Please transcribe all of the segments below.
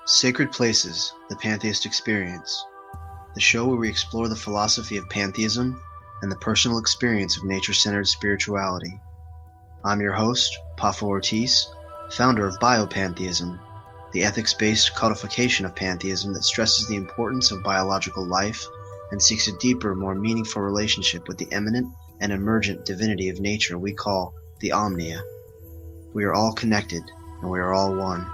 Sacred Places, the Pantheist Experience, the show where we explore the philosophy of pantheism and the personal experience of nature-centered spirituality. I'm your host, Pafo Ortiz, founder of Biopantheism, the ethics-based codification of pantheism that stresses the importance of biological life and seeks a deeper, more meaningful relationship with the eminent and emergent divinity of nature we call the Omnia. We are all connected, and we are all one.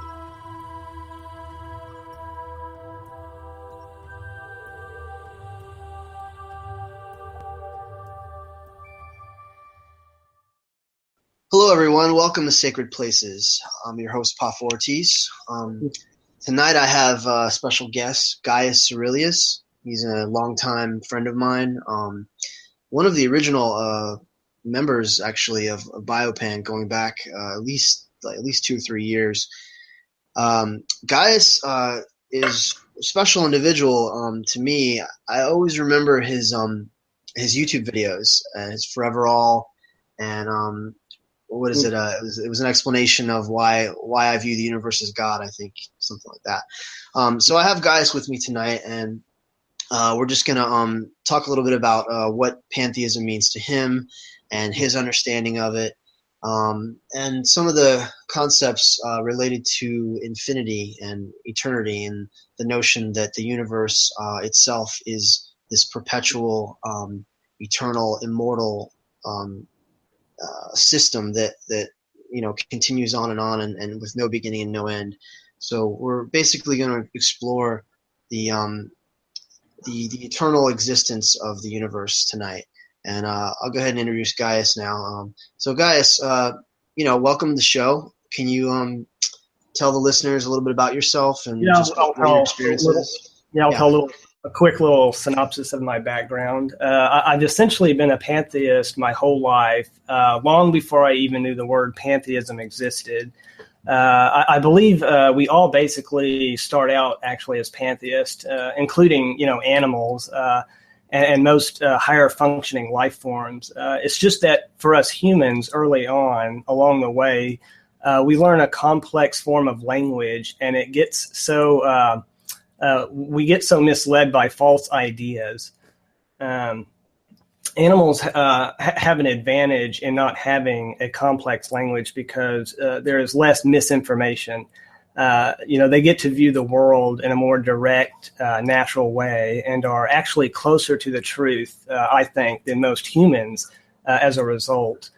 Hello, everyone. Welcome to Sacred Places. I'm your host, Pafo Ortiz. Tonight I have a special guest, Gaius Aurelius. He's a longtime friend of mine. One of the original members, actually, of Biopan, going back at least 2 or 3 years. Gaius is a special individual to me. I always remember his YouTube videos, his Forever All, and what is it? It was an explanation of why I view the universe as God, I think, something like that. So I have Gaius with me tonight, and we're just going to talk a little bit about what pantheism means to him and his understanding of it, and some of the concepts related to infinity and eternity and the notion that the universe itself is this perpetual, eternal, immortal system that continues on and with no beginning and no end. So we're basically going to explore the eternal existence of the universe tonight. And I'll go ahead and introduce Gaius now. So Gaius, welcome to the show. Can you tell the listeners a little bit about yourself and just what your experience is? I'll tell a quick little synopsis of my background. I've essentially been a pantheist my whole life, long before I even knew the word pantheism existed. I believe we all basically start out actually as pantheists, including animals and most higher functioning life forms. It's just that for us humans, early on along the way, we learn a complex form of language, and it gets so we get so misled by false ideas. Animals have an advantage in not having a complex language because there is less misinformation. They get to view the world in a more direct, natural way and are actually closer to the truth, I think, than most humans as a result.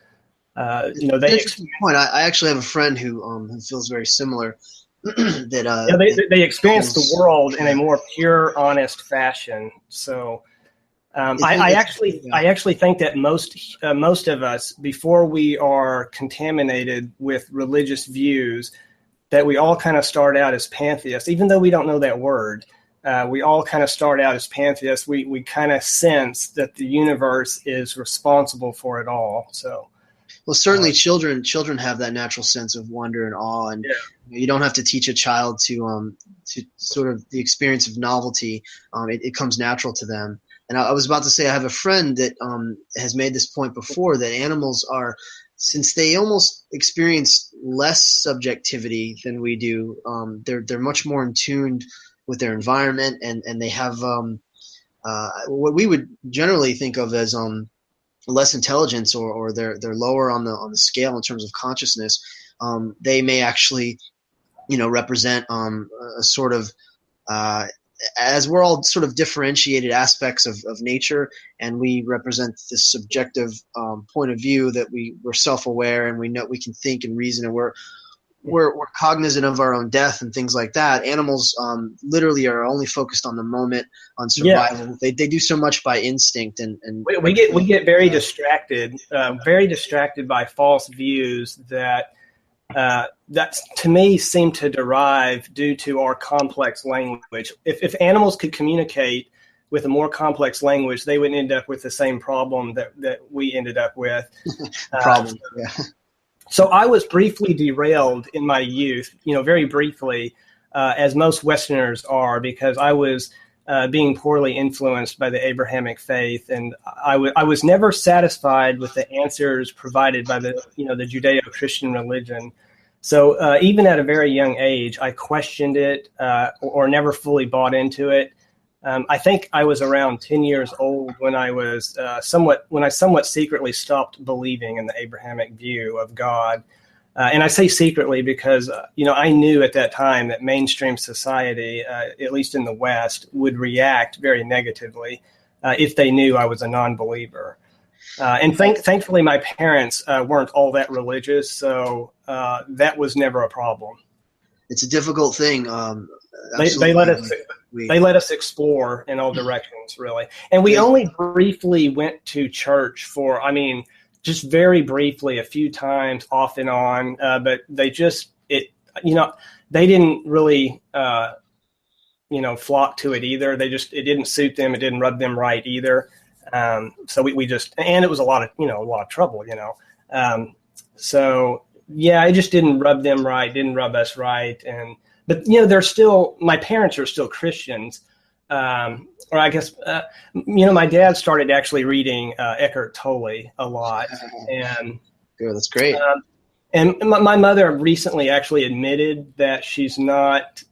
Interesting point. I actually have a friend who feels very similar. They experience the world in a more pure, honest fashion. So I actually think that most of us, before we are contaminated with religious views, that we all kind of start out as pantheists, even though we don't know that word. We all kind of start out as pantheists. We kind of sense that the universe is responsible for it all. So. Well, certainly children have that natural sense of wonder and awe, and you don't have to teach a child to sort of the experience of novelty. It comes natural to them. And I was about to say I have a friend that has made this point before, that animals are, since they almost experience less subjectivity than we do, they're much more in tune with their environment, and they have what we would generally think of as less intelligence, or they're lower on the scale in terms of consciousness. They may actually represent a sort of as we're all sort of differentiated aspects of nature, and we represent this subjective point of view that we're self-aware, and we know we can think and reason, and we're cognizant of our own death and things like that. Animals literally are only focused on the moment, on survival. Yeah. They do so much by instinct, and we get very distracted by false views that to me seem to derive due to our complex language. If animals could communicate with a more complex language, they would end up with the same problem that we ended up with. Yeah. So I was briefly derailed in my youth, very briefly, as most Westerners are, because I was being poorly influenced by the Abrahamic faith, and I was never satisfied with the answers provided by the Judeo-Christian religion. So even at a very young age, I questioned it or never fully bought into it. I think I was around 10 years old when I was somewhat secretly stopped believing in the Abrahamic view of God. And I say secretly because, I knew at that time that mainstream society, at least in the West, would react very negatively if they knew I was a non-believer. And thankfully, my parents weren't all that religious, so that was never a problem. It's a difficult thing. They let us explore in all directions, really. And we only briefly went to church just very briefly, a few times off and on. But they they didn't really, flock to it either. It didn't suit them. It didn't rub them right either. So we just, and it was a lot of trouble, so yeah, it just didn't rub them right, didn't rub us right. But my parents are still Christians. Or I guess, my dad started actually reading Eckhart Tolle a lot. And yeah, that's great. And my mother recently actually admitted that she's not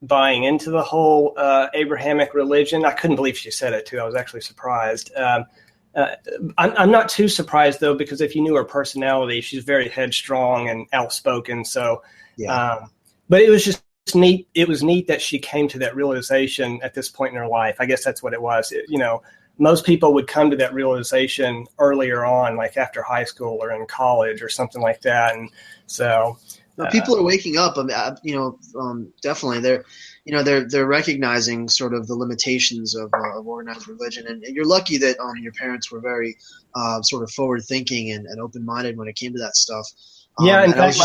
buying into the whole Abrahamic religion. I couldn't believe she said it too. I was actually surprised. I'm not too surprised though, because if you knew her personality, she's very headstrong and outspoken. So, yeah. But it was just neat. It was neat that she came to that realization at this point in her life. I guess that's what it was. Most people would come to that realization earlier on, like after high school or in college or something like that. And so, people are waking up. Definitely they're recognizing sort of the limitations of organized religion, and you're lucky that your parents were very sort of forward thinking and open minded when it came to that stuff. Yeah, in fact,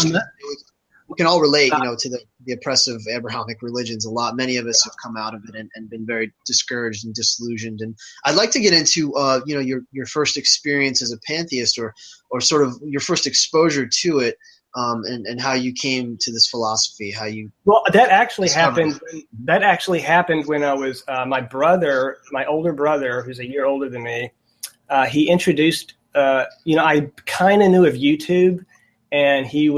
we can all relate, to the oppressive Abrahamic religions a lot. Many of us have come out of it and been very discouraged and disillusioned. And I'd like to get into, your first experience as a pantheist, or sort of your first exposure to it, and how you came to this philosophy. That actually happened. That actually happened when I was my older brother, who's a year older than me. He introduced. I kind of knew of YouTube, and he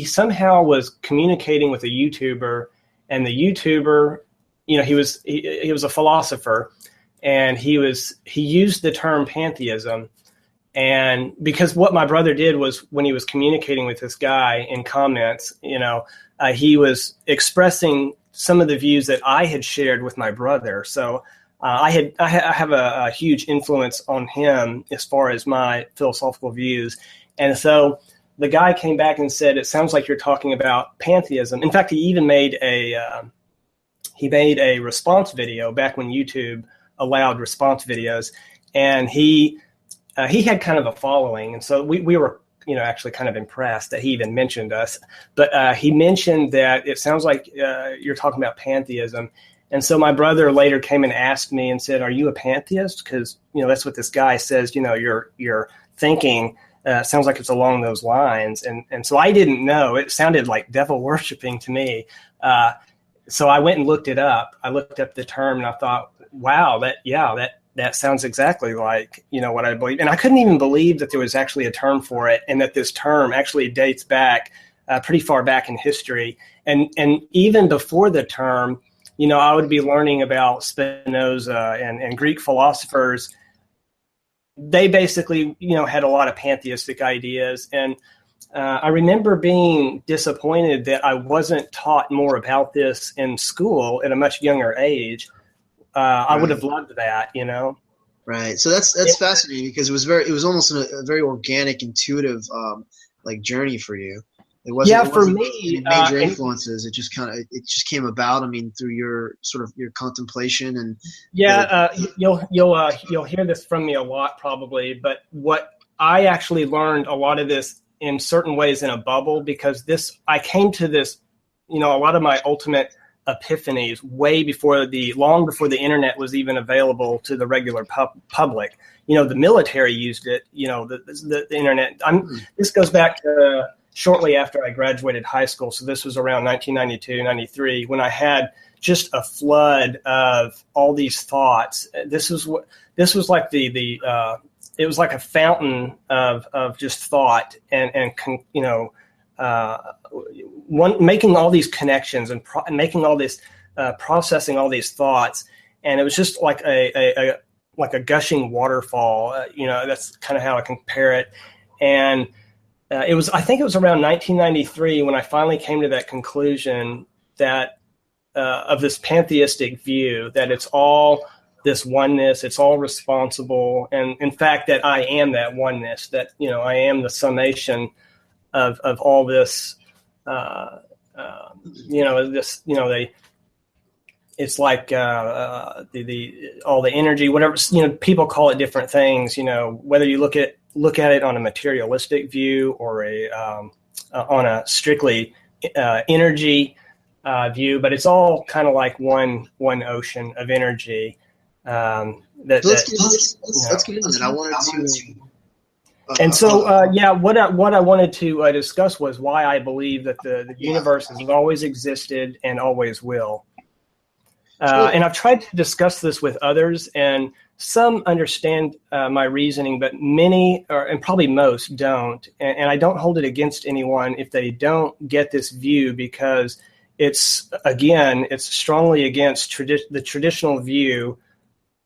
somehow was communicating with a YouTuber, and the YouTuber, he was a philosopher, and he used the term pantheism. And because what my brother did was, when he was communicating with this guy in comments, he was expressing some of the views that I had shared with my brother. So I have a huge influence on him as far as my philosophical views. And so the guy came back and said, "It sounds like you're talking about pantheism." In fact, he even made a response video back when YouTube allowed response videos, and he had kind of a following, and so we were actually kind of impressed that he even mentioned us. But he mentioned that it sounds like you're talking about pantheism, and so my brother later came and asked me and said, "Are you a pantheist?" Because that's what this guy says. Your thinking sounds like it's along those lines, and so I didn't know. It sounded like devil worshiping to me. So I went and looked it up. I looked up the term, and I thought, wow, that sounds exactly like, what I believe. And I couldn't even believe that there was actually a term for it, and that this term actually dates back pretty far back in history. And even before the term, I would be learning about Spinoza and Greek philosophers. They basically, had a lot of pantheistic ideas. And I remember being disappointed that I wasn't taught more about this in school at a much younger age. I would have loved that, Right. So that's fascinating, because it was almost a very organic, intuitive, journey for you. It wasn't for me, major influences. It just came about. Through your sort of your contemplation and. Yeah. You'll hear this from me a lot probably, but what I actually learned a lot of this in certain ways in a bubble, because I came to this, a lot of my ultimate epiphanies long before the internet was even available to the regular public. The military used it, the internet. This goes back to shortly after I graduated high school. So this was around 1992, 93, when I had just a flood of all these thoughts. This was like the it was like a fountain of just thought and making all these connections and making all this processing all these thoughts, and it was just like a gushing waterfall. That's kind of how I compare it. And I think it was around 1993 when I finally came to that conclusion that of this pantheistic view that it's all this oneness, it's all responsible, and in fact that I am that oneness, that I am the summation of all this. It's like the all the energy, whatever, people call it different things. Whether you look at it on a materialistic view or on a strictly energy view, but it's all kind of like one ocean of energy. Let's get into that. I wanted to. And so, what I wanted to discuss was why I believe that the universe has always existed and always will. And I've tried to discuss this with others, and some understand my reasoning, but many, and probably most, don't. And I don't hold it against anyone if they don't get this view, because it's strongly against the traditional view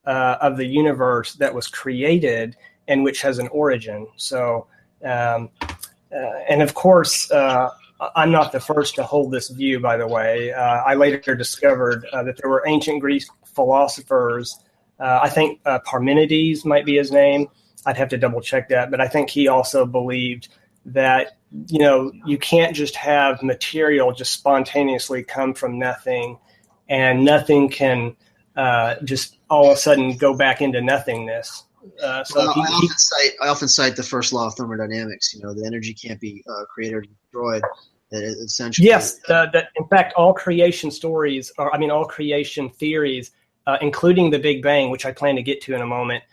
of the universe that was created and which has an origin. So, and of course, I'm not the first to hold this view, by the way. I later discovered that there were ancient Greek philosophers. I think Parmenides might be his name. I'd have to double check that. But I think he also believed that, you can't just have material just spontaneously come from nothing, and nothing can just all of a sudden go back into nothingness. I often cite the first law of thermodynamics. The energy can't be created or destroyed. Essentially, yes. That in fact, all creation stories, all creation theories, including the Big Bang, which I plan to get to in a moment,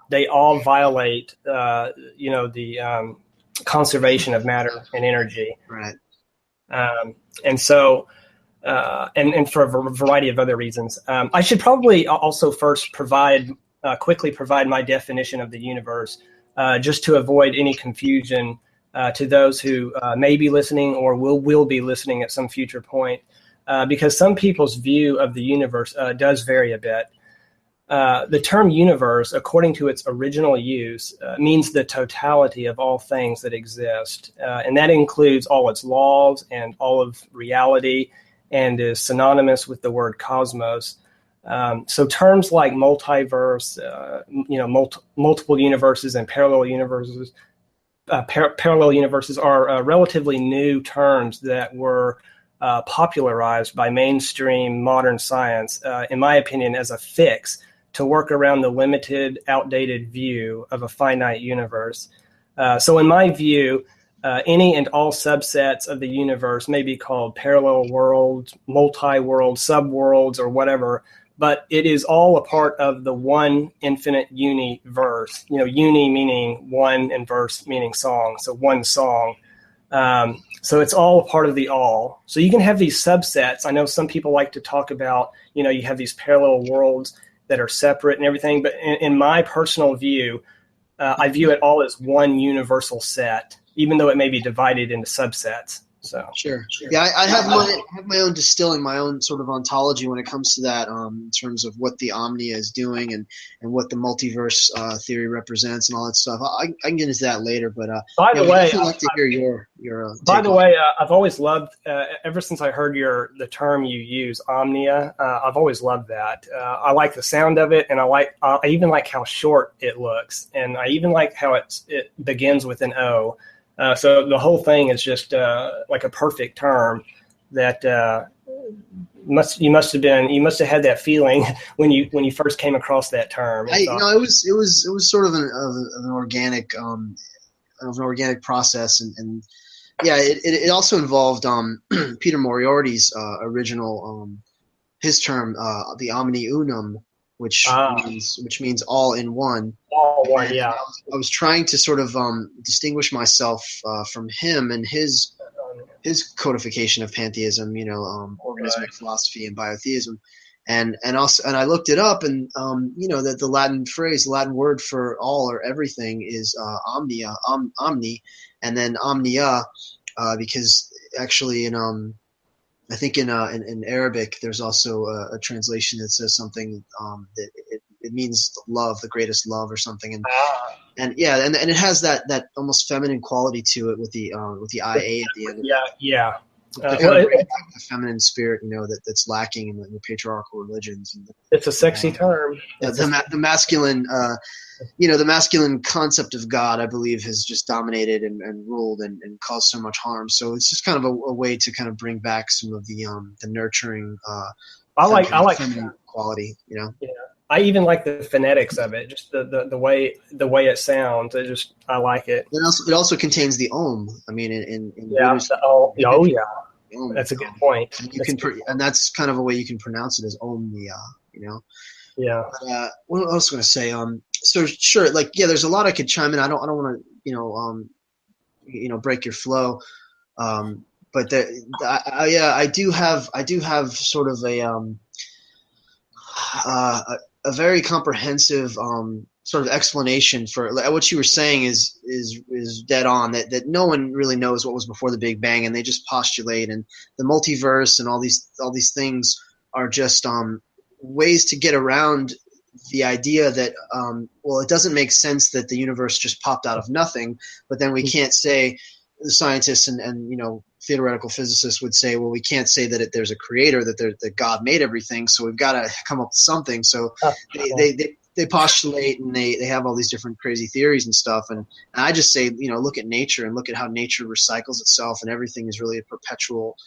they all violate, the conservation of matter and energy. Right. And so. And for a variety of other reasons, I should probably also first quickly provide my definition of the universe, just to avoid any confusion to those who may be listening or will be listening at some future point, because some people's view of the universe does vary a bit. The term universe, according to its original use, means the totality of all things that exist, and that includes all its laws and all of reality, and is synonymous with the word cosmos. So terms like multiverse, multiple universes and parallel universes, are relatively new terms that were popularized by mainstream modern science, in my opinion, as a fix to work around the limited, outdated view of a finite universe. So in my view, any and all subsets of the universe may be called parallel worlds, multi-world, subworlds, or whatever, but it is all a part of the one infinite universe. Uni meaning one and verse meaning song, so one song. So it's all a part of the all. So you can have these subsets. I know some people like to talk about, you have these parallel worlds that are separate and everything, but in my personal view, I view it all as one universal set, even though it may be divided into subsets. So sure. Yeah, I have my own distilling, my own sort of ontology when it comes to that, in terms of what the omnia is doing and what the multiverse theory represents and all that stuff. I can get into that later, but by the way, I'd like to hear your by the way, I've always loved, ever since I heard the term you use, omnia. I've always loved that. I like the sound of it, and I even like how short it looks, and I even like how it begins with an O. So the whole thing is just like a perfect term that you must have had that feeling when you first came across that term. It was sort of an organic process, and yeah, it also involved Peter Moriarty's original his term, the omni unum, which means all in one. All one, yeah. I was trying to sort of distinguish myself from him and his codification of pantheism, organismic philosophy and biotheism, And I looked it up, and that the Latin phrase, the Latin word for all or everything is omnia, omni, and then omnia, because actually I think in Arabic there's also a translation that says something that it means love, the greatest love, or something, and it has that almost feminine quality to it with the IA at the end. Yeah. The feminine spirit, that's lacking in the patriarchal religions. It's a sexy term. The masculine, the masculine concept of God, I believe, has just dominated and ruled and caused so much harm. So it's just kind of a way to kind of bring back some of the nurturing. I like feminine quality. Yeah. I even like the phonetics of it, just the way it sounds. I like it. It also contains the om. I mean, in that's a good point. And that's kind of a way you can pronounce it as omnia. Yeah. But, what else was I going to say? So sure, there's a lot I could chime in. I don't want to, break your flow. But I do have sort of a very comprehensive sort of explanation for what you were saying is dead on, that no one really knows what was before the Big Bang, and they just postulate, and the multiverse and all these things are just ways to get around the idea that it doesn't make sense that the universe just popped out of nothing, but then we can't say, the scientists and theoretical physicists would say, well, we can't say that there's a creator, that God made everything, so we've got to come up with something. So they postulate, and they have all these different crazy theories and stuff. And I just say, look at nature and look at how nature recycles itself, and everything is really a perpetual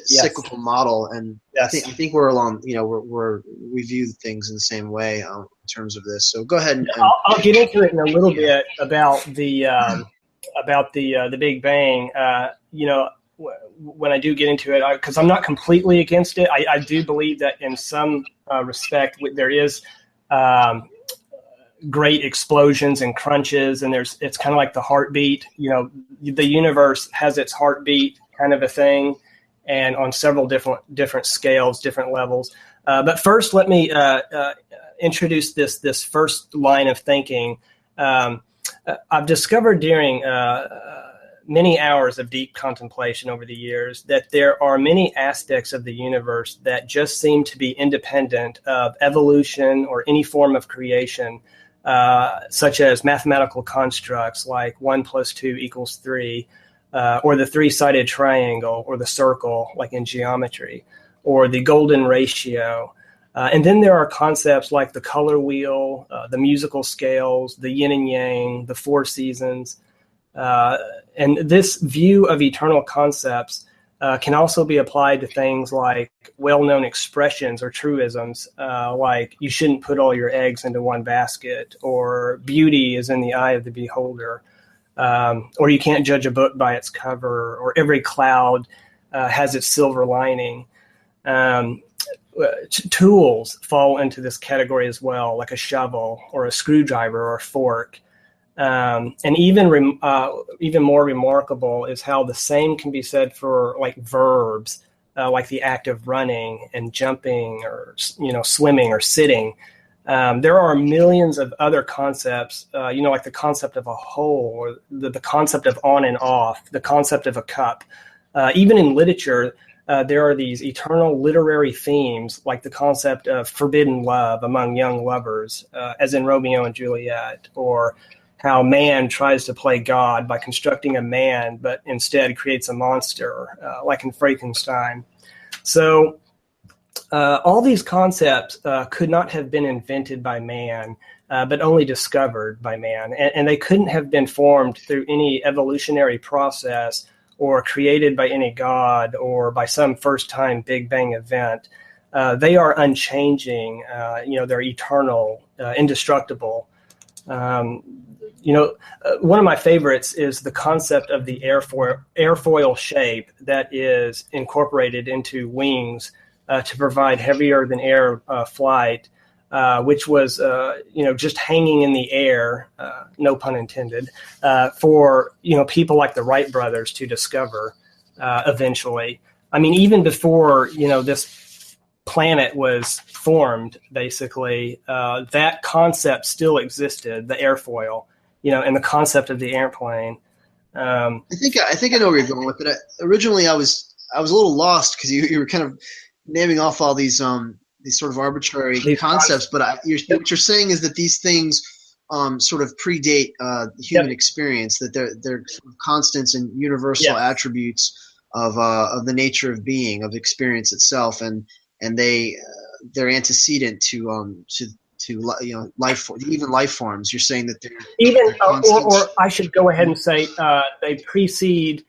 cyclical model. And yes. I think we're along, we view things in the same way in terms of this. So go ahead. I'll get into it in a little bit about the Big Bang. When I do get into it, because I'm not completely against it, I do believe that in some respect there is great explosions and crunches, and it's kind of like the heartbeat. The universe has its heartbeat kind of a thing, and on several different scales, different levels. But first, let me introduce this first line of thinking. I've discovered during many hours of deep contemplation over the years that there are many aspects of the universe that just seem to be independent of evolution or any form of creation, such as mathematical constructs like 1 + 2 = 3, or the three-sided triangle, or the circle, like in geometry, or the golden ratio. And then there are concepts like the color wheel, the musical scales, the yin and yang, the 4 seasons. And this view of eternal concepts can also be applied to things like well-known expressions or truisms, like you shouldn't put all your eggs into one basket, or beauty is in the eye of the beholder, or you can't judge a book by its cover, or every cloud has its silver lining. Tools fall into this category as well, like a shovel or a screwdriver or a fork. And even more remarkable is how the same can be said for like verbs, like the act of running and jumping, or swimming or sitting. There are millions of other concepts, like the concept of a hole, or the concept of on and off, the concept of a cup. Even in literature, there are these eternal literary themes, like the concept of forbidden love among young lovers, as in Romeo and Juliet, or how man tries to play God by constructing a man, but instead creates a monster, like in Frankenstein. So all these concepts could not have been invented by man, but only discovered by man. And they couldn't have been formed through any evolutionary process, or created by any god, or by some first-time Big Bang event. They are unchanging. They're eternal, indestructible. One of my favorites is the concept of the airfoil shape that is incorporated into wings to provide heavier than air flight, which was, just hanging in the air, no pun intended, for, people like the Wright brothers to discover eventually. I mean, even before, this planet was formed, basically, that concept still existed, the airfoil, and the concept of the airplane. I think I know where you're going with it. Originally, I was a little lost because you were kind of naming off all these sort of arbitrary concepts. But what you're saying is that these things sort of predate the human experience, that they're sort of constants and universal attributes of the nature of being, of experience itself, and they're antecedent to life, even life forms. You're saying that they're or I should go ahead and say they precede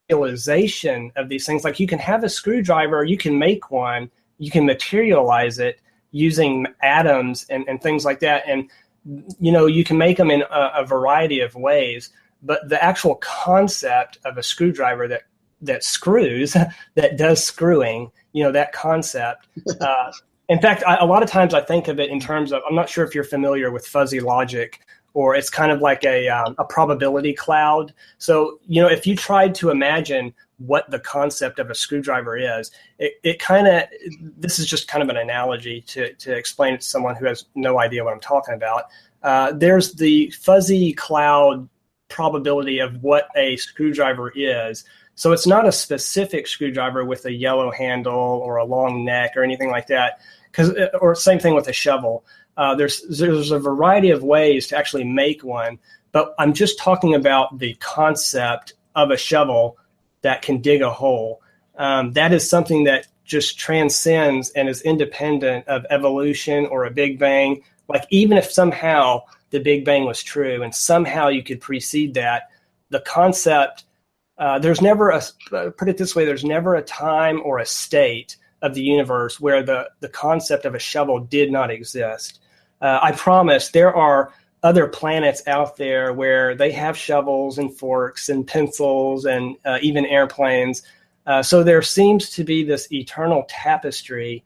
realization of these things. Like, you can have a screwdriver, you can make one, you can materialize it using atoms and things like that, and you can make them in a variety of ways. But the actual concept of a screwdriver that screws, that does screwing, that concept. In fact, a lot of times I think of it in terms of, I'm not sure if you're familiar with fuzzy logic, or it's kind of like a probability cloud. So, if you tried to imagine what the concept of a screwdriver is, it kind of, this is just kind of an analogy to explain it to someone who has no idea what I'm talking about. There's the fuzzy cloud probability of what a screwdriver is. So it's not a specific screwdriver with a yellow handle or a long neck or anything like that. Or same thing with a shovel. There's a variety of ways to actually make one, but I'm just talking about the concept of a shovel that can dig a hole. That is something that just transcends and is independent of evolution or a Big Bang. Like, even if somehow the Big Bang was true and somehow you could precede that, the concept, there's never put it this way, there's never a time or a state of the universe where the concept of a shovel did not exist. I promise there are other planets out there where they have shovels and forks and pencils and even airplanes. So there seems to be this eternal tapestry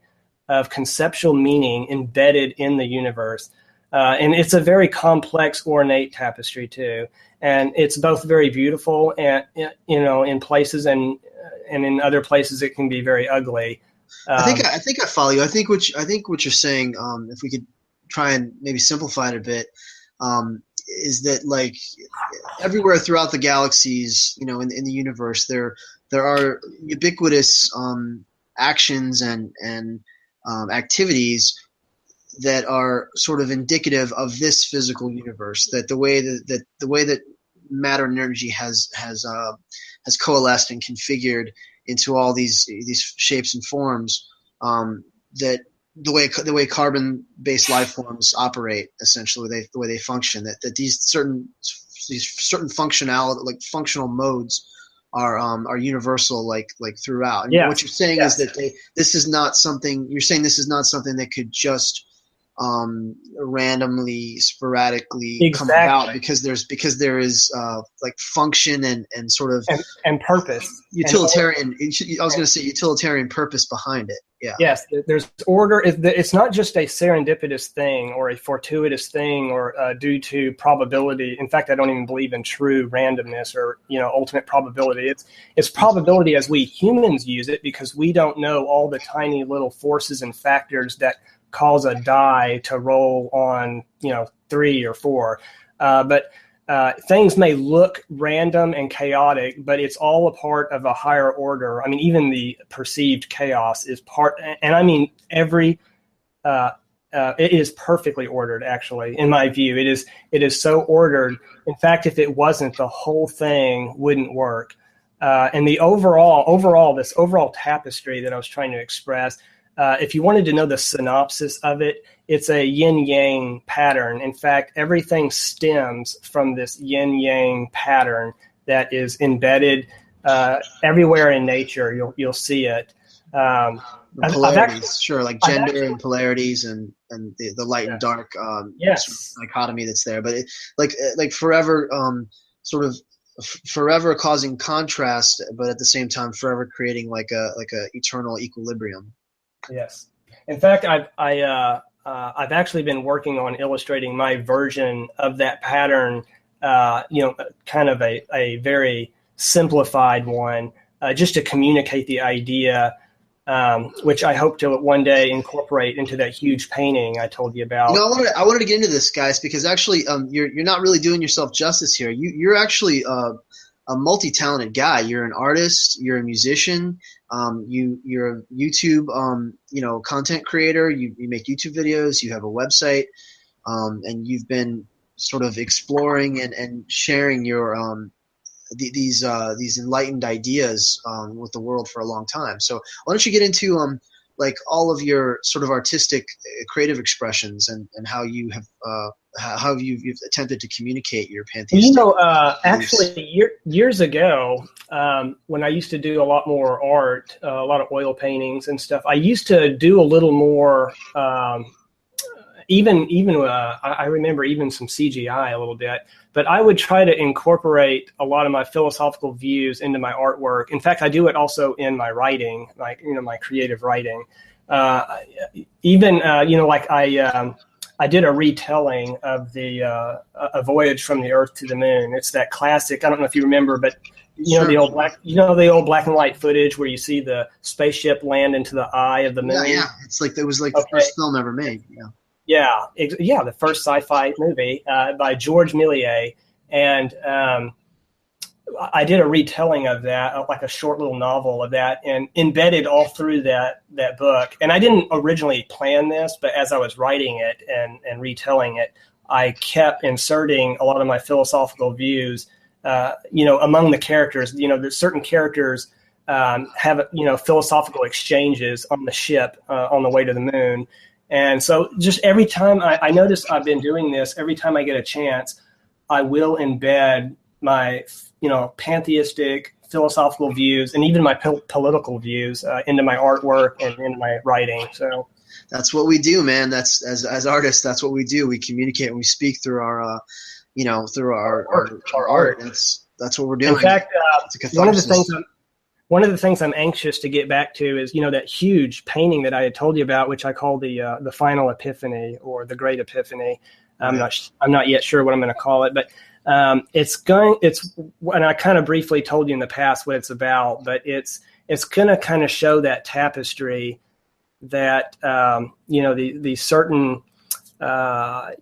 of conceptual meaning embedded in the universe. And it's a very complex, ornate tapestry too. And it's both very beautiful and, in places, and in other places it can be very ugly. I think I follow you. I think what you're saying, if we could try and maybe simplify it a bit, is that, like, everywhere throughout the galaxies, in the universe, there are ubiquitous actions and activities that are sort of indicative of this physical universe. That the way that matter and energy has coalesced and configured into all these shapes and forms, that the way carbon-based life forms operate, essentially, the way they function, that these certain functional modes are universal, like throughout. And what you're saying is that this is not something that could just randomly, sporadically come about, because there is like function and sort of and purpose, utilitarian. I was going to say utilitarian purpose behind it. Yeah. Yes, there's order. It's not just a serendipitous thing or a fortuitous thing or due to probability. In fact, I don't even believe in true randomness or ultimate probability. It's probability as we humans use it, because we don't know all the tiny little forces and factors that cause a die to roll on 3 or 4. But things may look random and chaotic, but it's all a part of a higher order. I mean, even the perceived chaos is part, and I mean every. It is perfectly ordered, actually, in my view. It is so ordered. In fact, if it wasn't, the whole thing wouldn't work. And the this overall tapestry that I was trying to express. If you wanted to know the synopsis of it, it's a yin-yang pattern. In fact, everything stems from this yin-yang pattern that is embedded everywhere in nature. You'll see it. Polarities, sure, like gender and polarities and the light and dark sort of dichotomy that's there. But like forever sort of forever causing contrast, but at the same time forever creating like a eternal equilibrium. Yes. In fact, I've actually been working on illustrating my version of that pattern, kind of a very simplified one, just to communicate the idea which I hope to one day incorporate into that huge painting I told you about. I wanted to get into this, guys, because actually, you're not really doing yourself justice here. You're actually a multi-talented guy. You're an artist. You're a musician. You're a YouTube, content creator. You make YouTube videos. You have a website, and you've been sort of exploring and sharing your these enlightened ideas with the world for a long time. So why don't you get into like all of your sort of artistic, creative expressions and how you have how you've attempted to communicate your pantheistic. Actually, years ago, when I used to do a lot more art, a lot of oil paintings and stuff, I used to do a little more. I remember even some CGI a little bit, but I would try to incorporate a lot of my philosophical views into my artwork. In fact, I do it also in my writing, like, my creative writing. I did a retelling of a voyage from the Earth to the Moon. It's that classic. I don't know if you remember, but Sure. the old black and white footage where you see the spaceship land into the eye of the moon. Yeah. It's like it was like the first film ever made. Yeah, the first sci-fi movie by George Méliès, and I did a retelling of that, like a short little novel of that, and embedded all through that book. And I didn't originally plan this, but as I was writing it and retelling it, I kept inserting a lot of my philosophical views, among the characters. There's certain characters have philosophical exchanges on the ship on the way to the moon. And so just every time I notice I've been doing this, every time I get a chance, I will embed my, pantheistic philosophical views and even my political views into my artwork and into my writing. So that's what we do, man. That's as artists, that's what we do. We communicate and we speak through our, through our art. That's what we're doing. In fact, one of the things I'm anxious to get back to is, that huge painting that I had told you about, which I call the Final Epiphany or the Great Epiphany. I'm not yet sure what I'm going to call it, but and I kind of briefly told you in the past what it's about, but it's going to kind of show that tapestry that, the certain, kind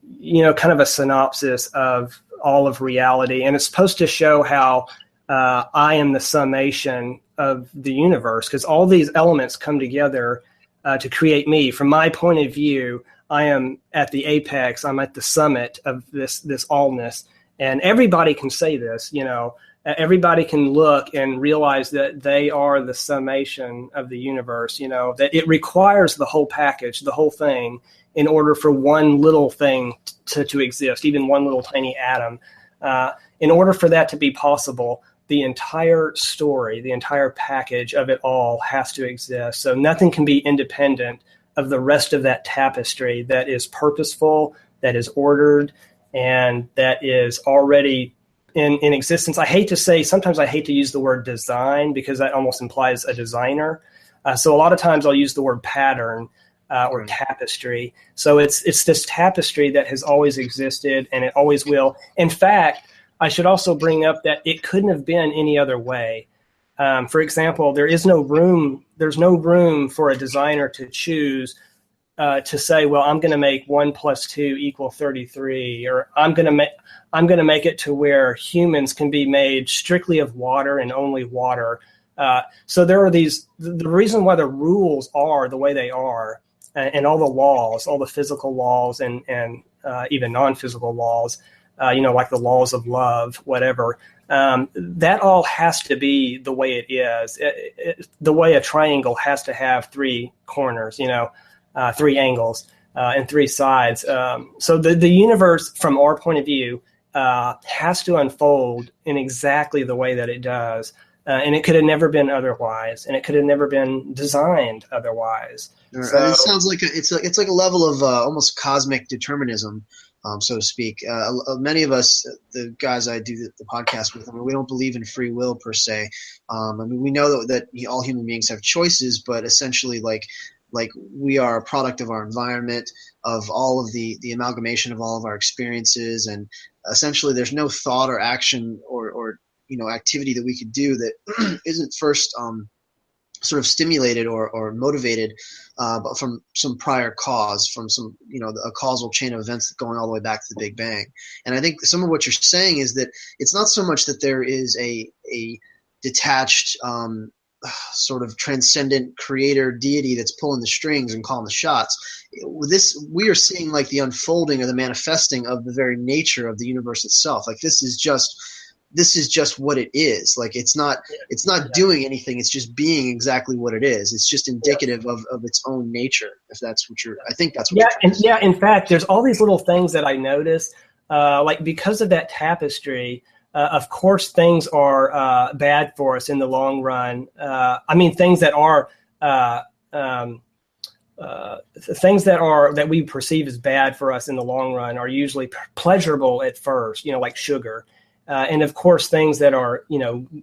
of a synopsis of all of reality. And it's supposed to show how I am the summation of the universe, because all these elements come together to create me. From my point of view, I am at the apex. I'm at the summit of this allness, and everybody can say this. Everybody can look and realize that they are the summation of the universe. That it requires the whole package, the whole thing, in order for one little thing to exist, even one little tiny atom. In order for that to be possible, the entire story, the entire package of it all has to exist. So nothing can be independent of the rest of that tapestry that is purposeful, that is ordered, and that is already in existence. Sometimes I hate to use the word design because that almost implies a designer. So a lot of times I'll use the word pattern or tapestry. So it's this tapestry that has always existed and it always will. In fact, I should also bring up that it couldn't have been any other way. For example, there's no room for a designer to choose to say, well, I'm going to make 1 + 2 = 33, or I'm going to make it to where humans can be made strictly of water and only water. So there are the reason why the rules are the way they are, and all the laws, all the physical laws and even non-physical laws, like the laws of love, whatever. That all has to be the way it is. The way a triangle has to have 3 corners, 3 angles and 3 sides. So the universe, from our point of view, has to unfold in exactly the way that it does. And it could have never been otherwise, and it could have never been designed otherwise. So, it sounds like it's like a level of almost cosmic determinism. So to speak. Many of us, the guys I do the podcast with, we don't believe in free will per se. We know that all human beings have choices, but essentially, like we are a product of our environment, of all of the amalgamation of all of our experiences, and essentially, there's no thought or action or activity that we could do that isn't first sort of stimulated or motivated but from some prior cause, from some, a causal chain of events going all the way back to the Big Bang. And I think some of what you're saying is that it's not so much that there is a detached sort of transcendent creator deity that's pulling the strings and calling the shots. We are seeing like the unfolding or the manifesting of the very nature of the universe itself. Like this is just what it is. Like it's not doing anything. It's just being exactly what it is. It's just indicative of its own nature. If that's what I think that's what. In fact, there's all these little things that I notice, like because of that tapestry. Of course, things are bad for us in the long run. I mean, things that are things that we perceive as bad for us in the long run are usually pleasurable at first. Like sugar. And of course, things that are,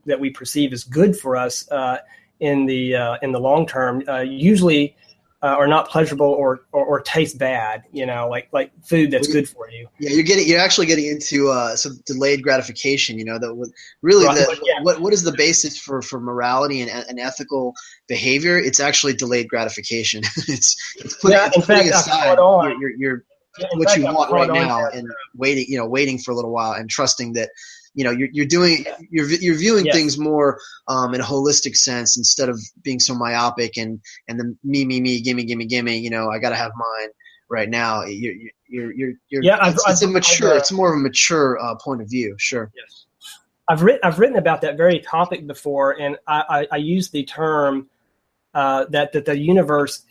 that we perceive as good for us in the long term usually are not pleasurable or taste bad. Like food that's good for you. Yeah, you're actually getting into some delayed gratification. What is the basis for morality and ethical behavior? It's actually delayed gratification. it's putting aside what you want right now and waiting for a little while and trusting that you're viewing things more in a holistic sense instead of being so myopic and the me gimme I gotta have mine right now. It's more of a mature point of view. Sure. Yes. I've written about that very topic before, and I use the term that the universe,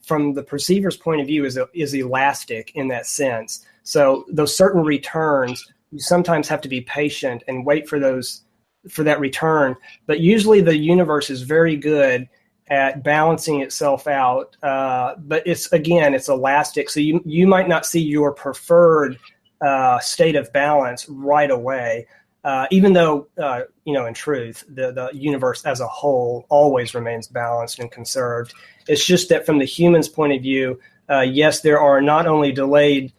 from the perceiver's point of view, is elastic in that sense. So those certain returns, you sometimes have to be patient and wait for that return. But usually the universe is very good at balancing itself out. But it's elastic. So you might not see your preferred state of balance right away. Even though, in truth, the universe as a whole always remains balanced and conserved. It's just that from the human's point of view, yes, there are not only delayed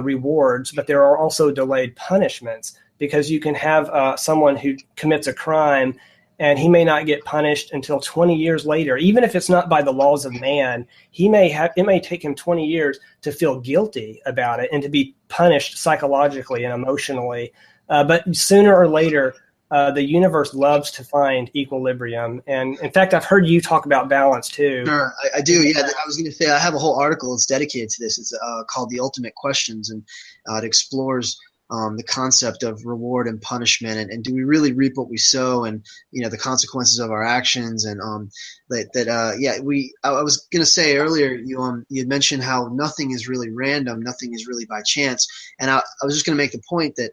rewards, but there are also delayed punishments, because you can have someone who commits a crime and he may not get punished until 20 years later. Even if it's not by the laws of man, it may take him 20 years to feel guilty about it and to be punished psychologically and emotionally. But sooner or later, the universe loves to find equilibrium. And in fact, I've heard you talk about balance too. Sure, I do. Yeah, I was going to say I have a whole article that's dedicated to this. It's called The Ultimate Questions, and it explores the concept of reward and punishment, and do we really reap what we sow, and the consequences of our actions, and I was going to say earlier, you had mentioned how nothing is really random, nothing is really by chance, and I was just going to make the point that.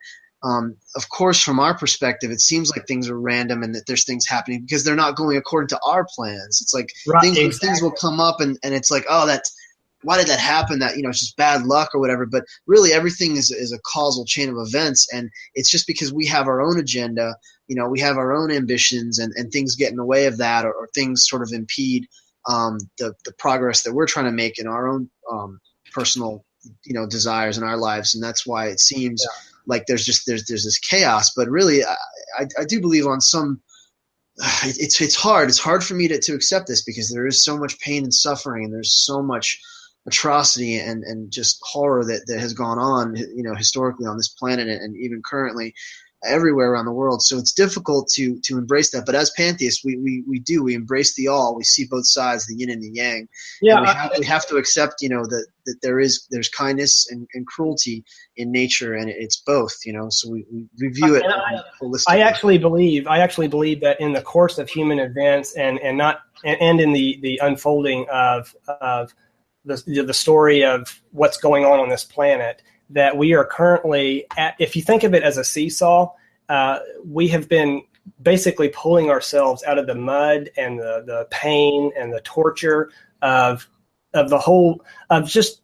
Of course, from our perspective, it seems like things are random and that there's things happening because they're not going according to our plans. It's like things will come up and it's like, oh, why did that happen? That, it's just bad luck or whatever. But really, everything is a causal chain of events. And it's just because we have our own agenda, we have our own ambitions and things get in the way of that, or things sort of impede the progress that we're trying to make in our own personal, desires in our lives. And that's why it seems like there's this chaos, but really I do believe on some it's hard for me to accept this, because there is so much pain and suffering, and there's so much atrocity and just horror that has gone on historically on this planet and even currently everywhere around the world. So it's difficult to embrace that. But as pantheists, we embrace the all. We see both sides, the yin and the yang. Yeah, we have to accept, that there's kindness and cruelty in nature, and it's both. So we view it holistically. I actually believe that in the course of human events and in the unfolding of the story of what's going on this planet, that we are currently at, if you think of it as a seesaw, we have been basically pulling ourselves out of the mud and the pain and the torture of the whole, of just,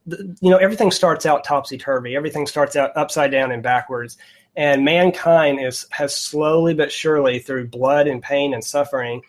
everything starts out topsy-turvy. Everything starts out upside down and backwards. And mankind has slowly but surely, through blood and pain and suffering,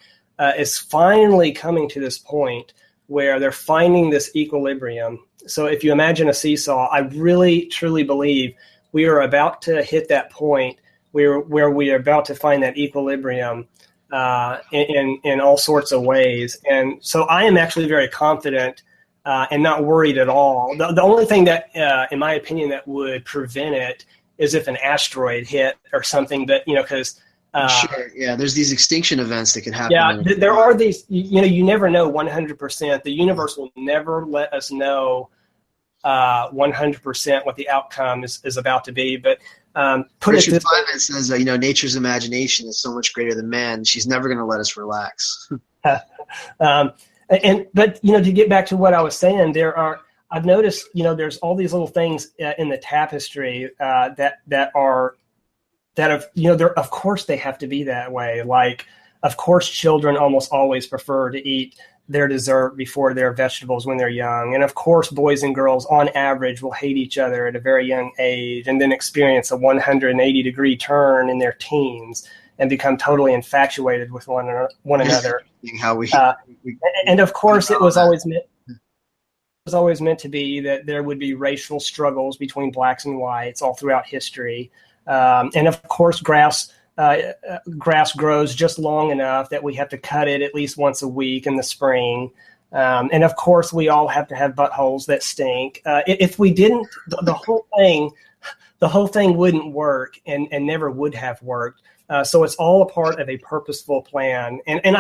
is finally coming to this point where they're finding this equilibrium. So if you imagine a seesaw, I really, truly believe we are about to hit that point where we are about to find that equilibrium. in all sorts of ways. And so I am actually very confident and not worried at all. The only thing that, in my opinion, that would prevent it is if an asteroid hit or something that, because sure. Yeah. There's these extinction events that can happen. Yeah, there are these, you never know 100%. The universe will never let us know 100% what the outcome is about to be. But Richard Feynman says, nature's imagination is so much greater than man. She's never going to let us relax. But to get back to what I was saying, I've noticed, there's all these little things in the tapestry that of course they have to be that way. Like, of course, children almost always prefer to eat their dessert before their vegetables when they're young. And of course, boys and girls on average will hate each other at a very young age and then experience a 180-degree turn in their teens and become totally infatuated with one another. And of course, it was always meant to be that there would be racial struggles between blacks and whites all throughout history. And of course, grass grows just long enough that we have to cut it at least once a week in the spring. And of course, we all have to have buttholes that stink. If we didn't, the whole thing wouldn't work and never would have worked. So it's all a part of a purposeful plan. And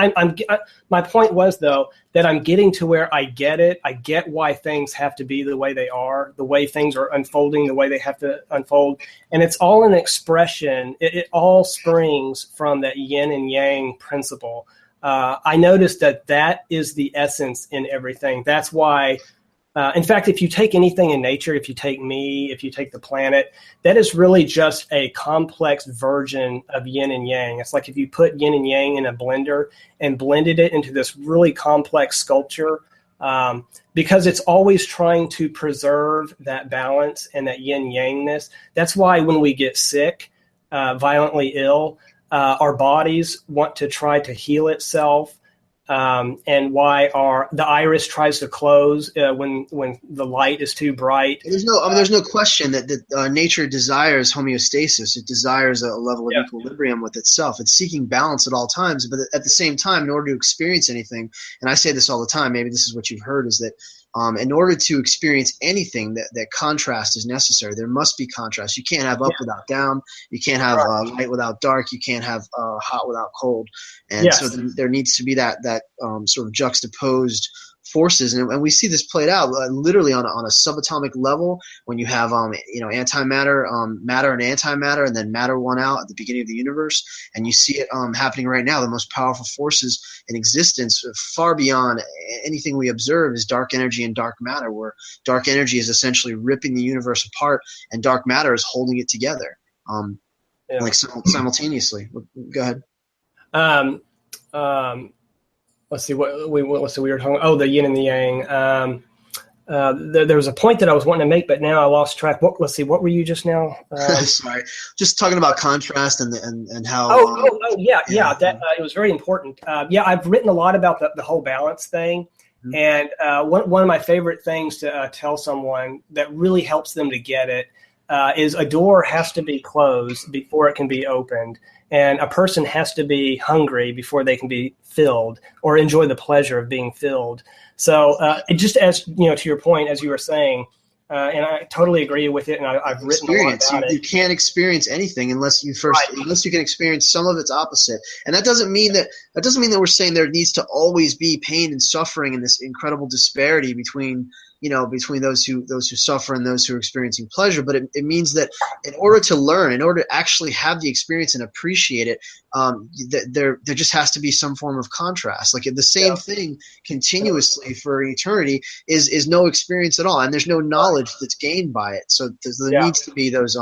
my point was, though, that I'm getting to where I get it. I get why things have to be the way they are, the way things are unfolding, the way they have to unfold. And it's all an expression. It all springs from that yin and yang principle. I noticed that is the essence in everything. That's why, in fact, if you take anything in nature, if you take me, if you take the planet, that is really just a complex version of yin and yang. It's like if you put yin and yang in a blender and blended it into this really complex sculpture, because it's always trying to preserve that balance and that yin yangness. That's why when we get sick, violently ill, our bodies want to try to heal itself. And why the iris tries to close when the light is too bright. There's no question that nature desires homeostasis. It desires a level of equilibrium with itself. It's seeking balance at all times. But at the same time, in order to experience anything, and I say this all the time, maybe this is what you've heard, is that in order to experience anything, that contrast is necessary. There must be contrast. You can't have up without down. You can't have light without dark. You can't have hot without cold. And so there needs to be that sort of juxtaposed forces, and we see this played out literally on a subatomic level when you have antimatter, matter and antimatter, and then matter won out at the beginning of the universe, and you see it happening right now. The most powerful forces in existence, far beyond anything we observe, is dark energy and dark matter, where dark energy is essentially ripping the universe apart, and dark matter is holding it together, like simultaneously. Go ahead. Let's see what we were talking. Oh, the yin and the yang. There was a point that I was wanting to make, but now I lost track. Let's see. What were you just now? Sorry, just talking about contrast and how. Yeah. That it was very important. I've written a lot about the whole balance thing, and one of my favorite things to tell someone that really helps them to get it is a door has to be closed before it can be opened. And a person has to be hungry before they can be filled or enjoy the pleasure of being filled. So just as, to your point, as you were saying, and I totally agree with it, and I've written a lot about it. You can't experience anything unless you can experience some of its opposite. And that doesn't mean that we're saying there needs to always be pain and suffering and this incredible disparity between those who suffer and those who are experiencing pleasure. But it means that in order to learn, in order to actually have the experience and appreciate it, there just has to be some form of contrast. Like the same thing continuously for eternity is no experience at all, and there's no knowledge that's gained by it. So there needs to be those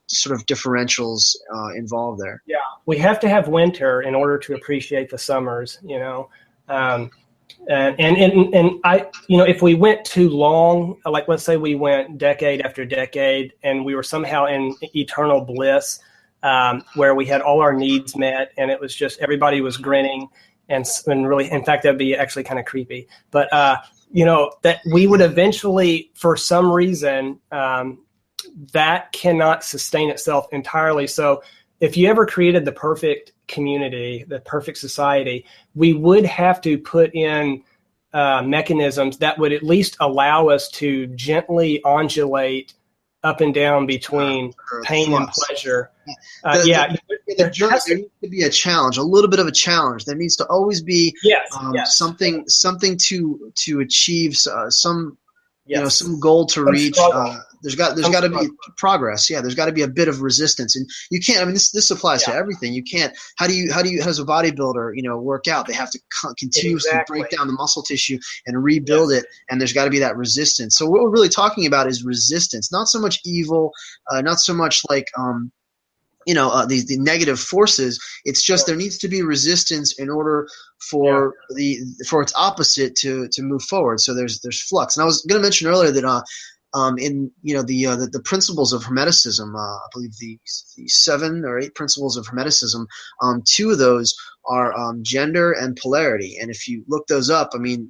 sort of differentials involved there. Yeah, we have to have winter in order to appreciate the summers. And I, if we went too long, like let's say we went decade after decade and we were somehow in eternal bliss, where we had all our needs met and it was just, everybody was grinning and really, in fact, that'd be actually kind of creepy, but, that we would eventually, for some reason, that cannot sustain itself entirely. So if you ever created the perfect community, the perfect society, we would have to put in mechanisms that would at least allow us to gently undulate up and down between pain and pleasure. There needs to be a challenge, a little bit of a challenge. There needs to always be something to achieve, some some goal to reach. There's got to be progress. Yeah, there's got to be a bit of resistance, and you can't. I mean, this applies to everything. You can't. How does a bodybuilder work out? They have to continuously break down the muscle tissue and rebuild it, and there's got to be that resistance. So what we're really talking about is resistance, not so much evil, not so much like the negative forces. It's just there needs to be resistance in order for its opposite to move forward. So there's flux. And I was going to mention earlier that in the principles of Hermeticism, I believe the 7 or 8 principles of Hermeticism, 2 of those are gender and polarity. And if you look those up, I mean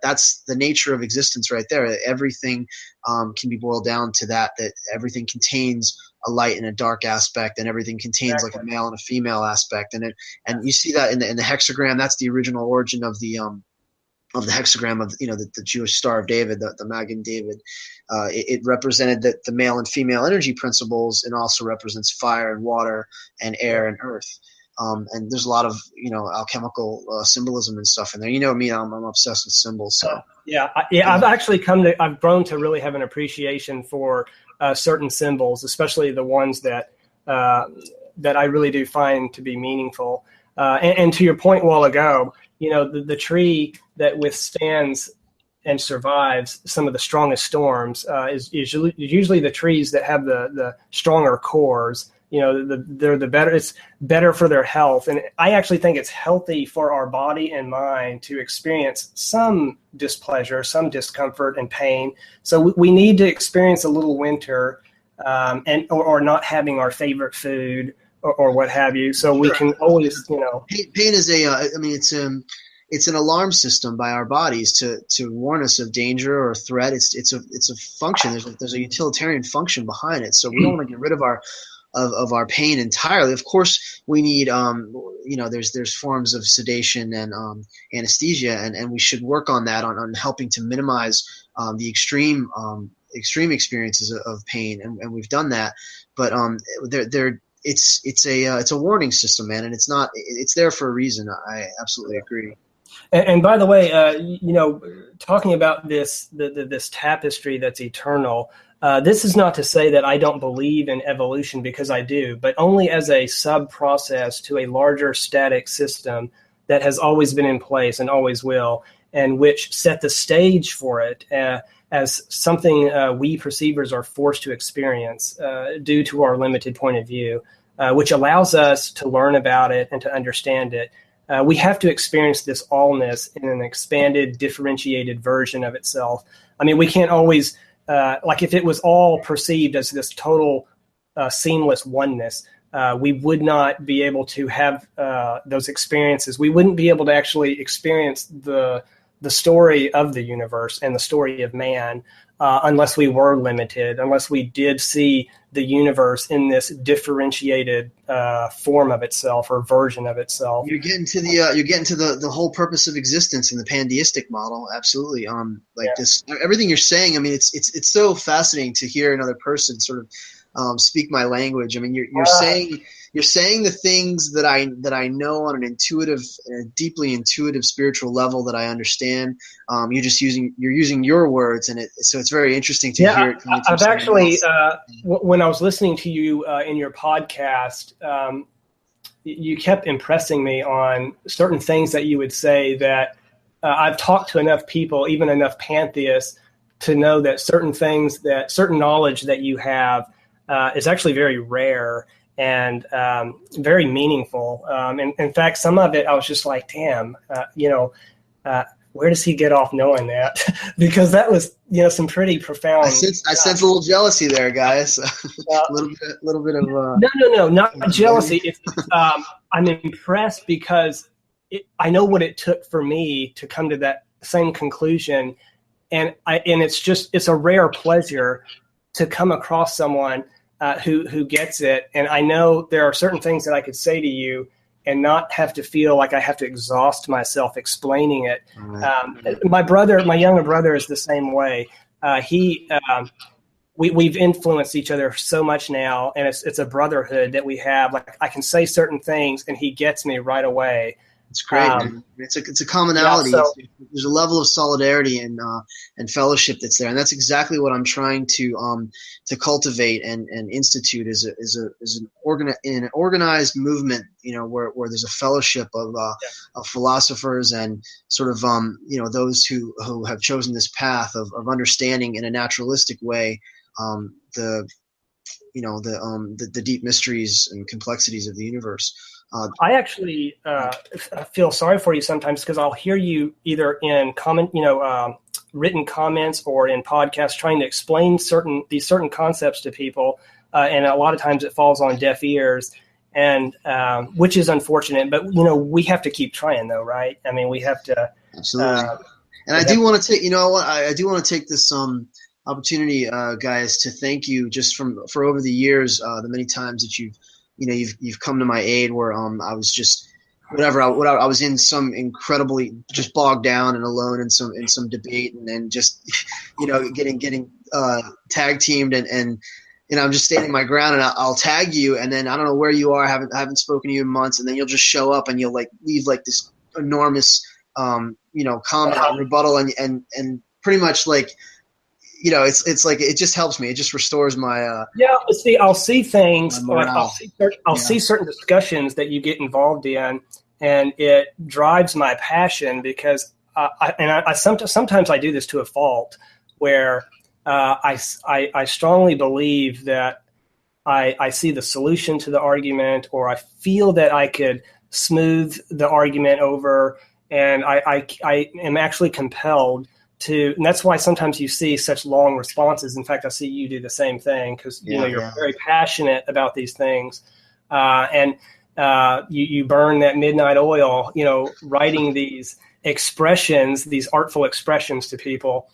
that's the nature of existence right there. Everything can be boiled down to that everything contains a light and a dark aspect, and everything contains like a male and a female aspect. And you see that in the hexagram. That's the original origin of the hexagram of the Jewish Star of David, the Magen David. It represented the male and female energy principles, and also represents fire and water and air and earth. And there's a lot of alchemical symbolism and stuff in there. You know me, I'm obsessed with symbols. So I've grown to really have an appreciation for certain symbols, especially the ones that I really do find to be meaningful. And to your point a while ago, the tree that withstands and survives some of the strongest storms is usually the trees that have the stronger cores. They're the better. It's better for their health, and I actually think it's healthy for our body and mind to experience some displeasure, some discomfort and pain. So we need to experience a little winter, or not having our favorite food or what have you. So we can always, pain is it's an alarm system by our bodies to warn us of danger or threat. It's a function. There's a utilitarian function behind it. So we don't want to get rid of our pain entirely. Of course, we need there's forms of sedation and anesthesia, and we should work on that on helping to minimize the extreme experiences of pain, and we've done that. But it's a warning system, man, and it's there for a reason. I absolutely agree. And by the way, talking about this tapestry that's eternal. This is not to say that I don't believe in evolution, because I do, but only as a sub-process to a larger static system that has always been in place and always will, and which set the stage for it as something we perceivers are forced to experience due to our limited point of view, which allows us to learn about it and to understand it. We have to experience this allness in an expanded, differentiated version of itself. I mean, we can't always... like if it was all perceived as this total seamless oneness, we would not be able to have those experiences. We wouldn't be able to actually experience the story of the universe and the story of man unless we were limited, unless we did see the universe in this differentiated form of itself or version of itself. You're getting to the whole purpose of existence in the pantheistic model. Absolutely. This, everything you're saying. I mean, it's so fascinating to hear another person sort of speak my language. I mean, you're saying the things that I know on a deeply intuitive spiritual level that I understand. You're using your words, and so it's very interesting to hear it. I've actually, when I was listening to you in your podcast, you kept impressing me on certain things that you would say that I've talked to enough people, even enough pantheists, to know that certain knowledge that you have is actually very rare and very meaningful. And in fact, some of it I was just like, damn, where does he get off knowing that? Because that was, some pretty profound. I sense a little jealousy there, guys. a little bit of. No, not jealousy. It's I'm impressed because I know what it took for me to come to that same conclusion, and it's a rare pleasure to come across someone who gets it. And I know there are certain things that I could say to you and not have to feel like I have to exhaust myself explaining it. My younger brother is the same way. We've influenced each other so much now, and it's a brotherhood that we have. Like, I can say certain things and he gets me right away. It's great, man. It's a commonality. Yeah, so, there's a level of solidarity and fellowship that's there, and that's exactly what I'm trying to cultivate and institute in an organized movement. Where there's a fellowship of philosophers and sort of those who have chosen this path of understanding in a naturalistic way the deep mysteries and complexities of the universe. I actually feel sorry for you sometimes, because I'll hear you either in written comments or in podcasts trying to explain these certain concepts to people, and a lot of times it falls on deaf ears, and which is unfortunate. But we have to keep trying, though, right? I mean, we have to. Absolutely. And I do want to take, I do want to take this opportunity, guys, to thank you just for over the years, the many times that you've come to my aid where I was just I was in some incredibly just bogged down and alone in some debate, and then just getting tag teamed, and I'm just standing my ground, and I'll tag you, and then I don't know where you are, I haven't spoken to you in months, and then you'll just show up and you'll leave this enormous comment and rebuttal, and pretty much it's like it just helps me. It just restores my I'll see things, like I'll see certain discussions that you get involved in, and it drives my passion, because sometimes I do this to a fault, where I strongly believe that I see the solution to the argument, or I feel that I could smooth the argument over, and I am actually compelled to, and that's why sometimes you see such long responses. In fact, I see you do the same thing, because you're very passionate about these things, and you burn that midnight oil, writing these expressions, these artful expressions to people.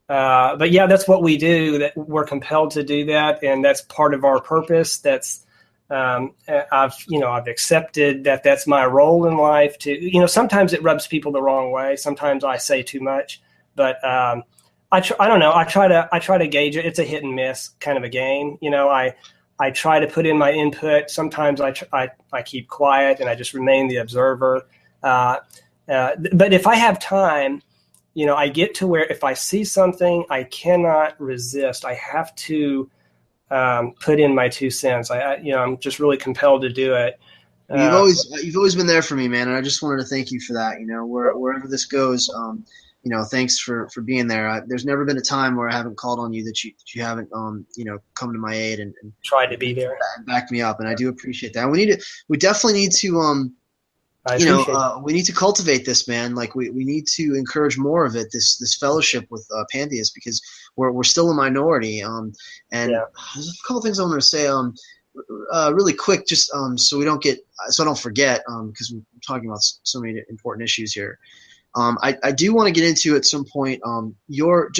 But yeah, that's what we do. That we're compelled to do that, and that's part of our purpose. That's I've accepted that that's my role in life. To sometimes it rubs people the wrong way. Sometimes I say too much. But I don't know. I try to gauge it. It's a hit and miss kind of a game. I try to put in my input. Sometimes I keep quiet and I just remain the observer. But if I have time, I get to where if I see something, I cannot resist. I have to put in my 2 cents. I'm just really compelled to do it. You've always been there for me, man, and I just wanted to thank you for that. Wherever this goes. Thanks for being there. There's never been a time where I haven't called on you that you haven't, come to my aid and tried to be there and back me up. And I do appreciate that. We definitely need to, we need to cultivate this, man. Like we need to encourage more of it, this fellowship with pantheists, because we're still a minority. And there's a couple things I want to say, really quick, just so I don't forget, because we're talking about so many important issues here. I do want to get into at some point your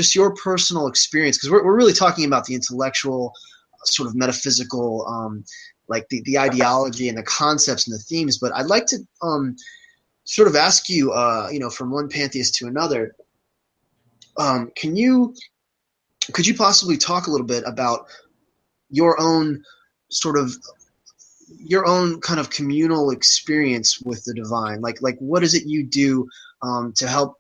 personal experience, because we're really talking about the intellectual, sort of metaphysical, like the ideology and the concepts and the themes. But I'd like to sort of ask you, from one pantheist to another, could you possibly talk a little bit about your own kind of communal experience with the divine? Like what is it you do to help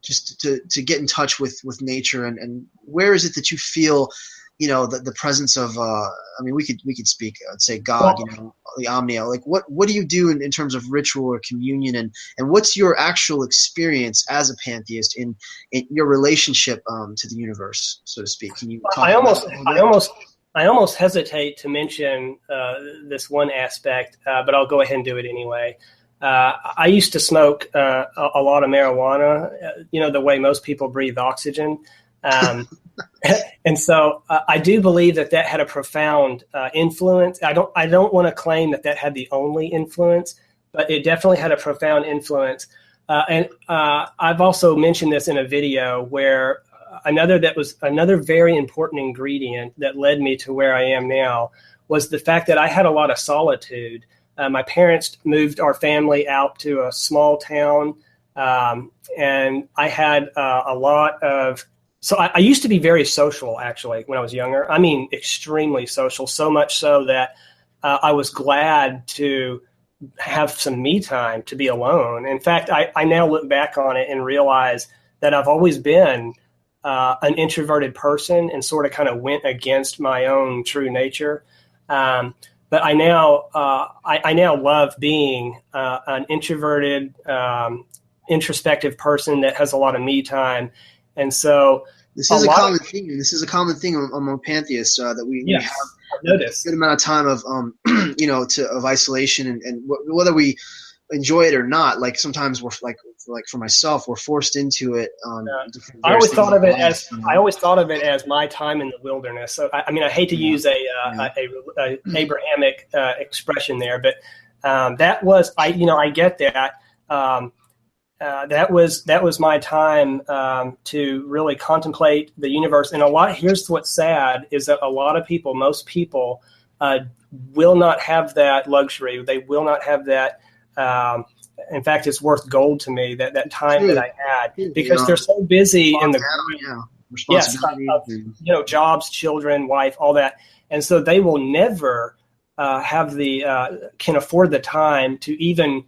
just to get in touch with nature, and where is it that you feel the presence of we could speak, I'd say God, the omnia. Like what do you do in terms of ritual or communion, and what's your actual experience as a pantheist in your relationship to the universe, so to speak? Can you talk I almost hesitate to mention this one aspect, but I'll go ahead and do it anyway. I used to smoke a lot of marijuana, the way most people breathe oxygen. And so I do believe that had a profound influence. I don't want to claim that had the only influence, but it definitely had a profound influence. And I've also mentioned this in a video where another very important ingredient that led me to where I am now was the fact that I had a lot of solitude. My parents moved our family out to a small town, and I had a lot of. So I used to be very social, actually, when I was younger. I mean, extremely social, so much so that I was glad to have some me time, to be alone. In fact, I now look back on it and realize that I've always been an introverted person and sort of kind of went against my own true nature. But I now love being an introverted, introspective person that has a lot of me time. And so this is a common thing. This is a common thing among pantheists that we have noticed a good amount of time of of isolation and whether we enjoy it or not. Like sometimes we're like for myself, we're forced into it. I always thought of it as my time in the wilderness. So I mean, I hate to use a Abrahamic expression there, but that was I get that. That was my time to really contemplate the universe. And here's what's sad is that a lot of people, most people, will not have that luxury. They will not have that. In fact, it's worth gold to me that time that I had because they're so busy in the jobs, children, wife, all that, and so they will never have can afford the time to even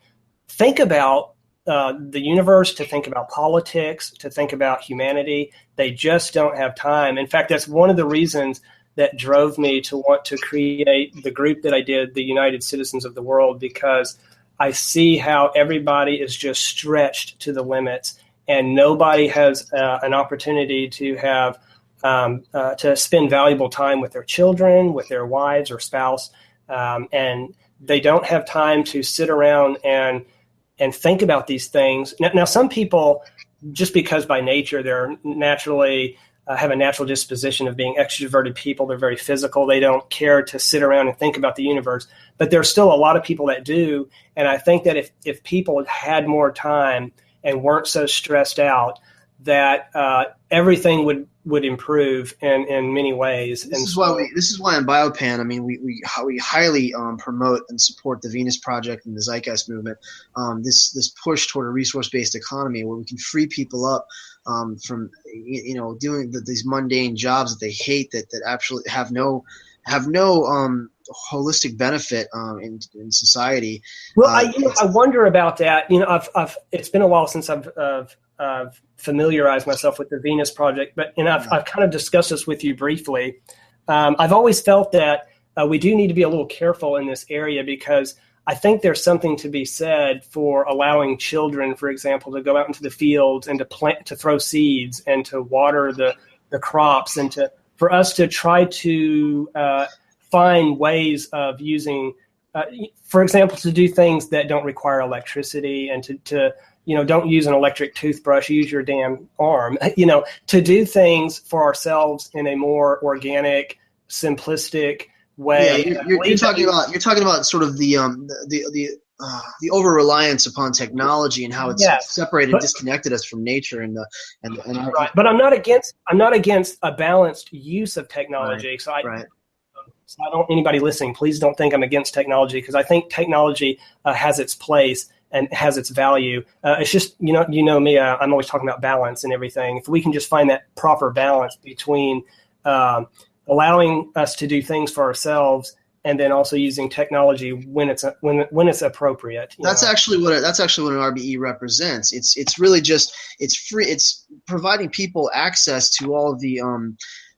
think about the universe, to think about politics, to think about humanity. They just don't have time. In fact, that's one of the reasons that drove me to want to create the group that I did, the United Citizens of the World, because I see how everybody is just stretched to the limits and nobody has an opportunity to have to spend valuable time with their children, with their wives or spouse, and they don't have time to sit around and think about these things. Now, some people, just because by nature they're naturally have a natural disposition of being extroverted people, they're very physical. They don't care to sit around and think about the universe. But there's still a lot of people that do. And I think that if people had more time and weren't so stressed out, that everything would improve in many ways. This is why in Biopan, I mean, we highly promote and support the Venus Project and the Zeitgeist movement. This push toward a resource-based economy where we can free people up from doing these mundane jobs that they hate that actually have no holistic benefit in society. Well, I wonder about that. It's been a while since I've familiarized myself with the Venus Project, but I've kind of discussed this with you briefly. I've always felt that we do need to be a little careful in this area because I think there's something to be said for allowing children, for example, to go out into the fields and to throw seeds and to water the crops and for us to try to find ways of using, for example, to do things that don't require electricity and to don't use an electric toothbrush, use your damn arm, to do things for ourselves in a more organic, simplistic way. Yeah, you're talking about sort of the over reliance upon technology and how it's separated, disconnected us from nature right. But I'm not against a balanced use of technology. Right. So I don't anybody listening, please don't think I'm against technology because I think technology has its place and has its value. It's just me. I'm always talking about balance and everything. If we can just find that proper balance between allowing us to do things for ourselves and then also using technology when it's appropriate. That's actually what an RBE represents. It's really just it's free. It's providing people access to all of the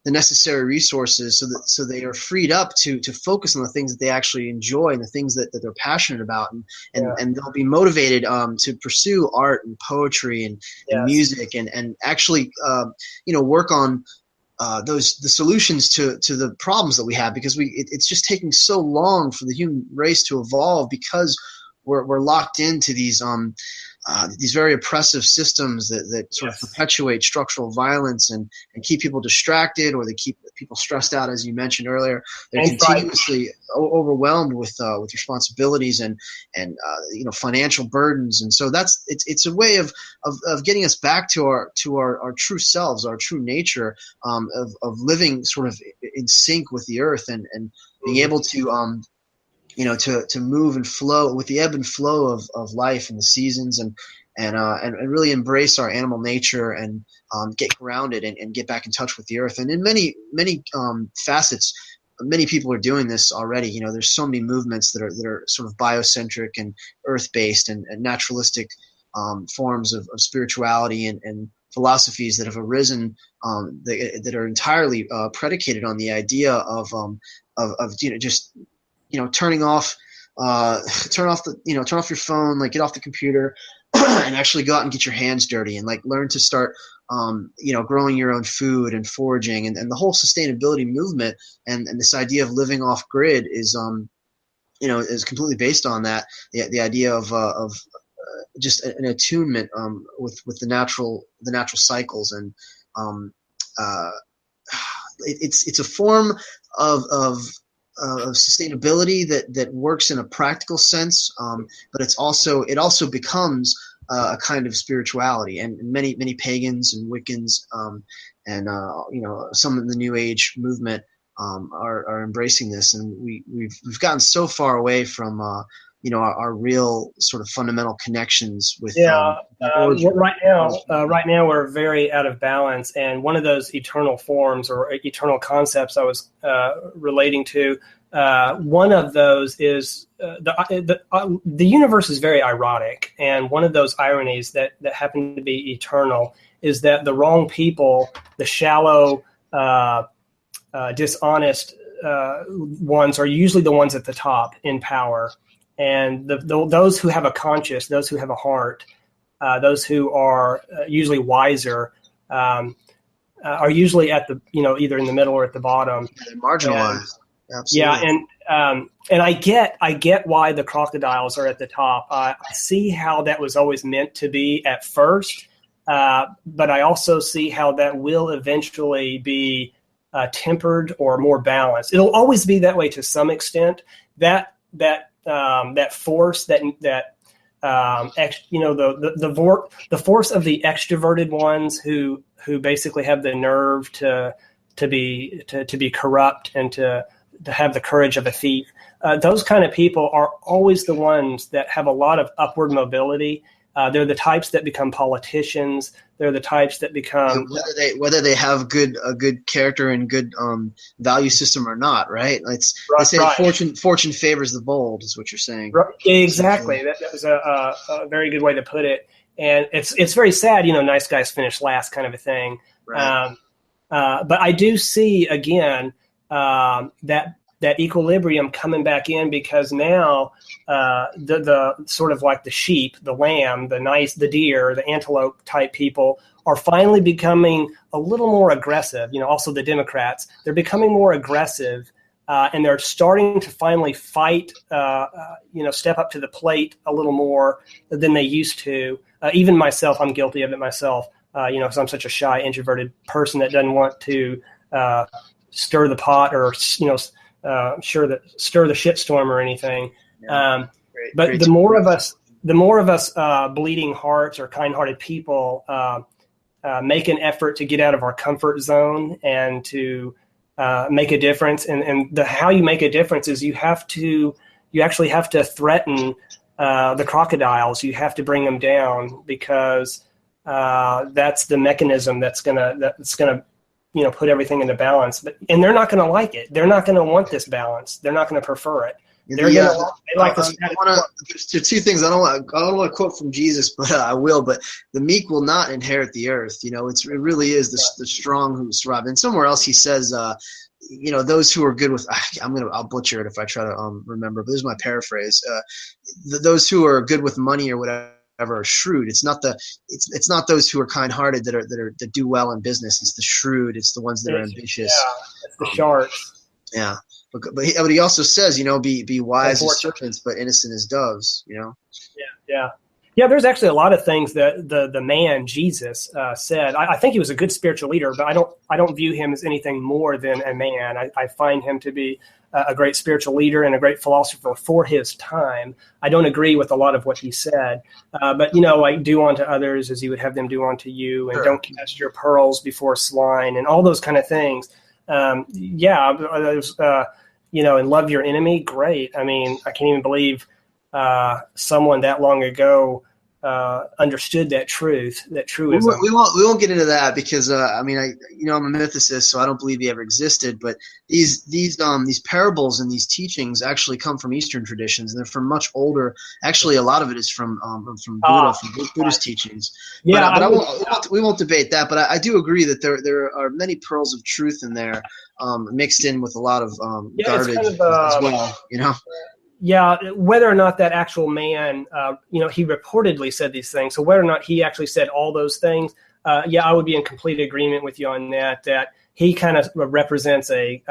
necessary resources so they are freed up to focus on the things that they actually enjoy and the things that they're passionate about and they'll be motivated to pursue art and poetry and music and actually work on the solutions to the problems that we have because it's just taking so long for the human race to evolve because we're locked into these very oppressive systems that sort of perpetuate structural violence and keep people distracted or they keep people stressed out, as you mentioned earlier. They're continuously overwhelmed with responsibilities and financial burdens, and so it's a way of getting us back to our true selves, our true nature, of living sort of in sync with the earth and being able to to move and flow with the ebb and flow of life and the seasons, and really embrace our animal nature, and get grounded, and get back in touch with the earth. And in many facets, many people are doing this already. There's so many movements that are sort of biocentric and earth-based and naturalistic forms of spirituality and philosophies that have arisen that are entirely predicated on the idea of just turn off your phone, like get off the computer and actually go out and get your hands dirty, and like learn to start growing your own food and foraging, and the whole sustainability movement and this idea of living off grid is completely based on that, the idea of just an attunement with the natural cycles, and it's a form of sustainability that works in a practical sense, but it also becomes a kind of spirituality, and many pagans and Wiccans and some in the New Age movement are embracing this, and we've gotten so far away from our real sort of fundamental connections with right now we're very out of balance, and one of those eternal forms or eternal concepts I was relating to, one of those is the universe is very ironic, and one of those ironies that happen to be eternal is that the wrong people, the shallow, dishonest ones, are usually the ones at the top in power. And those who have a conscience, those who have a heart, those who are usually wiser, are usually at the either in the middle or at the bottom. Marginalized. Absolutely. Yeah, and I get why the crocodiles are at the top. I see how that was always meant to be at first, but I also see how that will eventually be tempered or more balanced. It'll always be that way to some extent. That force the force of the extroverted ones who basically have the nerve to be corrupt and to have the courage of a thief. Those kind of people are always the ones that have a lot of upward mobility. They're the types that become politicians. They're the types that become whether they have a good character and good value system or not, right? They say fortune favors the bold, is what you're saying. Right. Exactly. That was a very good way to put it. And it's very sad, nice guys finish last kind of a thing. Right. But I do see again that equilibrium coming back in, because now the sort of like the sheep, the lamb, the deer, the antelope type people are finally becoming a little more aggressive. Also the Democrats, they're becoming more aggressive, and they're starting to finally fight, step up to the plate a little more than they used to. Even myself, I'm guilty of it myself, because I'm such a shy, introverted person that doesn't want to stir the pot or, stir the shitstorm or anything. But the more of us bleeding hearts or kind-hearted people make an effort to get out of our comfort zone and to make a difference. And how you make a difference is you actually have to threaten the crocodiles. You have to bring them down, because that's the mechanism that's gonna put everything into balance. And they're not going to like it. They're not going to want this balance. They're not going to prefer it. They like the status quo. There's two things. I don't want to quote from Jesus, but I will. But the meek will not inherit the earth. It really is the strong who survive. And somewhere else he says, those who are good with, I'll butcher it if I try to remember, but this is my paraphrase. Those who are good with money or whatever are shrewd. It's not those who are kind-hearted that do well in business. It's the shrewd. It's the ones that are ambitious. Yeah, it's the sharks. Yeah, but he also says, be wise as serpents, but innocent as doves. Yeah. There's actually a lot of things that the man Jesus said. I think he was a good spiritual leader, but I don't view him as anything more than a man. I find him to be a great spiritual leader and a great philosopher for his time. I don't agree with a lot of what he said, but like do unto others as you would have them do unto you, and don't cast your pearls before swine, and all those kind of things. and love your enemy. Great. I mean, I can't even believe someone that long ago understood that truth, that truism. We won't get into that because I'm a mythicist, so I don't believe he ever existed. But these parables and these teachings actually come from Eastern traditions, and they're from much older. Actually, a lot of it is from Buddha, from Buddhist teachings. Yeah, but we won't debate that. But I do agree that there are many pearls of truth in there, mixed in with a lot of garbage kind of, as well. Yeah, whether or not that actual man, he reportedly said these things. So whether or not he actually said all those things, I would be in complete agreement with you on that. That he kind of represents a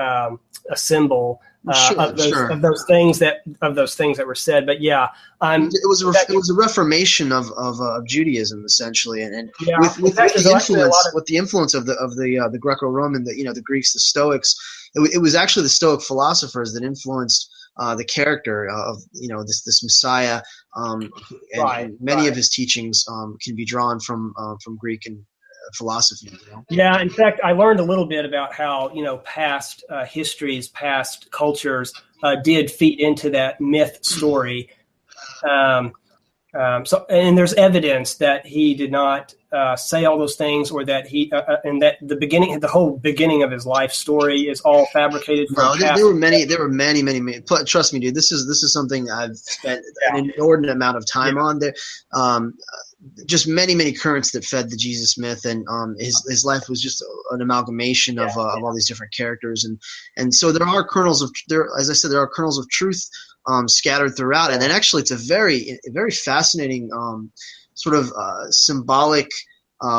symbol of those things that were said. But yeah, it was a reformation of Judaism essentially, and with the influence of the Greco-Roman, the Greeks, the Stoics. It was actually the Stoic philosophers that influenced the character of this Messiah, and many of his teachings can be drawn from Greek and philosophy. Yeah, in fact, I learned a little bit about how past histories, past cultures did feed into that myth story. And there's evidence that he did not say all those things, or that he and that the whole beginning of his life story is all fabricated. There were many. Trust me, dude. This is something I've spent an inordinate amount of time on. There, just many currents that fed the Jesus myth, and his life was just an amalgamation of all these different characters, and so there are kernels of truth scattered throughout, and then actually it's a very fascinating sort of symbolic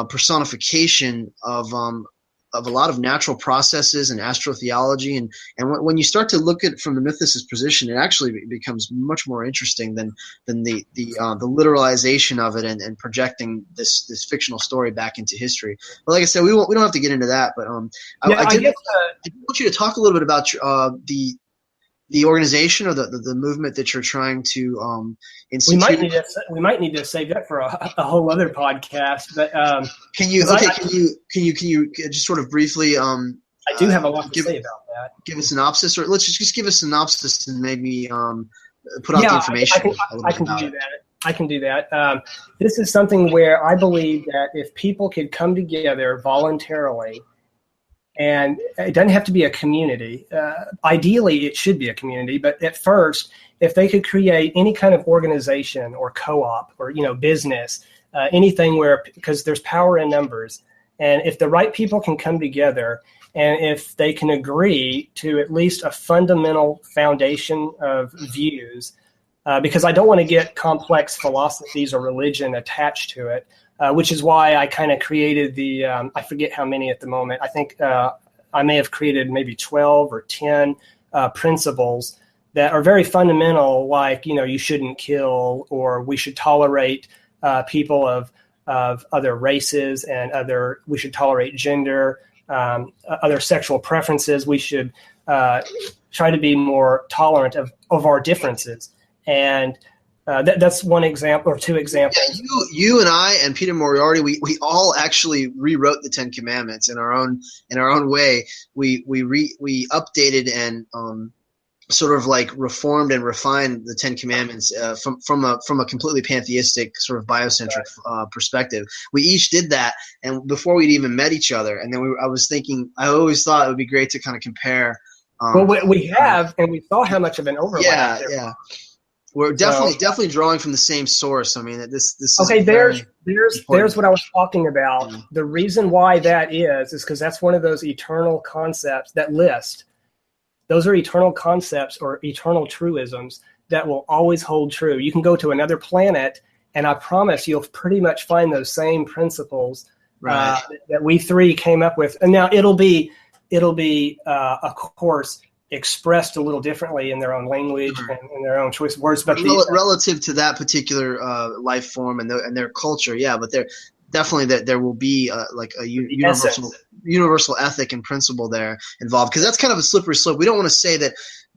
personification of a lot of natural processes and astrotheology, and when you start to look at it from the mythicist position, it actually becomes much more interesting than the literalization of it and projecting this fictional story back into history. But like I said, we don't have to get into that. But I did want you to talk a little bit about the organization or the movement that you're trying to institute. We might need to save that for a whole other podcast. But can you just sort of briefly? I do have a lot to say about that. Give a synopsis, or let's just give a synopsis and maybe put out the information. I can do that. This is something where I believe that if people could come together voluntarily. And it doesn't have to be a community. Ideally, it should be a community. But at first, if they could create any kind of organization or co-op or business, anything because there's power in numbers, and if the right people can come together, and if they can agree to at least a fundamental foundation of views, because I don't want to get complex philosophies or religion attached to it. Which is why I kind of created I forget how many at the moment. I think I may have created maybe 12 or 10 principles that are very fundamental, like, you shouldn't kill, or we should tolerate people of other races, and we should tolerate gender, other sexual preferences. We should try to be more tolerant of our differences. And that's one example or two examples. Yeah, you and I and Peter Moriarty, we all actually rewrote the Ten Commandments in our own way. We updated and sort of like reformed and refined the Ten Commandments from a completely pantheistic sort of biocentric perspective. We each did that, and before we'd even met each other. And then I always thought it would be great to kind of compare. Well, we have, and we saw how much of an overlap. Yeah. We're definitely drawing from the same source. I mean, this is okay. There's what I was talking about. Yeah. The reason why that is because that's one of those eternal concepts that list. Those are eternal concepts or eternal truisms that will always hold true. You can go to another planet, and I promise you'll pretty much find those same principles that we three came up with. And now it'll be of course, expressed a little differently in their own language and in their own choice of words, but relative to that particular life form and their culture, but they're definitely there will be like a universal ethic and principle there involved, because that's kind of a slippery slope. We don't want to say that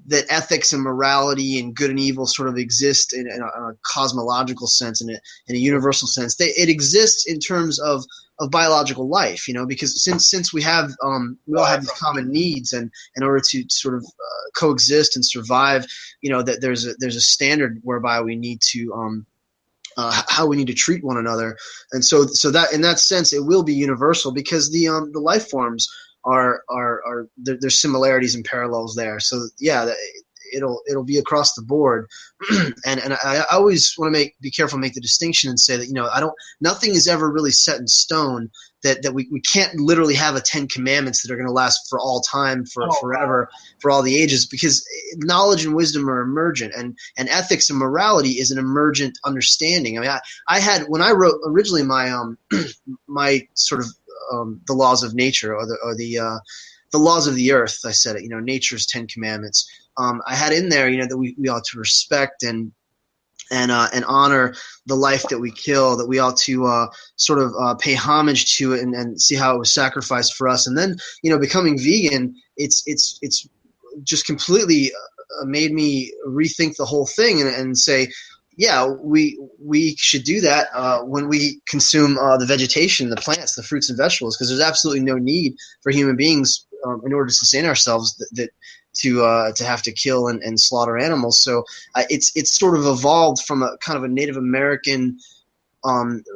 that ethics and morality and good and evil sort of exist in a cosmological sense, in a universal sense. It exists in terms of biological life, because since we all have these common needs, and in order to sort of coexist and survive, that there's a standard whereby we need to how we need to treat one another, and so that in that sense it will be universal, because the life forms are there's similarities and parallels there. So yeah, it'll be across the board, and I always want to be careful to make the distinction and say that nothing is ever really set in stone, that we can't literally have a 10 commandments that are going to last for all time, forever, for all the ages, because knowledge and wisdom are emergent, and ethics and morality is an emergent understanding. I mean, I had, when I wrote originally my my sort of the laws of nature, or the laws of the earth, I said it, nature's 10 commandments. I had in there, that we ought to respect and honor the life that we kill, that we ought to sort of pay homage to it, and see how it was sacrificed for us. And then, becoming vegan, it's just completely made me rethink the whole thing, and say, yeah, we should do that when we consume the vegetation, the plants, the fruits and vegetables, because there's absolutely no need for human beings in order to sustain ourselves to have to kill and slaughter animals. So it's sort of evolved from a kind of a Native American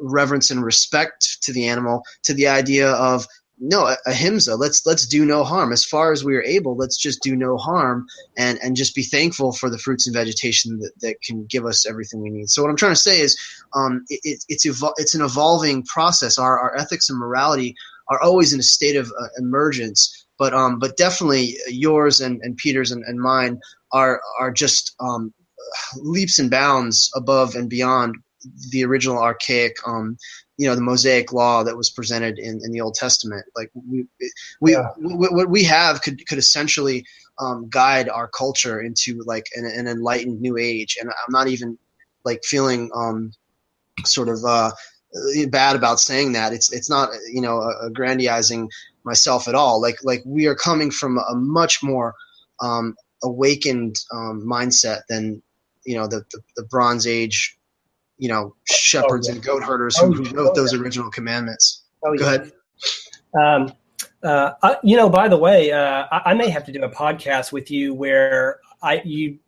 reverence and respect to the animal, to the idea of, no, ahimsa, let's do no harm. As far as we are able, let's just do no harm, and just be thankful for the fruits and vegetation that can give us everything we need. So what I'm trying to say is, it's an evolving process. Our ethics and morality are always in a state of emergence, but definitely yours and Peter's and mine are just leaps and bounds above and beyond the original archaic the Mosaic law that was presented in the Old Testament. Like what we have could essentially guide our culture into like an enlightened new age. And I'm not even like feeling sort of bad about saying that. It's not aggrandizing myself at all. Like we are coming from a much more awakened mindset than the Bronze Age shepherds and goat herders who wrote those original commandments. Go ahead. By the way, I may have to do a podcast with you where you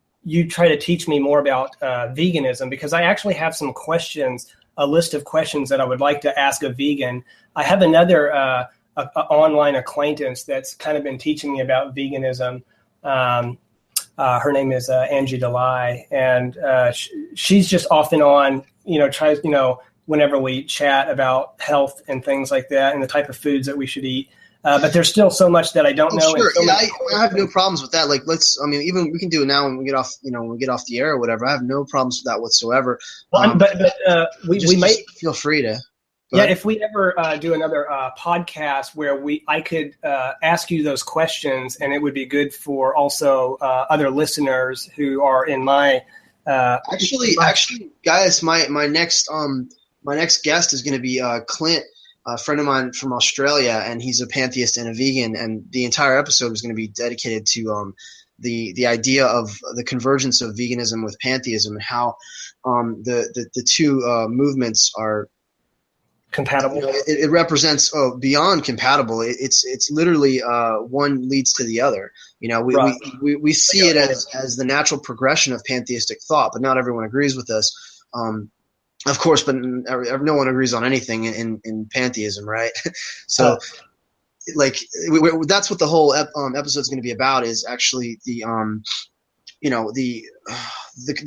try to teach me more about veganism, because I actually have some questions, a list of questions that I would like to ask a vegan. I have another online acquaintance that's kind of been teaching me about veganism. Her name is Angie Delay, and she's just off and on, tries, whenever we chat about health and things like that and the type of foods that we should eat. But there's still so much that I don't know. Sure. I have no problems with that. Like, even we can do it now when we get off, when we get off the air or whatever. I have no problems with that whatsoever. Well, we might feel free to. Yeah, if we ever do another podcast where I could ask you those questions, and it would be good for also other listeners who are in my. Actually, guys, my next guest is going to be Clint, a friend of mine from Australia, and he's a pantheist and a vegan, and the entire episode is going to be dedicated to the idea of the convergence of veganism with pantheism, and how the two movements are compatible. It represents beyond compatible. It's literally one leads to the other. We see it as the natural progression of pantheistic thought, but not everyone agrees with us. Of course, but no one agrees on anything in pantheism, right? So, that's what the whole episode is going to be about. Is actually the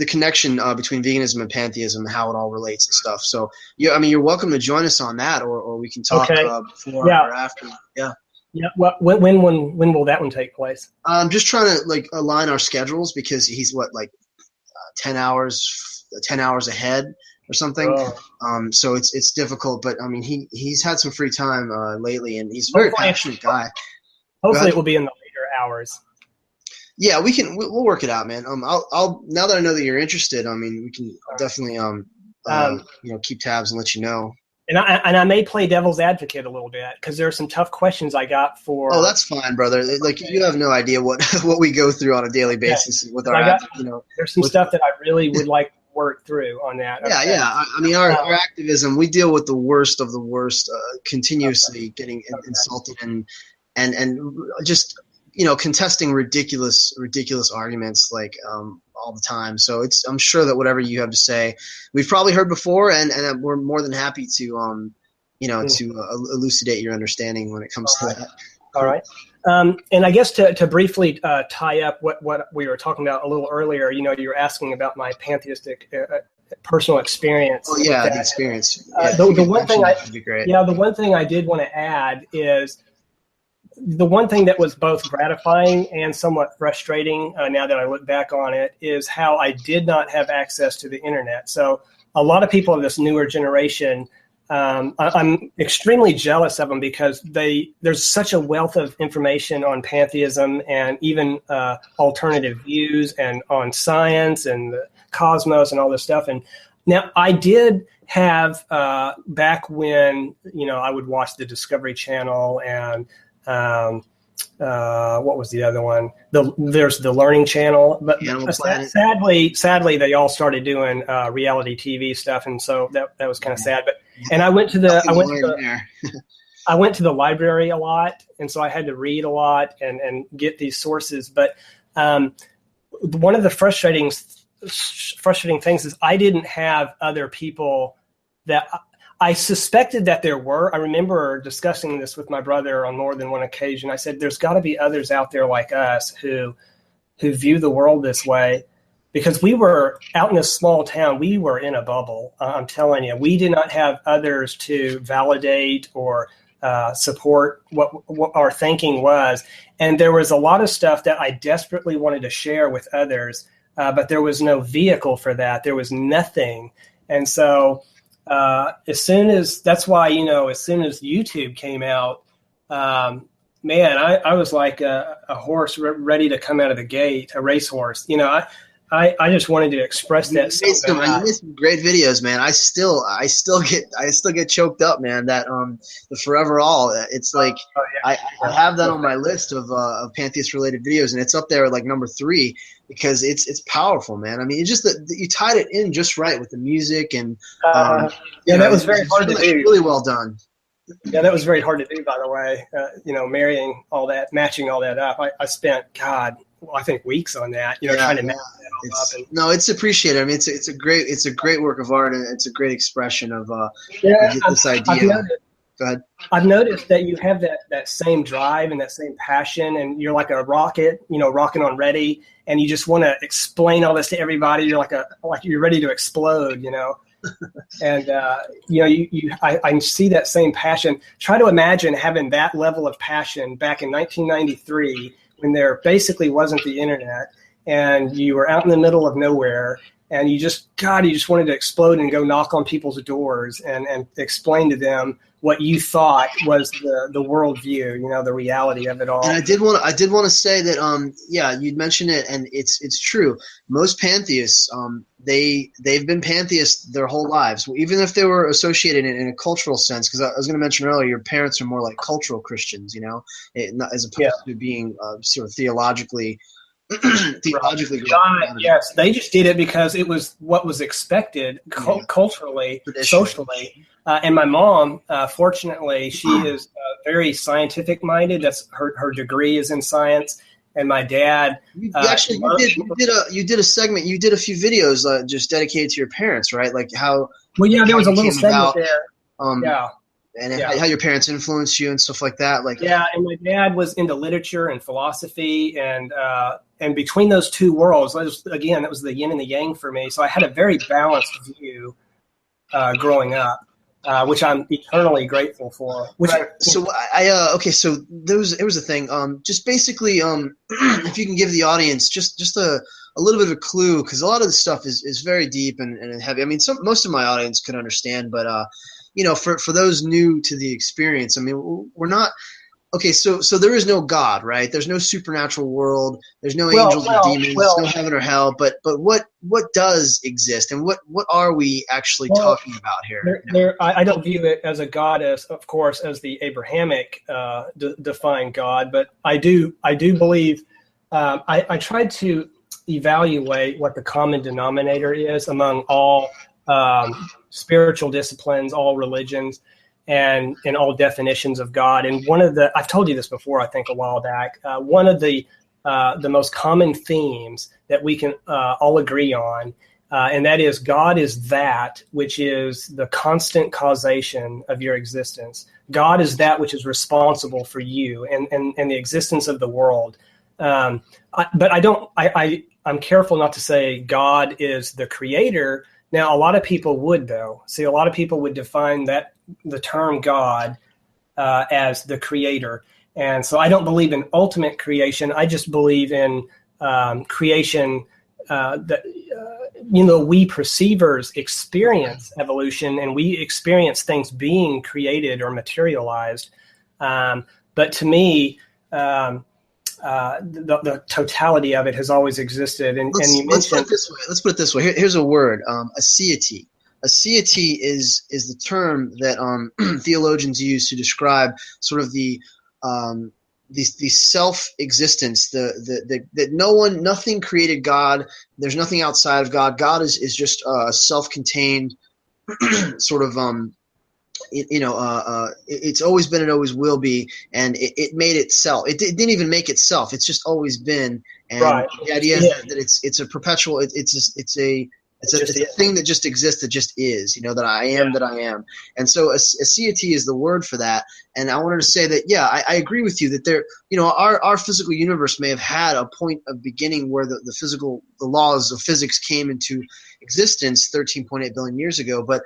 connection between veganism and pantheism and how it all relates and stuff. So, you're welcome to join us on that, or we can talk before or after. Yeah. Yeah. Well, when will that one take place? I'm just trying to align our schedules, because he's 10 hours ahead or something. Oh. So it's difficult, but he's had some free time lately, and he's a very passionate guy. Hopefully it will be in the later hours. Yeah, we'll work it out, man. I'll now that I know that you're interested, we can definitely keep tabs and let you know. I may play devil's advocate a little bit because there are some tough questions I got for. Oh, that's fine, brother. Like you have no idea what what we go through on a daily basis with our, There's some stuff that I really would like to work through on that. Yeah, okay. Yeah. I mean, our activism, we deal with the worst of the worst, continuously getting insulted and just contesting ridiculous arguments like all the time. So I'm sure that whatever you have to say, we've probably heard before, and we're more than happy to to elucidate your understanding when it comes to that. All right. And I guess to briefly tie up what we were talking about a little earlier, you were asking about my pantheistic personal experience. Oh yeah, the experience. The one thing I did want to add is the one thing that was both gratifying and somewhat frustrating now that I look back on it is how I did not have access to the internet. So a lot of people of this newer generation, I'm extremely jealous of them because there's such a wealth of information on pantheism and even alternative views and on science and the cosmos and all this stuff. And now I did have back when I would watch the Discovery Channel and what was the other one? There's the Learning Channel, but sadly they all started doing reality TV stuff, and so that was kind of sad. But and I went to the library a lot, and so I had to read a lot and get these sources. But one of the frustrating things is I didn't have other people that I suspected that there were. I remember discussing this with my brother on more than one occasion. I said, there's got to be others out there like us who view the world this way, because we were out in a small town. We were in a bubble. I'm telling you, we did not have others to validate or support what our thinking was. And there was a lot of stuff that I desperately wanted to share with others, but there was no vehicle for that. There was nothing. And so as soon as YouTube came out, man, I was like a horse ready to come out of the gate, a racehorse. I just wanted to express that. You made some great videos, man. I still get choked up, man. That the Forever All. It's like I have that on my list of pantheist related videos, and it's up there like number 3 because it's powerful, man. I mean, it's just that you tied it in just right with the music and that was very hard to do. Really well done. Yeah, that was very hard to do, by the way. Marrying all that, matching all that up. I spent, I think weeks on that. Trying to match that all up. No, it's appreciated. I mean, it's a great work of art, and it's a great expression of this idea. Go ahead. I've noticed that you have that same drive and that same passion, and you're like a rocket, rocking on ready, and you just want to explain all this to everybody. You're like you're ready to explode, And I see that same passion. Try to imagine having that level of passion back in 1993 when there basically wasn't the internet, and you were out in the middle of nowhere, and you just wanted to explode and go knock on people's doors and explain to them what you thought was the worldview, the reality of it all. And I did want to say that you'd mentioned it, and it's true. Most pantheists, they've been pantheists their whole lives, even if they were associated in a cultural sense. Because I was going to mention earlier, your parents are more like cultural Christians, as opposed to being sort of theologically yes, they just did it because it was what was expected culturally, socially. And my mom, fortunately, she is very scientific minded. That's her degree is in science. And my dad, you did a segment. You did a few videos just dedicated to your parents, right? Like how. Well, yeah, there was a little segment there. How your parents influenced you and stuff like that. And my dad was into literature and philosophy, and between those two worlds, it was the yin and the yang for me. So I had a very balanced view growing up, which I'm eternally grateful for. So there was a thing. Just basically, if you can give the audience just a little bit of a clue, because a lot of the stuff is very deep and heavy. I mean, most of my audience could understand, but for those new to the experience, I mean, we're not Okay, so there is no God, right? There's no supernatural world. There's no Well, angels or well, demons. No well, heaven or hell. But what does exist, and what are we actually well. talking about here? I don't view it as a god, as of course, as the Abrahamic defined God, but I do believe. I tried to evaluate what the common denominator is among all spiritual disciplines, all religions, and all definitions of God. And one of the, I've told you this before, I think a while back, one of the most common themes that we can all agree on, and that is God is that which is the constant causation of your existence. God is that which is responsible for you and the existence of the world. But I'm careful not to say God is the creator. Now, a lot of people would, though. See, a lot of people would define the term God as the creator. And so I don't believe in ultimate creation. I just believe in creation that, we perceivers experience evolution, and we experience things being created or materialized. But to me, the totality of it has always existed. And you mentioned, let's put it this way. Let's put it this way. Here's a word: aseity. Aseity is the term that theologians use to describe sort of the self-existence, that nothing created God. There's nothing outside of God. God is just a self-contained sort of it's always been and always will be, and it made itself. It didn't even make itself. It's just always been. And right. The idea is that it's a perpetual. It's a thing that just exists, that just is. That I am, that I am. And so aseity is the word for that. And I wanted to say that, I agree with you that there, our physical universe may have had a point of beginning where the laws of physics came into existence 13.8 billion years ago. But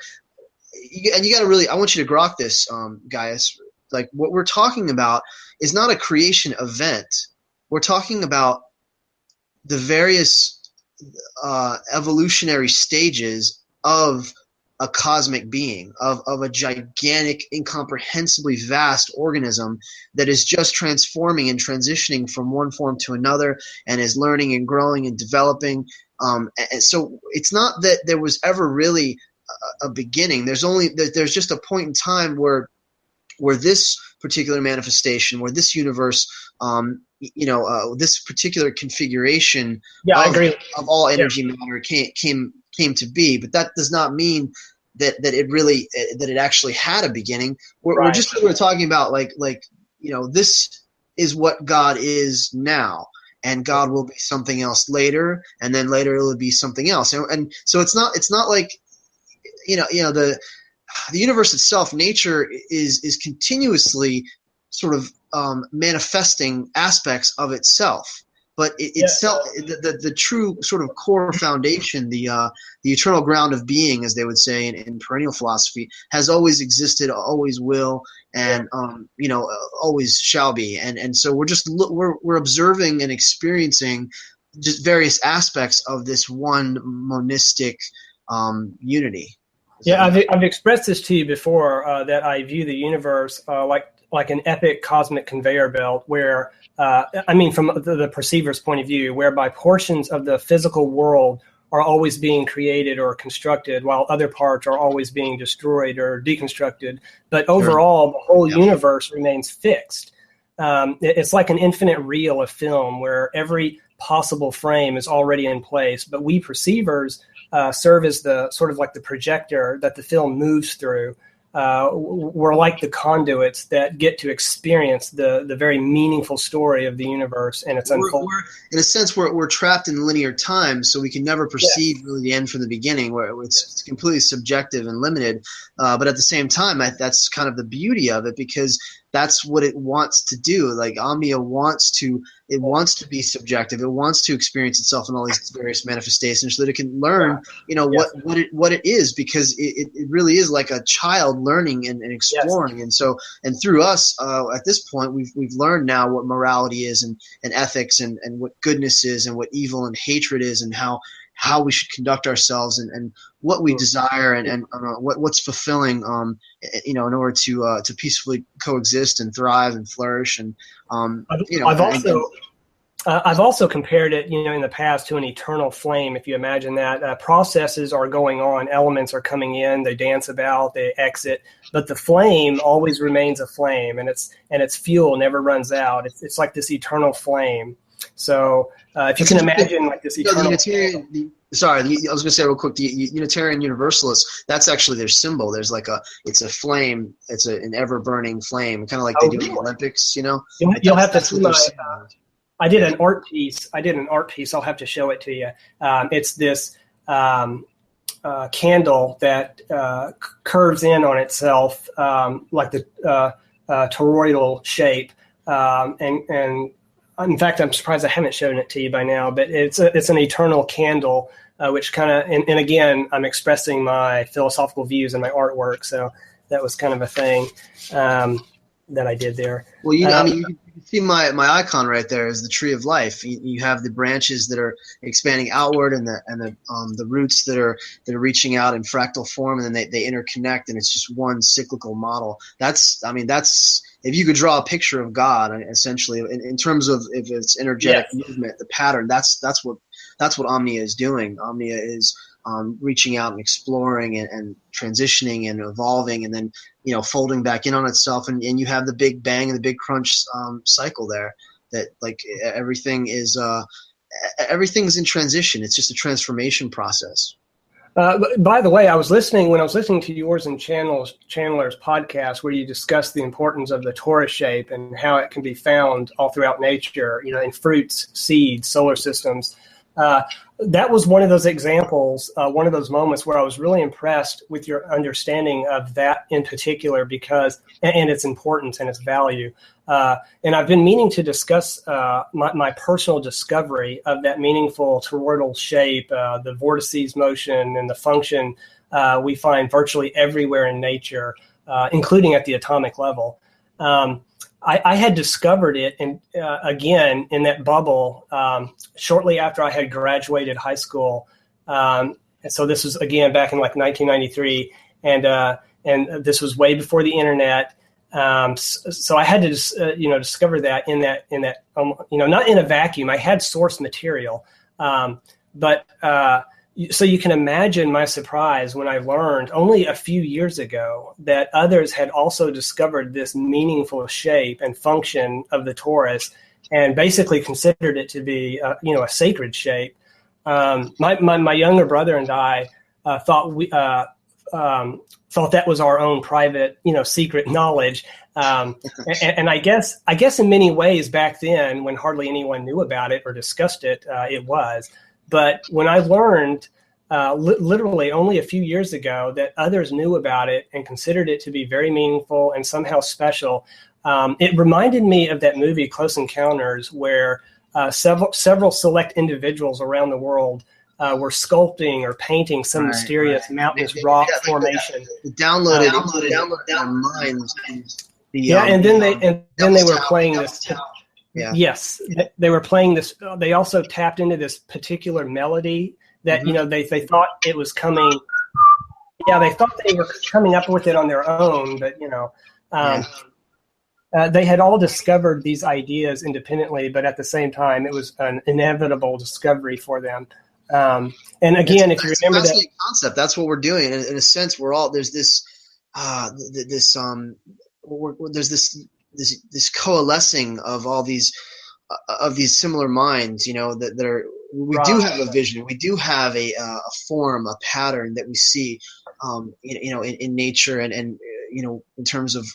you got to really, I want you to grok this, Gaius. Like, what we're talking about is not a creation event. We're talking about the various evolutionary stages of a cosmic being, of a gigantic, incomprehensibly vast organism that is just transforming and transitioning from one form to another, and is learning and growing and developing. And so it's not that there was ever really a beginning. There's just a point in time where this particular manifestation, where this universe, this particular configuration I agree. of all energy matter came to be. But that does not mean that it actually had a beginning. We're just talking about like this is what God is now, and God will be something else later, and then later it will be something else. And so it's not like the universe itself, nature is continuously sort of manifesting aspects of itself, but itself, the true sort of core foundation, the eternal ground of being, as they would say in perennial philosophy, has always existed, always will, and always shall be. And so we're observing and experiencing just various aspects of this one monistic unity. I've expressed this to you before, that I view the universe like an epic cosmic conveyor belt, where from the perceiver's point of view, whereby portions of the physical world are always being created or constructed, while other parts are always being destroyed or deconstructed. But overall, the whole universe remains fixed. It's like an infinite reel of film where every possible frame is already in place, but we perceivers serve as the sort of like the projector that the film moves through. We're like the conduits that get to experience the very meaningful story of the universe and its unfolding. In a sense, we're trapped in linear time, so we can never perceive really the end from the beginning, where it's completely subjective and limited. But at the same time, that's kind of the beauty of it, because that's what it wants to do. Like Omnia wants to be subjective. It wants to experience itself in all these various manifestations, so that it can learn, what it is, because it really is like a child learning and exploring. Yes. And through us, at this point, we've learned now what morality is, and ethics, and what goodness is, and what evil and hatred is, and how how we should conduct ourselves and what we desire and what's fulfilling, in order to peacefully coexist and thrive and flourish. And I've also compared it, in the past to an eternal flame. If you imagine that, processes are going on, elements are coming in, they dance about, they exit, but the flame always remains a flame, and its fuel never runs out. It's like this eternal flame. So if you can imagine like this eternal. I was going to say real quick, the Unitarian Universalists, that's actually their symbol. There's it's a flame, it's an ever burning flame, kind of like they do in the Olympics. You'll have to see I did an art piece. I'll have to show it to you. It's this candle that curves in on itself like the toroidal shape. And in fact, I'm surprised I haven't shown it to you by now. But it's an eternal candle, which kind of and again, I'm expressing my philosophical views in my artwork. So that was kind of a thing that I did there. Well, you can see my icon right there is the tree of life. You have the branches that are expanding outward, and the roots that are reaching out in fractal form, and then they interconnect, and it's just one cyclical model. That's if you could draw a picture of God, essentially, in terms of if it's energetic movement, the pattern. That's what Omnia is doing. Omnia is reaching out and exploring and transitioning and evolving, and then folding back in on itself, and you have the big bang and the big crunch cycle there. That everything's in transition. It's just a transformation process. By the way, when I was listening to yours and Chandler's podcast, where you discussed the importance of the torus shape and how it can be found all throughout nature, in fruits, seeds, solar systems. That was one of those examples, one of those moments where I was really impressed with your understanding of that in particular, and its importance and its value. And I've been meaning to discuss my personal discovery of that meaningful toroidal shape, the vortices motion, and the function we find virtually everywhere in nature, including at the atomic level. I had discovered it again in that bubble shortly after I had graduated high school. And so this was again back in 1993, and this was way before the internet. So I had to discover that in that not in a vacuum. I had source material, but so you can imagine my surprise when I learned only a few years ago that others had also discovered this meaningful shape and function of the torus, and basically considered it to be a sacred shape. My younger brother and I thought that was our own private secret knowledge. And I guess in many ways back then, when hardly anyone knew about it or discussed it, it was. But when I learned literally only a few years ago that others knew about it and considered it to be very meaningful and somehow special, it reminded me of that movie Close Encounters, where several select individuals around the world were sculpting or painting some mysterious mountainous rock formation. Downloaded their minds. And then they were playing this. Yeah. Yes, they were playing this. They also tapped into this particular melody that they thought it was coming. Yeah, they thought they were coming up with it on their own, but they had all discovered these ideas independently. But at the same time, it was an inevitable discovery for them. And again, if you remember that concept, that's what we're doing. In a sense, we're all there's this this coalescing of all these similar minds, that are. We do have a vision. We do have a form, a pattern that we see, in nature, and in terms of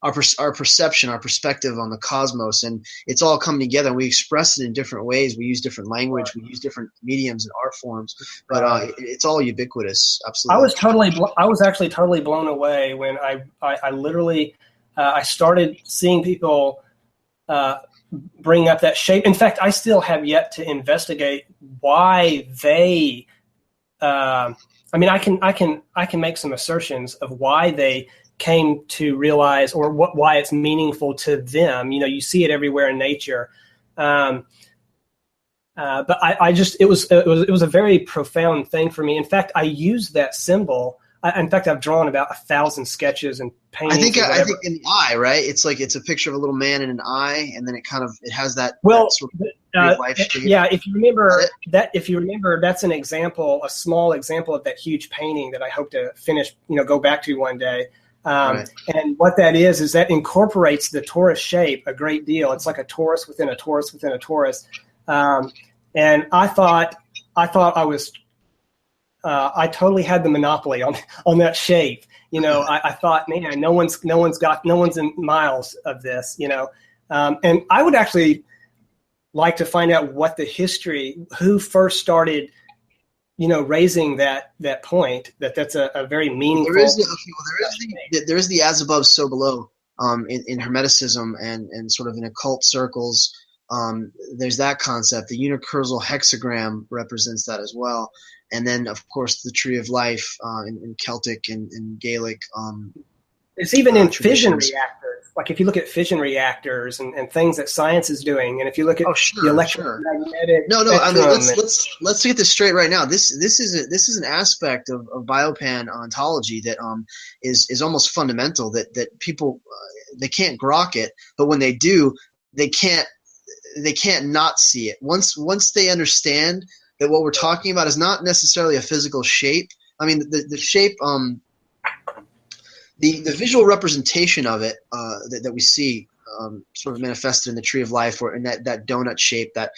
our perception, our perspective on the cosmos, and it's all coming together. And we express it in different ways. We use different language. We use different mediums and art forms, but it's all ubiquitous. Absolutely. I was actually totally blown away when I literally I started seeing people bring up that shape. In fact, I still have yet to investigate why they. I can make some assertions of why they came to realize, or why it's meaningful to them. You see it everywhere in nature. But I just, it was a very profound thing for me. In fact, I used that symbol. In fact, I've drawn about 1,000 sketches and paintings. I think in the eye, right? It's like it's a picture of a little man in an eye, and then it has that. Well, that sort of life yeah. If you remember, that's an example, a small example of that huge painting that I hope to finish. Go back to one day. Right. And what that is that incorporates the torus shape a great deal. It's like a torus within a torus within a torus. And I thought I totally had the monopoly on that shape. I thought, man, no one's in miles of this, and I would actually like to find out what the history, who first started, raising that point, that's a very meaningful. There is the as above, so below, in Hermeticism and sort of in occult circles. There's that concept. The unicursal hexagram represents that as well. And then, of course, the tree of life in Celtic and Gaelic. It's even in fission reactors. Like if you look at fission reactors and things that science is doing, and if you look at the electromagnetic let's get this straight right now. This is an aspect of biopan ontology that is almost fundamental. That people they can't grok it, but when they do, they can't not see it. Once they understand that what we're talking about is not necessarily a physical shape. I mean, the shape, the visual representation of it that we see sort of manifested in the tree of life, or in that donut shape, that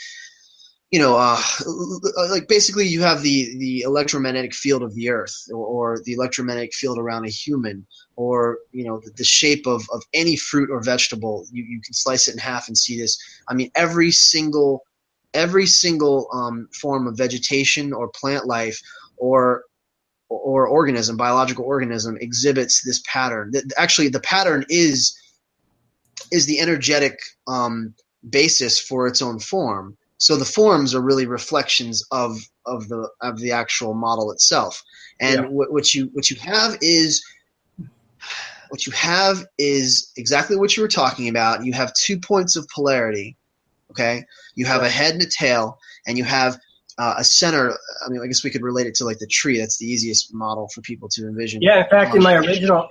like basically you have the electromagnetic field of the earth, or the electromagnetic field around a human, or the shape of any fruit or vegetable. You can slice it in half and see this. I mean, every single form of vegetation or plant life or organism, biological organism, exhibits this pattern. Actually, the pattern is the energetic basis for its own form. So the forms are really reflections of the actual model itself. And what you have is exactly what you were talking about. You have 2 points of polarity. Okay, you have a head and a tail, and you have a center. I mean, I guess we could relate it to like the tree. That's the easiest model for people to envision. Yeah, in fact, in my original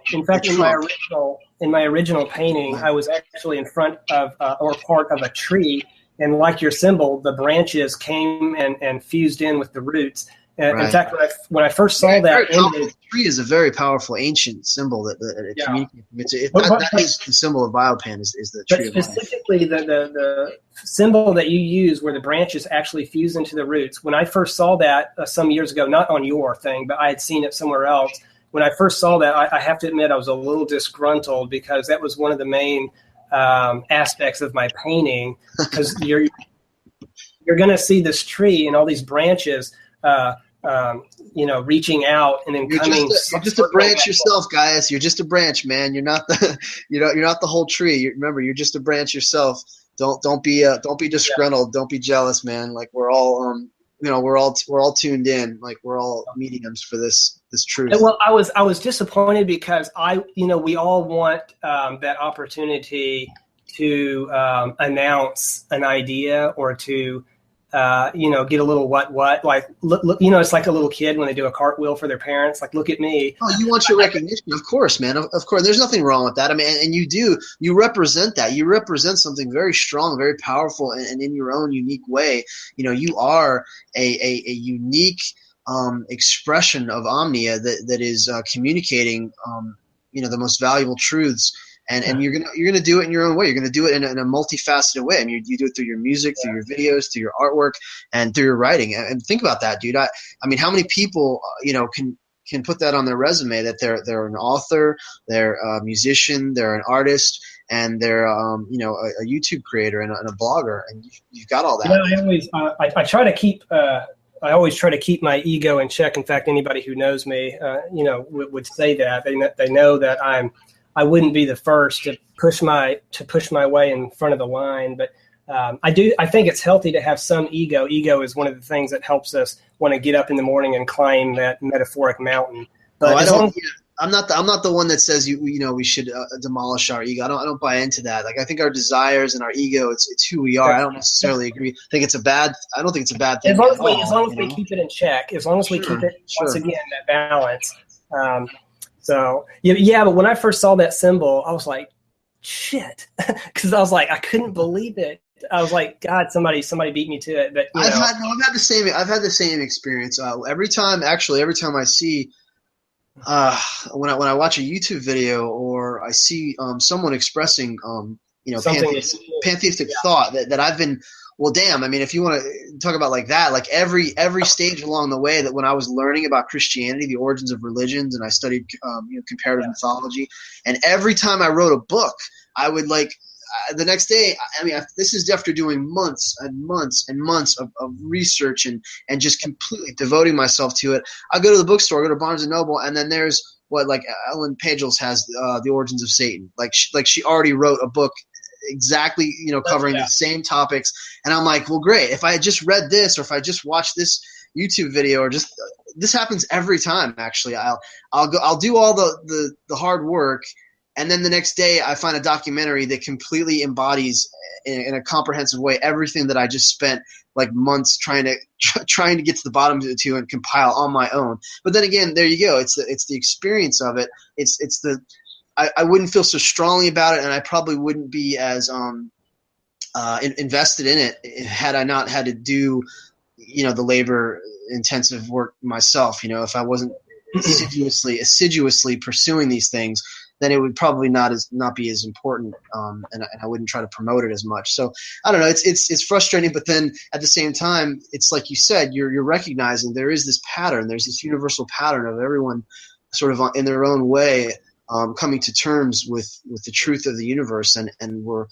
painting, I was actually in front of or part of a tree, and like your symbol, the branches came and fused in with the roots. In fact, when I first saw that image, tree is a very powerful ancient symbol that communicates. That is the symbol of biopan. Is the tree of life. Specifically, the symbol that you use, where the branches actually fuse into the roots. When I first saw that some years ago, not on your thing, but I had seen it somewhere else. When I first saw that, I have to admit I was a little disgruntled, because that was one of the main aspects of my painting. Because you're going to see this tree and all these branches. Reaching out and then you're just a branch yourself, guys. You're just a branch, man. You're not the you're not the whole tree. Remember, you're just a branch yourself. Don't be disgruntled. Don't be jealous, man. Like we're all we're all tuned in. Like we're all mediums for this truth. Well, I was disappointed because we all want that opportunity to announce an idea, or to get a little what like look, it's like a little kid when they do a cartwheel for their parents, like, look at me. Oh, you want your recognition, of course, man. Of course, there's nothing wrong with that. I mean, and you represent that. You represent something very strong, very powerful, and in your own unique way. You are a unique expression of Omnia that is communicating the most valuable truths. And you're gonna do it in your own way. You're gonna do it in a multifaceted way. I mean, you do it through your music, through your videos, through your artwork, and through your writing. And think about that, dude. I mean, how many people can put that on their resume, that they're an author, they're a musician, they're an artist, and they're a YouTube creator and a blogger, and you've got all that. I try to keep. I always try to keep my ego in check. In fact, anybody who knows me, would say that they know that I wouldn't be the first to push my way in front of the line, but I think it's healthy to have some ego. Ego is one of the things that helps us want to get up in the morning and climb that metaphoric mountain. But I'm not the one that says we should demolish our ego. I don't buy into that. Like I think our desires and our ego, it's who we are. I don't necessarily agree. I don't think it's a bad thing. As long as we keep it in check, as long as we keep it once again that balance. But when I first saw that symbol, I was like, shit, because I was like, I couldn't believe it. I was like, God, somebody beat me to it. But I've had the same experience. Every time I see. When I watch a YouTube video or I see someone expressing pantheistic thought that I've been, well, damn, I mean, if you want to talk about like that, like every stage along the way, that when I was learning about Christianity, the origins of religions, and I studied comparative mythology, and every time I wrote a book, I would the next day, I mean, this is after doing months and months and months of research and just completely devoting myself to it. I go to the bookstore, go to Barnes & Noble, and then there's Ellen Pagels has The Origins of Satan. Like she already wrote a book exactly, covering the same topics. And I'm like, well, great. If I had just read this, or if I just watched this YouTube video, or just this happens every time, actually. I'll do all the hard work. And then the next day, I find a documentary that completely embodies, in a comprehensive way, everything that I just spent like months trying to get to the bottom to and compile on my own. But then again, there you go. It's the experience of it. I wouldn't feel so strongly about it, and I probably wouldn't be as invested in it had I not had to do the labor intensive work myself. If I wasn't assiduously pursuing these things, then it would probably not be as important, and I wouldn't try to promote it as much. So I don't know. It's frustrating, but then at the same time, it's like you said, you're recognizing there is this pattern. There's this universal pattern of everyone sort of in their own way coming to terms with the truth of the universe, and we're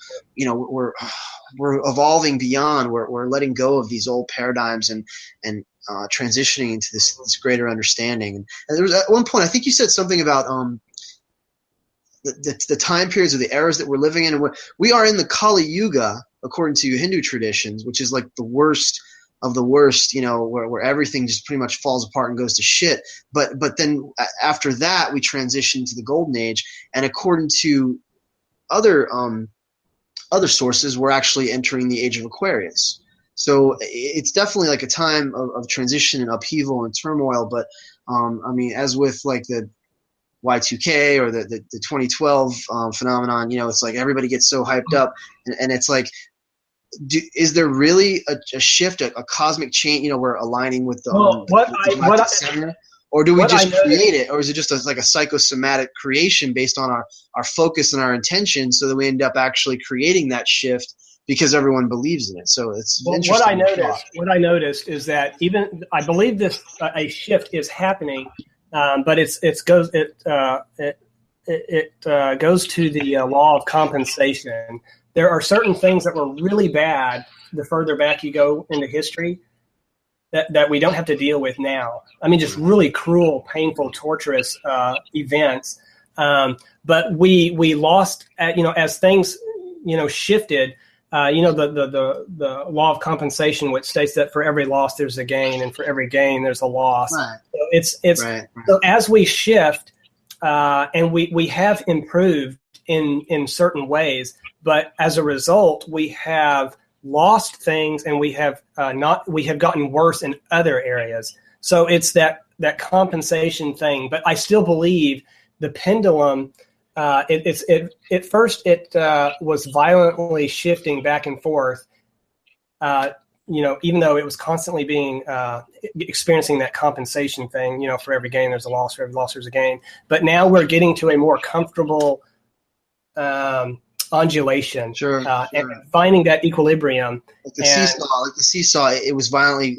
evolving beyond. We're letting go of these old paradigms and transitioning into this greater understanding. And there was at one point, I think you said something about the time periods or the eras that we're living in. And we are in the Kali Yuga, according to Hindu traditions, which is like the worst of the worst, where everything just pretty much falls apart and goes to shit. But then after that, we transition to the Golden Age. And according to other sources, we're actually entering the Age of Aquarius. So it's definitely like a time of transition and upheaval and turmoil. But I mean, as with like the Y2K or the 2012 phenomenon, it's like everybody gets so hyped up, and it's like, is there really a shift, a cosmic change? We're aligning with the center, or do we just create it, or is it just like a psychosomatic creation based on our focus and our intention, so that we end up actually creating that shift because everyone believes in it? So it's interesting. What I noticed is that I believe a shift is happening. But it goes to the law of compensation. There are certain things that were really bad the further back you go into history that we don't have to deal with now. I mean, just really cruel, painful, torturous events. But we lost, as things shifted. The law of compensation, which states that for every loss there's a gain, and for every gain there's a loss. Right. So it's right. So as we shift, and we have improved in certain ways, but as a result, we have lost things, and we have gotten worse in other areas. So it's that compensation thing. But I still believe the pendulum. At first it was violently shifting back and forth, even though it was constantly being experiencing that compensation thing. For every gain there's a loss, for every loss there's a gain. But now we're getting to a more comfortable undulation, and finding that equilibrium. Like the seesaw, it was violently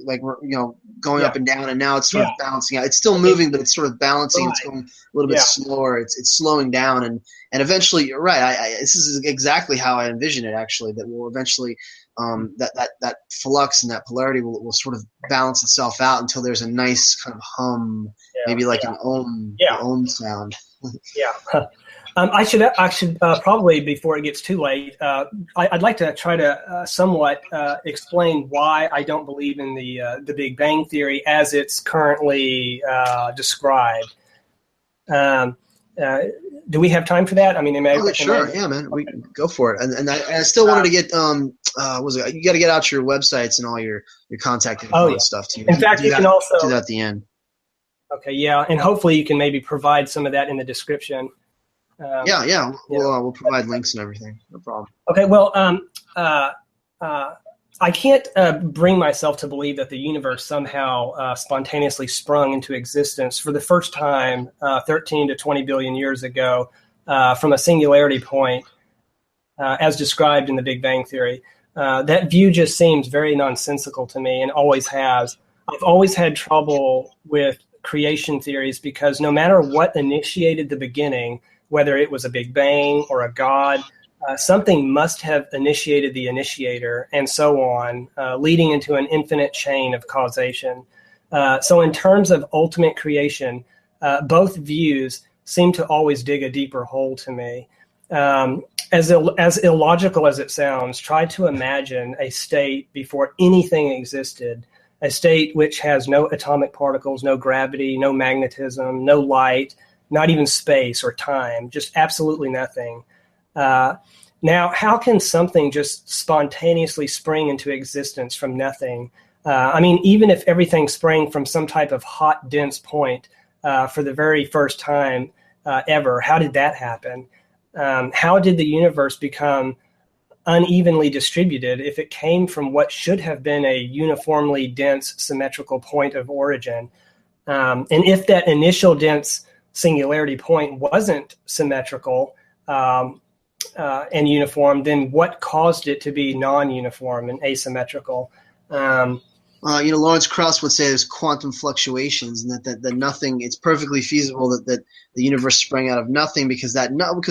going up and down, and now it's sort of balancing out. It's still moving, but it's sort of balancing. Right. It's going a little bit slower. It's slowing down, and eventually, you're right. This is exactly how I envision it. Actually, that will eventually that flux and that polarity will sort of balance itself out until there's a nice kind of hum, maybe like an om sound. Yeah. I should probably, before it gets too late, I'd like to try to somewhat explain why I don't believe in the Big Bang Theory as it's currently described. Do we have time for that? I mean, sure. Yeah, man. We can go for it. And I still wanted to get you got to get out your websites and all your contact info and stuff too. In fact, you can also do that at the end. Okay, yeah, and hopefully you can maybe provide some of that in the description. We'll provide links and everything. No problem. Okay, well, I can't bring myself to believe that the universe somehow spontaneously sprung into existence for the first time 13 to 20 billion years ago from a singularity point, as described in the Big Bang Theory. That view just seems very nonsensical to me and always has. I've always had trouble with creation theories because no matter what initiated the beginning, whether it was a Big Bang or a God, something must have initiated the initiator, and so on, leading into an infinite chain of causation. So in terms of ultimate creation, both views seem to always dig a deeper hole to me. As illogical as it sounds, try to imagine a state before anything existed, a state which has no atomic particles, no gravity, no magnetism, no light, not even space or time, just absolutely nothing. Now, how can something just spontaneously spring into existence from nothing? I mean, even if everything sprang from some type of hot, dense point for the very first time ever, how did that happen? How did the universe become unevenly distributed if it came from what should have been a uniformly dense, symmetrical point of origin? And if that initial dense singularity point wasn't symmetrical and uniform, then what caused it to be non-uniform and asymmetrical? Lawrence Krauss would say there's quantum fluctuations, and that nothing. It's perfectly feasible that the universe sprang out of nothing because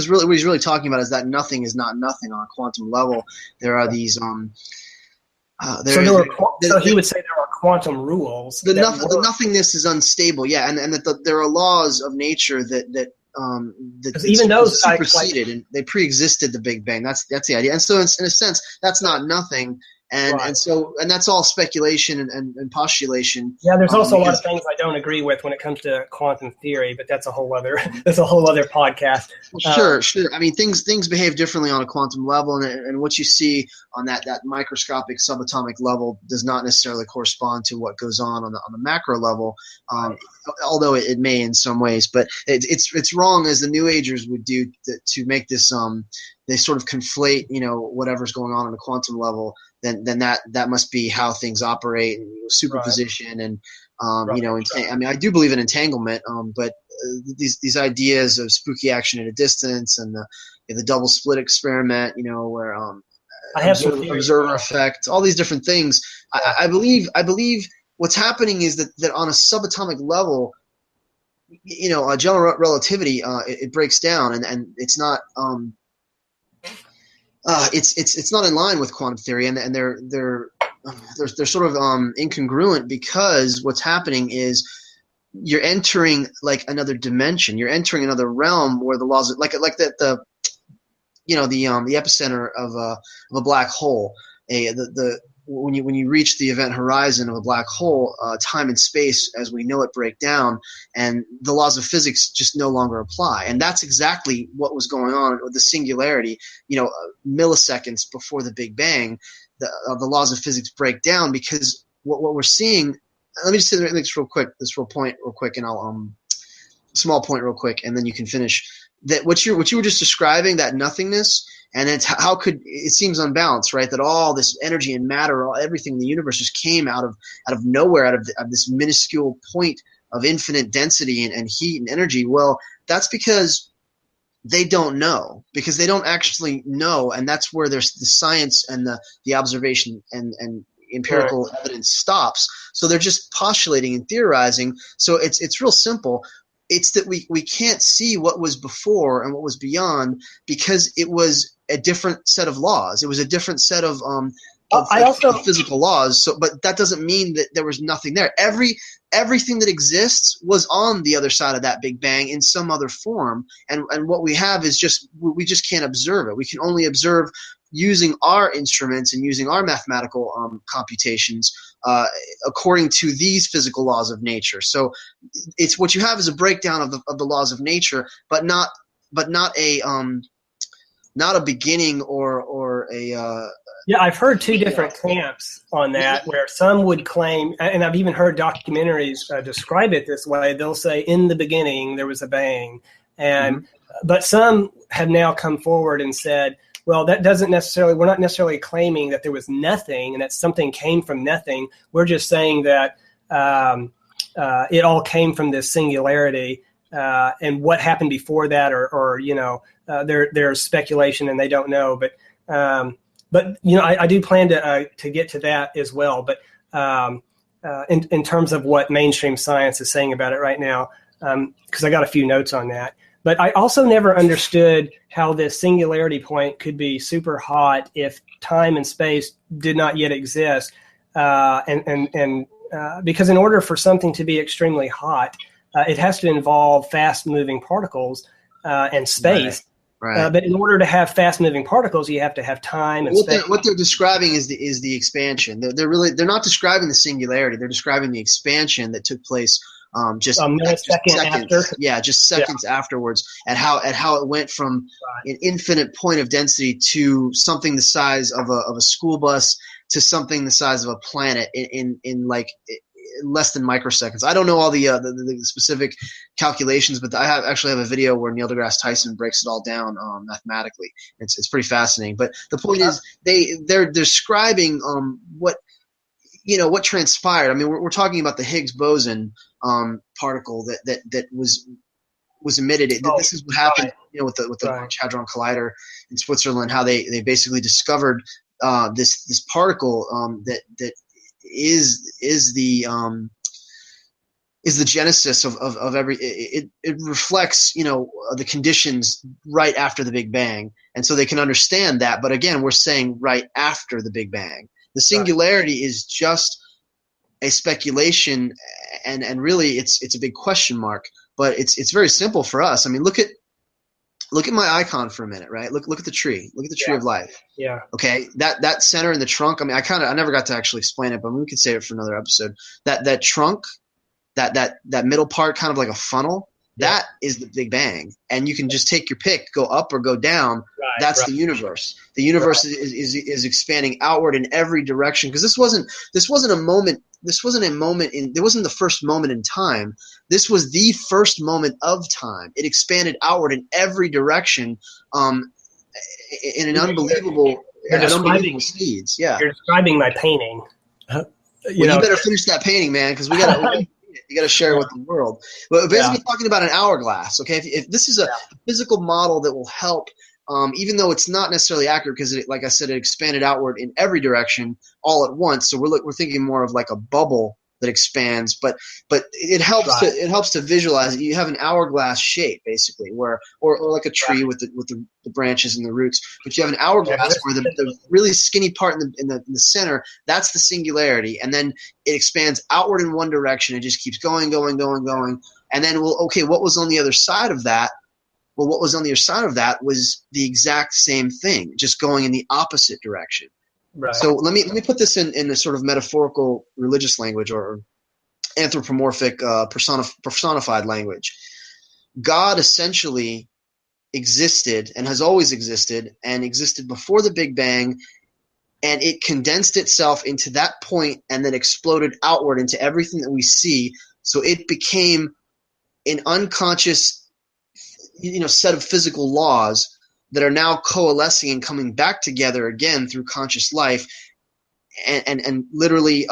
really what he's really talking about is that nothing is not nothing on a quantum level. There are these. So he would say there are quantum rules. The nothingness is unstable, yeah, and that there are laws of nature that even those superseded and they pre-existed the Big Bang. That's the idea, and so in a sense that's not nothing. And that's all speculation and postulation. Yeah, there's also a lot of things I don't agree with when it comes to quantum theory, but that's a whole other podcast. Sure. I mean, things behave differently on a quantum level, and what you see on that microscopic subatomic level does not necessarily correspond to what goes on the macro level. Although it may in some ways, but it's wrong as the New Agers would do to make this. They sort of conflate, whatever's going on a quantum level. Then that must be how things operate, and superposition, and I mean, I do believe in entanglement, but these ideas of spooky action at a distance and the double split experiment, where I have observer effect, all these different things. I believe what's happening is that on a subatomic level, general relativity it breaks down, and it's not. It's not in line with quantum theory, and they're sort of incongruent because what's happening is you're entering like another dimension. You're entering another realm where the laws like the epicenter of a black hole. When you reach the event horizon of a black hole, time and space as we know it break down, and the laws of physics just no longer apply. And that's exactly what was going on with the singularity. Milliseconds before the Big Bang, the laws of physics break down because what we're seeing. Let me just say this point real quick, and I'll small point real quick, and then you can finish. That what you were just describing, that nothingness. And it seems unbalanced, right? That all this energy and matter, everything in the universe just came out of nowhere, out of this minuscule point of infinite density and heat and energy. Well, that's because they don't know, because they don't actually know, and that's where there's the science and the observation and empirical evidence stops. So they're just postulating and theorizing. So it's real simple. It's that we can't see what was before and what was beyond because it was a different set of laws. It was a different set of of physical laws. So, but that doesn't mean that there was nothing there. Everything that exists was on the other side of that Big Bang in some other form. And what we have is we just can't observe it. We can only observe using our instruments and using our mathematical computations according to these physical laws of nature. So it's what you have is a breakdown of the laws of nature, but not a beginning or a yeah, I've heard two different camps on that, where some would claim, and I've even heard documentaries describe it this way. They'll say, in the beginning, there was a bang. But some have now come forward and said, well, that doesn't necessarily, we're not necessarily claiming that there was nothing and that something came from nothing. We're just saying that it all came from this singularity, and what happened before that, or there's speculation and they don't know. But I do plan to get to that as well. But in terms of what mainstream science is saying about it right now, because I got a few notes on that. But I also never understood how this singularity point could be super hot if time and space did not yet exist. Because in order for something to be extremely hot, it has to involve fast-moving particles and space. Right. But in order to have fast-moving particles, you have to have time and space. What they're describing is the expansion. They're not describing the singularity. They're describing the expansion that took place just seconds afterwards, and how it went from an infinite point of density to something the size of a school bus to something the size of a planet in like less than microseconds. I don't know all the specific calculations, but I actually have a video where Neil deGrasse Tyson breaks it all down mathematically. It's pretty fascinating. But the point is, they're describing what transpired. I mean, we're talking about the Higgs boson particle that was emitted. This is what happened, with the Large Hadron Collider in Switzerland. How they basically discovered this particle that is the genesis of every. It reflects the conditions right after the Big Bang, and so they can understand that. But again, we're saying right after the Big Bang. The singularity is just a speculation, and really it's a big question mark. But it's very simple for us. I mean, look at my icon for a minute, right? Look at the tree. Look at the tree of life. Yeah. Okay. That center in the trunk. I mean, I never got to actually explain it, but we could save it for another episode. That trunk, that middle part, kind of like a funnel. That is the Big Bang, and you can just take your pick, go up or go down. That's the universe. The universe is expanding outward in every direction, because this wasn't a moment. This wasn't a moment there wasn't the first moment in time. This was the first moment of time. It expanded outward in every direction, in an unbelievable speeds. Yeah, you're describing my painting. You better finish that painting, man, because we got. You got to share it with the world. But basically, talking about an hourglass. Okay, if this is a physical model that will help, even though it's not necessarily accurate, because like I said, it expanded outward in every direction all at once. So we're thinking more of like a bubble that expands, but it helps to visualize it. You have an hourglass shape, basically, or like a tree with the branches and the roots. But you have an hourglass where the really skinny part in the center, that's the singularity, and then it expands outward in one direction. It just keeps going, and then what was on the other side of that? Well, what was on the other side of that was the exact same thing, just going in the opposite direction. Right. So let me put this in a sort of metaphorical religious language, or anthropomorphic personified language. God essentially existed and has always existed, and existed before the Big Bang, and it condensed itself into that point and then exploded outward into everything that we see. So it became an unconscious set of physical laws that are now coalescing and coming back together again through conscious life, and literally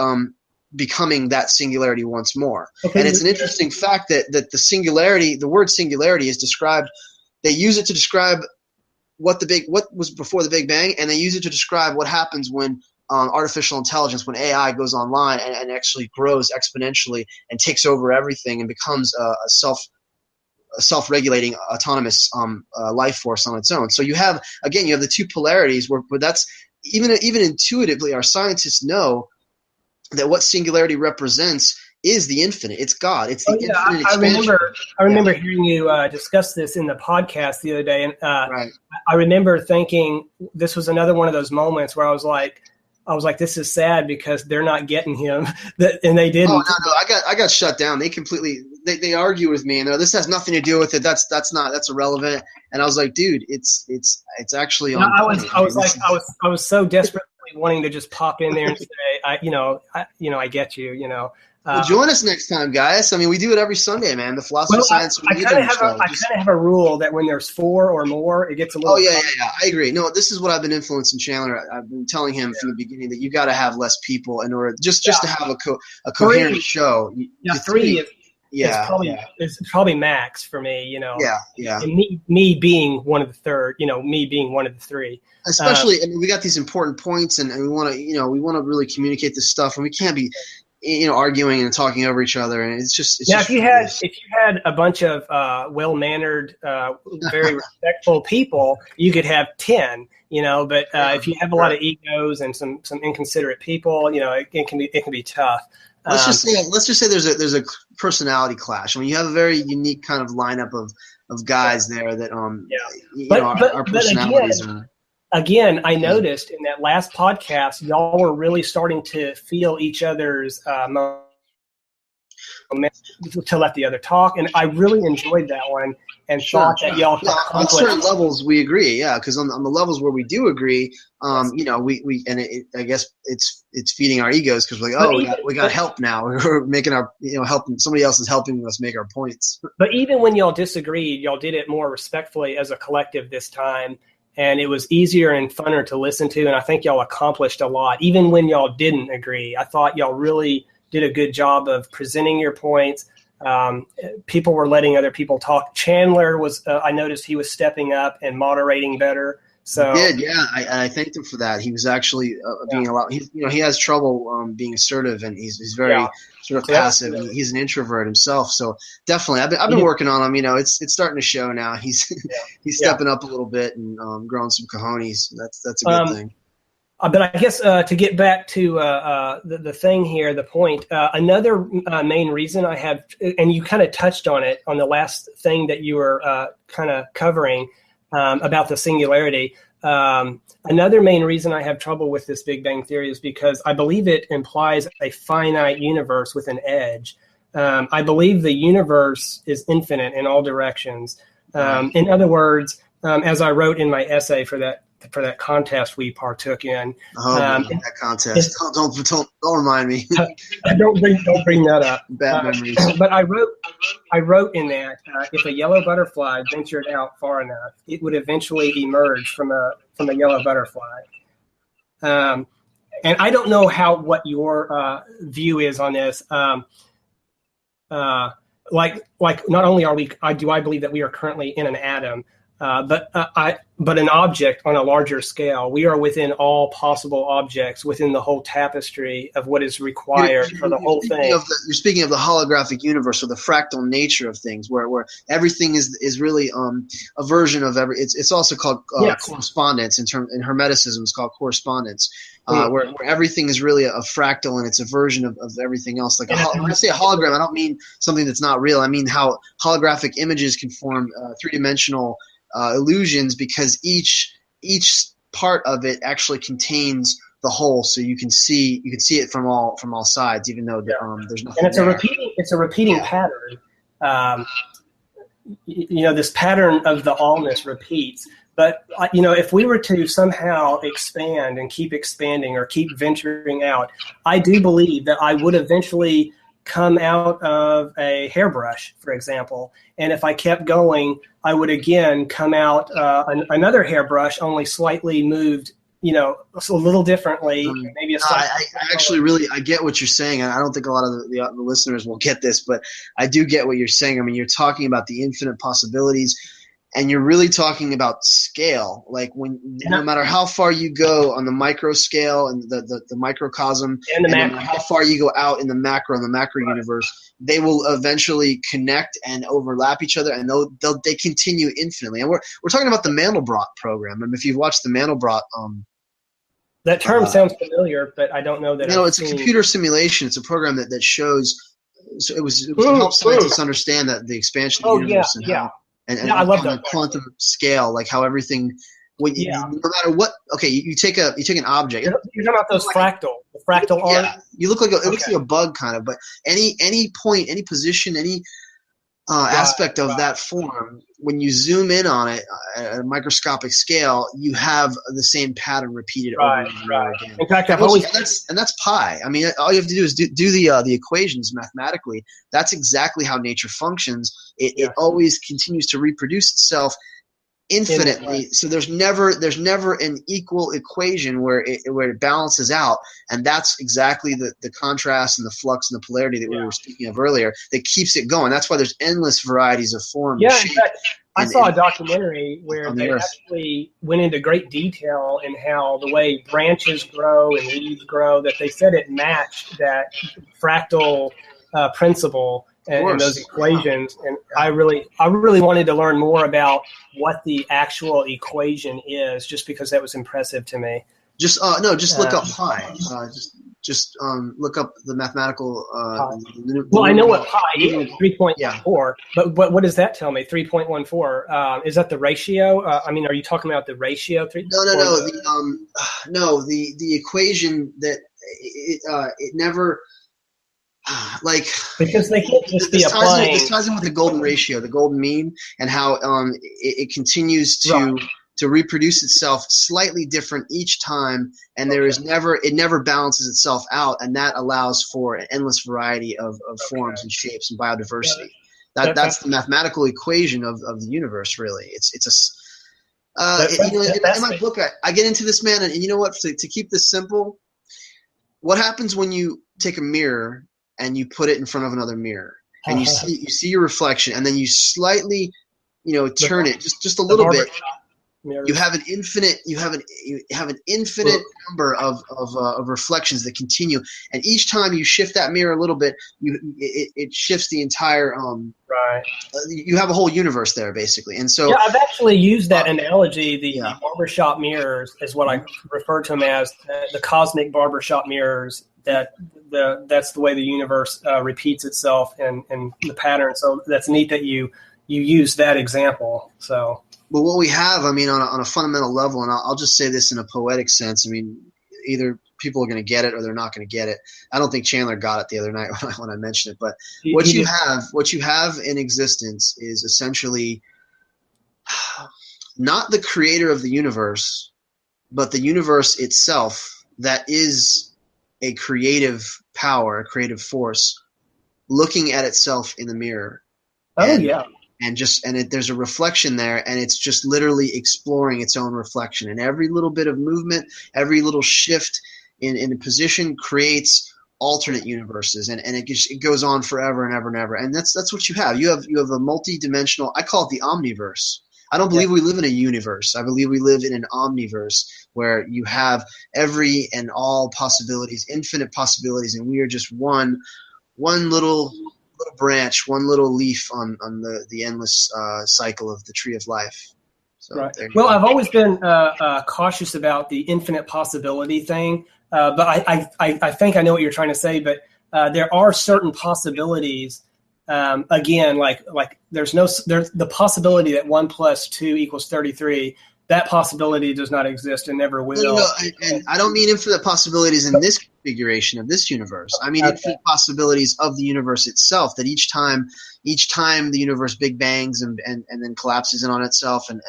becoming that singularity once more. Okay. And it's an interesting fact that the word singularity is described. They use it to describe what was before the Big Bang, and they use it to describe what happens when artificial intelligence, when AI goes online and actually grows exponentially and takes over everything and becomes a self-regulating autonomous life force on its own. So you have the two polarities where that's even intuitively, our scientists know that what singularity represents is the infinite. It's God. It's the infinite expansion. I remember hearing you discuss this in the podcast the other day, and right. I remember thinking this was another one of those moments where I was like, this is sad because they're not getting him, and they didn't. Oh no, I got shut down. They completely they argue with me, and this has nothing to do with it. That's irrelevant. And I was like, dude, it's actually on. I was so desperately wanting to just pop in there and say, I get you, you know. Well, join us next time, guys. I mean, we do it every Sunday, man. The philosophy of science. I kind of have a rule that when there's 4 or more, it gets a little. Oh yeah. I agree. No, this is what I've been influencing Chandler. I've been telling him from the beginning that you got to have less people in order just to have a coherent show. Yeah, 3 is probably max for me. You know. Yeah. And me being one of the third. You know, me being one of the 3. Especially, I mean, we got these important points, and we want to really communicate this stuff, and we can't be arguing and talking over each other, and it's just if you had a bunch of well-mannered, very respectful people, you could have 10, you know. But if you have a lot of egos and some inconsiderate people, you know, it can be tough. Let's just say there's a personality clash. I mean, you have a very unique kind of lineup of guys there that our personalities are. Again, I noticed in that last podcast, y'all were really starting to feel each other's to let the other talk, and I really enjoyed that one and thought that y'all on certain levels we agree, because on the levels where we do agree, I guess it's feeding our egos because we're like, we got help now. We're making our helping somebody else is helping us make our points. But even when y'all disagreed, y'all did it more respectfully as a collective this time. And it was easier and funner to listen to, and I think y'all accomplished a lot. Even when y'all didn't agree, I thought y'all really did a good job of presenting your points. People were letting other people talk. Chandler I noticed he was stepping up and moderating better. So he did, yeah. I thanked him for that. He was actually being a lot. He has trouble being assertive, and he's very sort of passive. And he's an introvert himself, so definitely, I've been working on him. You know, it's starting to show now. He's stepping up a little bit and growing some cojones. That's a good thing. But I guess to get back to the thing here, the point, another main reason I have, and you kind of touched on it on the last thing that you were kind of covering. About the singularity. Another main reason I have trouble with this Big Bang Theory is because I believe it implies a finite universe with an edge. I believe the universe is infinite in all directions. In other words, as I wrote in my essay for that contest we partook in. That contest. Don't remind me. Don't bring that up. Bad memories. But I wrote in that if a yellow butterfly ventured out far enough, it would eventually emerge from a yellow butterfly. And I don't know what your view is on this. Like not only do I believe that we are currently in an atom, but an object on a larger scale. We are within all possible objects within the whole tapestry of what is required for the whole thing. You're speaking of the holographic universe, or the fractal nature of things, where everything is really a version of every. It's also called correspondence in Hermeticism. It's called correspondence. Where everything is really a fractal, and it's a version of everything else. Like when I say a hologram, I don't mean something that's not real. I mean how holographic images can form three-dimensional illusions, because each part of it actually contains the whole, so you can see it from all sides, even though there's nothing. And it's a repeating pattern. This pattern of the allness repeats. But, if we were to somehow expand and keep expanding or keep venturing out, I do believe that I would eventually come out of a hairbrush, for example. And if I kept going, I would again come out another hairbrush, only slightly moved, a little differently. Maybe I actually I get what you're saying. I don't think a lot of the listeners will get this, but I do get what you're saying. I mean, you're talking about the infinite possibilities. And you're really talking about scale, like no matter how far you go on the micro scale and the microcosm, and no matter how far you go out in the macro universe, they will eventually connect and overlap each other, and they continue infinitely. And we're talking about the Mandelbrot program. And if you've watched the Mandelbrot That term sounds familiar, but I don't know that. It's a computer simulation. It's a program that shows. So it was to help scientists understand that the expansion of the universe and I love that on a quantum scale, like how everything. No matter what. Okay, you take an object. You're talking about those fractal art. Yeah, you look like it looks like a bug kind of, but any point, any position, any aspect of that form, when you zoom in on it at a microscopic scale, you have the same pattern repeated over and over again. In fact, that's pi. I mean, all you have to do is do the equations mathematically. That's exactly how nature functions. It always continues to reproduce itself infinitely. So there's never an equal equation where it balances out, and that's exactly the contrast and the flux and the polarity that we were speaking of earlier that keeps it going. That's why there's endless varieties of form. Yeah, in fact, I saw a documentary where they actually went into great detail in how the way branches grow and leaves grow, that they said it matched that fractal principle and those equations. And I really wanted to learn more about what the actual equation is, just because that was impressive to me. Just look up pi. Just look up the mathematical. Well, I know what pi is, 3.14. But what does that tell me? 3.14. Is that the ratio? Are you talking about the ratio? No. The equation that it never. Because they can't just be applying. This ties in with the golden ratio, the golden mean, and how it continues to reproduce itself slightly different each time, and it never balances itself out, and that allows for an endless variety of forms and shapes and biodiversity. That's the mathematical equation of the universe. Really, in my book I get into this, man, and you know what? To keep this simple, what happens when you take a mirror and you put it in front of another mirror, and you see your reflection, and then you slightly, turn it just a little bit. You have an infinite number of reflections that continue, and each time you shift that mirror a little bit, it shifts the entire. You have a whole universe there, basically, and so I've actually used that analogy. The barbershop mirrors is what I refer to them as, the cosmic barbershop mirrors. That's the way the universe repeats itself and the pattern. So that's neat that you use that example. So, but what we have, on a fundamental level, and I'll just say this in a poetic sense. Either people are going to get it or they're not going to get it. I don't think Chandler got it the other night when I mentioned it. But what you have in existence is essentially not the creator of the universe, but the universe itself that is a creative power, a creative force, looking at itself in the mirror. There's a reflection there, and it's just literally exploring its own reflection. And every little bit of movement, every little shift in a position creates alternate universes, and it goes on forever and ever and ever. And that's what you have. You have a multi-dimensional. I call it the omniverse. I don't believe we live in a universe. I believe we live in an omniverse where you have every and all possibilities, infinite possibilities, and we are just one little branch, one little leaf on the endless cycle of the tree of life. So, well, I've always been cautious about the infinite possibility thing, but I think I know what you're trying to say. But there are certain possibilities. Again, like there's the possibility that 1 + 2 = 33. That possibility does not exist and never will. And I don't mean infinite possibilities in this configuration of this universe. I mean infinite possibilities of the universe itself. That each time the universe big bangs and then collapses in on itself and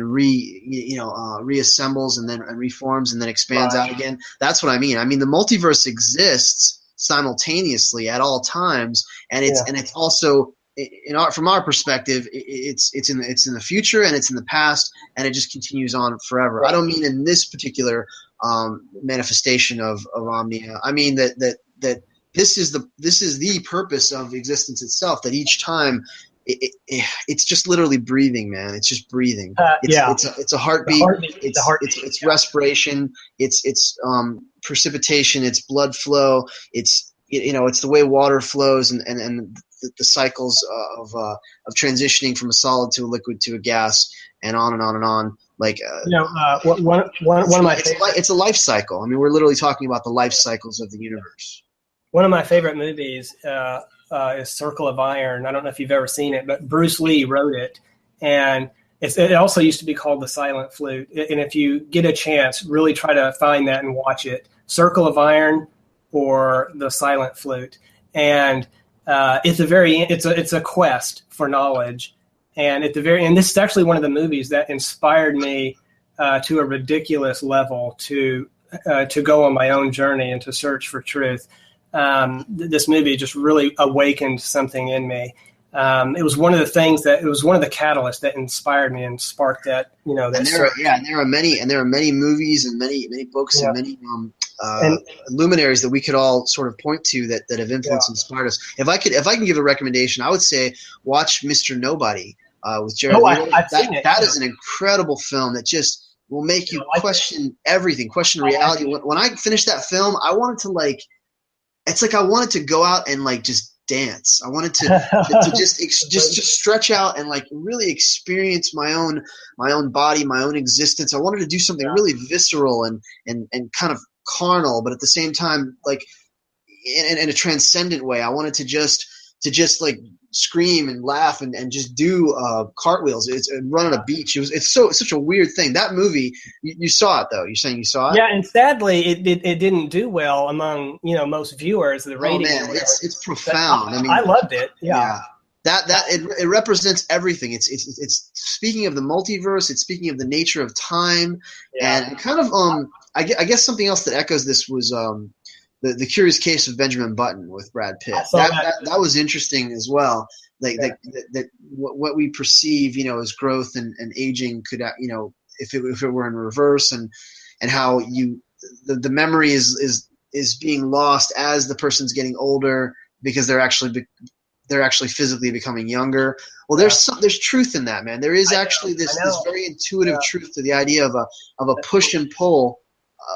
reassembles and then reforms and then expands out again. That's what I mean. I mean the multiverse exists simultaneously at all times, and it's also from our perspective, it's in the future and it's in the past, and it just continues on forever. I don't mean in this particular manifestation of Omnia. I mean that this is the purpose of existence itself. That each time it's just literally breathing, man. It's just breathing. It's a heartbeat. It's respiration. It's precipitation. It's blood flow. It's the way water flows and the cycles of transitioning from a solid to a liquid to a gas, and on and on and on. like one of my it's a life cycle. I mean, we're literally talking about the life cycles of the universe. One of my favorite movies is Circle of Iron. I don't know if you've ever seen it, but Bruce Lee wrote it, and it also used to be called The Silent Flute. And if you get a chance, really try to find that and watch it. Circle of Iron or The Silent Flute, and it's a quest for knowledge. And at the very end, this is actually one of the movies that inspired me to a ridiculous level to go on my own journey and to search for truth. This movie just really awakened something in me. It was one of the catalysts that inspired me and sparked that, And there are many movies and many books and many luminaries that we could all sort of point to that have influenced and inspired us. If I can give a recommendation, I would say watch Mr. Nobody with Jared Leto. That is an incredible film that just will make you question everything, question reality. When I finished that film, I wanted to I wanted to go out and just dance. I wanted to just stretch out and really experience my own body, my own existence. I wanted to do something really visceral and kind of carnal, but at the same time, in a transcendent way. I wanted to just scream and laugh and just do cartwheels. And run on a beach. It's such a weird thing. That movie, you saw it though. You're saying you saw it? Yeah, and sadly, it didn't do well among most viewers. The rating. Oh man, it's profound. I loved it. Yeah. That it represents everything. It's speaking of the multiverse. It's speaking of the nature of time, and kind of I guess something else that echoes this was the Curious Case of Benjamin Button with Brad Pitt. That was interesting as well. That what we perceive, as growth and aging could, if it were in reverse, and how the memory is being lost as the person's getting older because they're actually physically becoming younger. Well, there's truth in that, man. There is actually this very intuitive truth to the idea of a push and pull.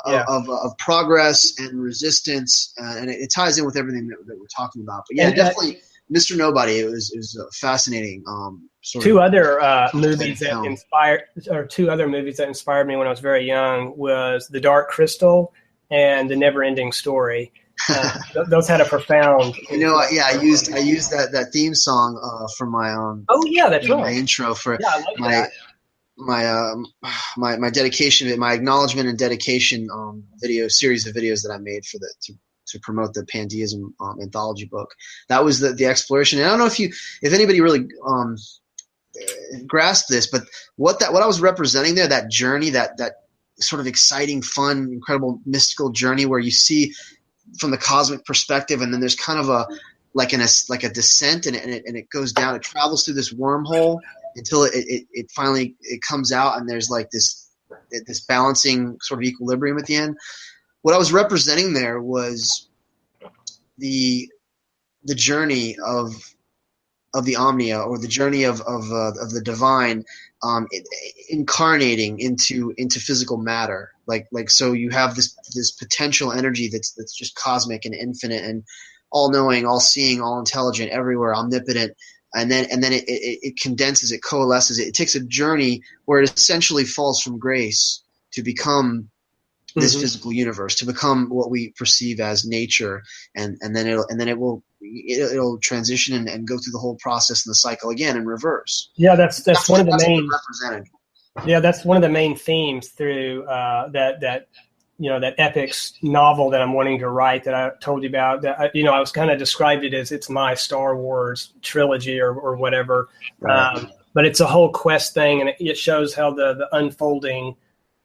Of progress and resistance, and it ties in with everything that we're talking about. But definitely, Mr. Nobody. It was fascinating. Two other movies that inspired me when I was very young was The Dark Crystal and The Never-Ending Story. Those had a profound. I used that theme song for my that's right. My intro for my. My dedication, my acknowledgement and dedication series of videos that I made for to promote the Pandeism anthology book. That was the exploration. And I don't know if anybody really grasped this, but what I was representing there, that journey, that sort of exciting, fun, incredible, mystical journey where you see from the cosmic perspective, and then there's kind of a descent, and it goes down. It travels through this wormhole until it finally comes out, and there's this balancing sort of equilibrium at the end. What I was representing there was the journey of the Omnia, or the journey of the divine, incarnating into physical matter. So you have this potential energy that's just cosmic and infinite and all knowing, all seeing, all intelligent, everywhere, omnipotent. And then it condenses, it coalesces, it takes a journey where it essentially falls from grace to become this physical universe, to become what we perceive as nature, and then it'll transition and go through the whole process and the cycle again in reverse. Yeah, that's one of the main represented. Yeah, that's one of the main themes through that epics novel that I'm wanting to write that I told you about. That I was kind of described it as it's my Star Wars trilogy or whatever. Right. But it's a whole quest thing, and it shows how the unfolding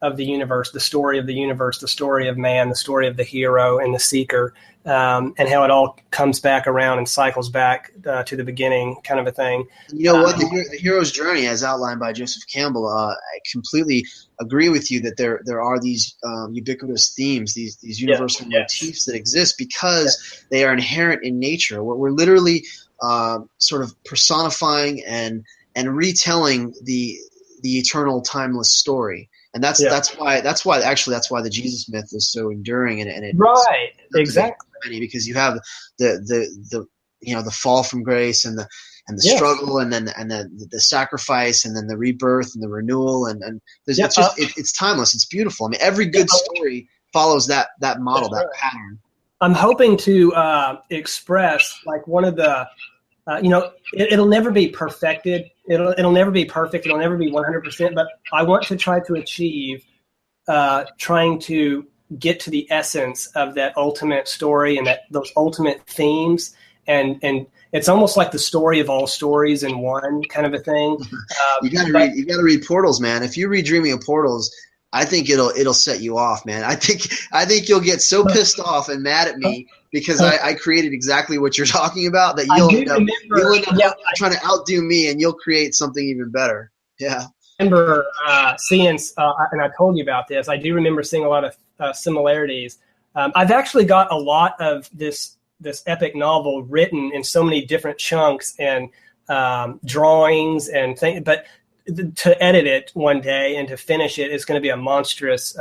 of the universe, the story of the universe, the story of man, the story of the hero and the seeker, and how it all comes back around and cycles back to the beginning, kind of a thing. You know what? The hero's journey, as outlined by Joseph Campbell, I completely agree with you that there are these ubiquitous themes, these universal motifs that exist because they are inherent in nature. We're literally sort of personifying and retelling the eternal, timeless story. And that's why the Jesus myth is so enduring, and it exactly, because you have the fall from grace and the Yes. struggle, and then the sacrifice, and then the rebirth and the renewal, and Yeah, it's timeless. It's beautiful. I mean, every good story follows that model, that pattern. I'm hoping to express like one of the, it'll never be perfected. It'll never be perfect. It'll never be 100%. But I want to try to achieve, trying to get to the essence of that ultimate story and those ultimate themes. And it's almost like the story of all stories in one kind of a thing. You got to read Portals, man. If you read Dreaming of Portals, I think it'll set you off, man. I think you'll get so pissed off and mad at me because I created exactly what you're talking about that you'll end up trying to outdo me, and you'll create something even better. Yeah. I remember seeing, and I told you about this. I do remember seeing a lot of similarities. I've actually got a lot of this epic novel written in so many different chunks and drawings and things, but to edit it one day and to finish it is going to be a monstrous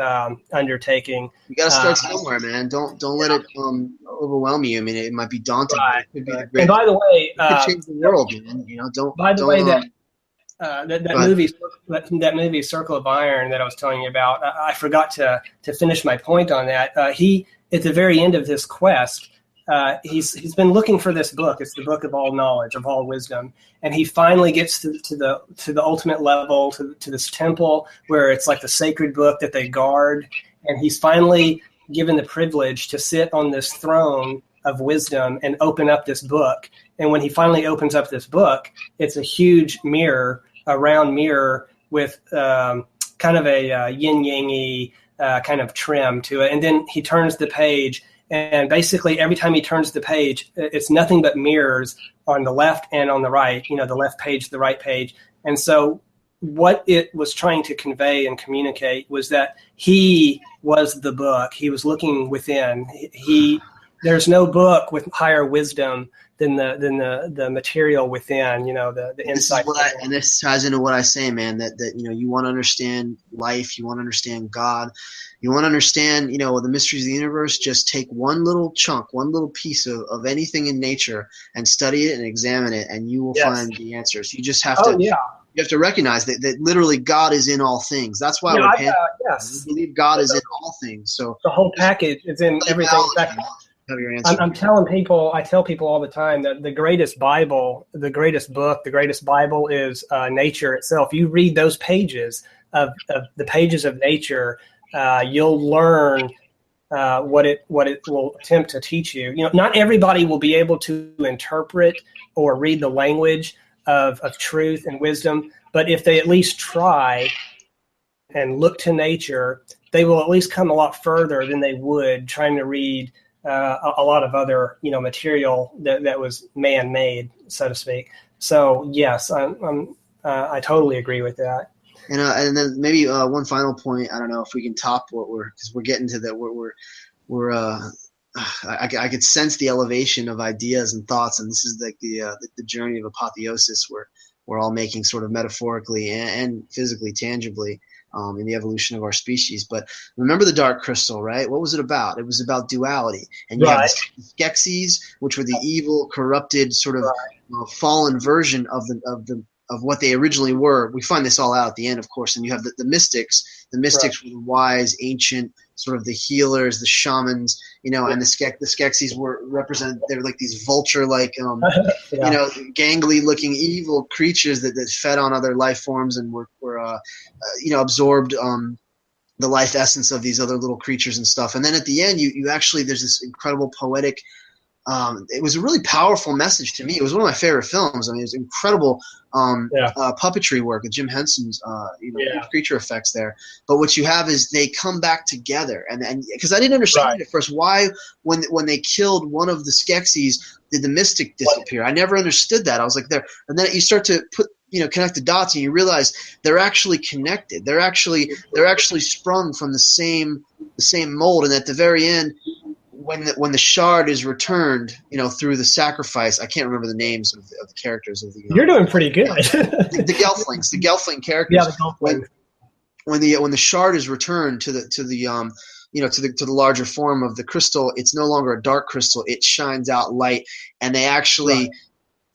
undertaking. You got to start somewhere, man. Don't let it overwhelm you. I mean, it might be daunting. Right. It could be And by the way, it could change the world, man. That movie Circle of Iron that I was telling you about, I forgot to finish my point on that. He, at the very end of this quest, he's been looking for this book. It's the book of all knowledge, of all wisdom, and he finally gets to the ultimate level, to this temple where it's like the sacred book that they guard, and he's finally given the privilege to sit on this throne of wisdom and open up this book. And when he finally opens up this book, it's a huge mirror, a round mirror with kind of a yin-yang-y kind of trim to it. And then he turns the page, and basically every time he turns the page, it's nothing but mirrors on the left and on the right, the left page, the right page. And so what it was trying to convey and communicate was that he was the book. He was looking within. There's no book with higher wisdom than the material within, the insight. And this ties into what I say, man, that you want to understand life, you want to understand God, you want to understand, the mysteries of the universe. Just take one little chunk, one little piece of anything in nature and study it and examine it, and you will find the answers. You just have you have to recognize that literally God is in all things. That's why we believe God is in all things. So the whole package is in everything. I'm telling people, I tell people all the time that the greatest Bible, the greatest book, the greatest Bible is nature itself. You read those pages of the pages of nature, you'll learn what it will attempt to teach you. Not everybody will be able to interpret or read the language of truth and wisdom, but if they at least try and look to nature, they will at least come a lot further than they would trying to read a lot of other, material that was man-made, so to speak. So yes, I totally agree with that. And then maybe one final point. I don't know if we can top because we're getting to that. I could sense the elevation of ideas and thoughts, and this is like the journey of apotheosis, where we're all making sort of metaphorically and physically, tangibly. In the evolution of our species. But remember the Dark Crystal, right? What was it about? It was about duality. And you have the Skeksis, which were the evil, corrupted, sort of fallen version of what they originally were. We find this all out at the end, of course. And you have the mystics. The mystics were the wise, ancient, sort of the healers, the shamans, and the Skeksis were represented. They were like these vulture-like, gangly-looking evil creatures that fed on other life forms and were absorbed the life essence of these other little creatures and stuff. And then at the end, you actually, there's this incredible poetic. It was a really powerful message to me. It was one of my favorite films. I mean, it was incredible puppetry work with Jim Henson's creature effects there. But what you have is they come back together, and because I didn't understand at first why when they killed one of the Skeksis did the mystic disappear. I never understood that. I was like there, and then you start to connect the dots, and you realize they're actually connected. They're actually sprung from the same mold, and at the very end. When the shard is returned, through the sacrifice, I can't remember the names of the characters of the. You're doing pretty good. The Gelflings, the Gelfling characters. Yeah, the Gelfling. When the shard is returned to the larger form of the crystal, it's no longer a dark crystal. It shines out light, and they actually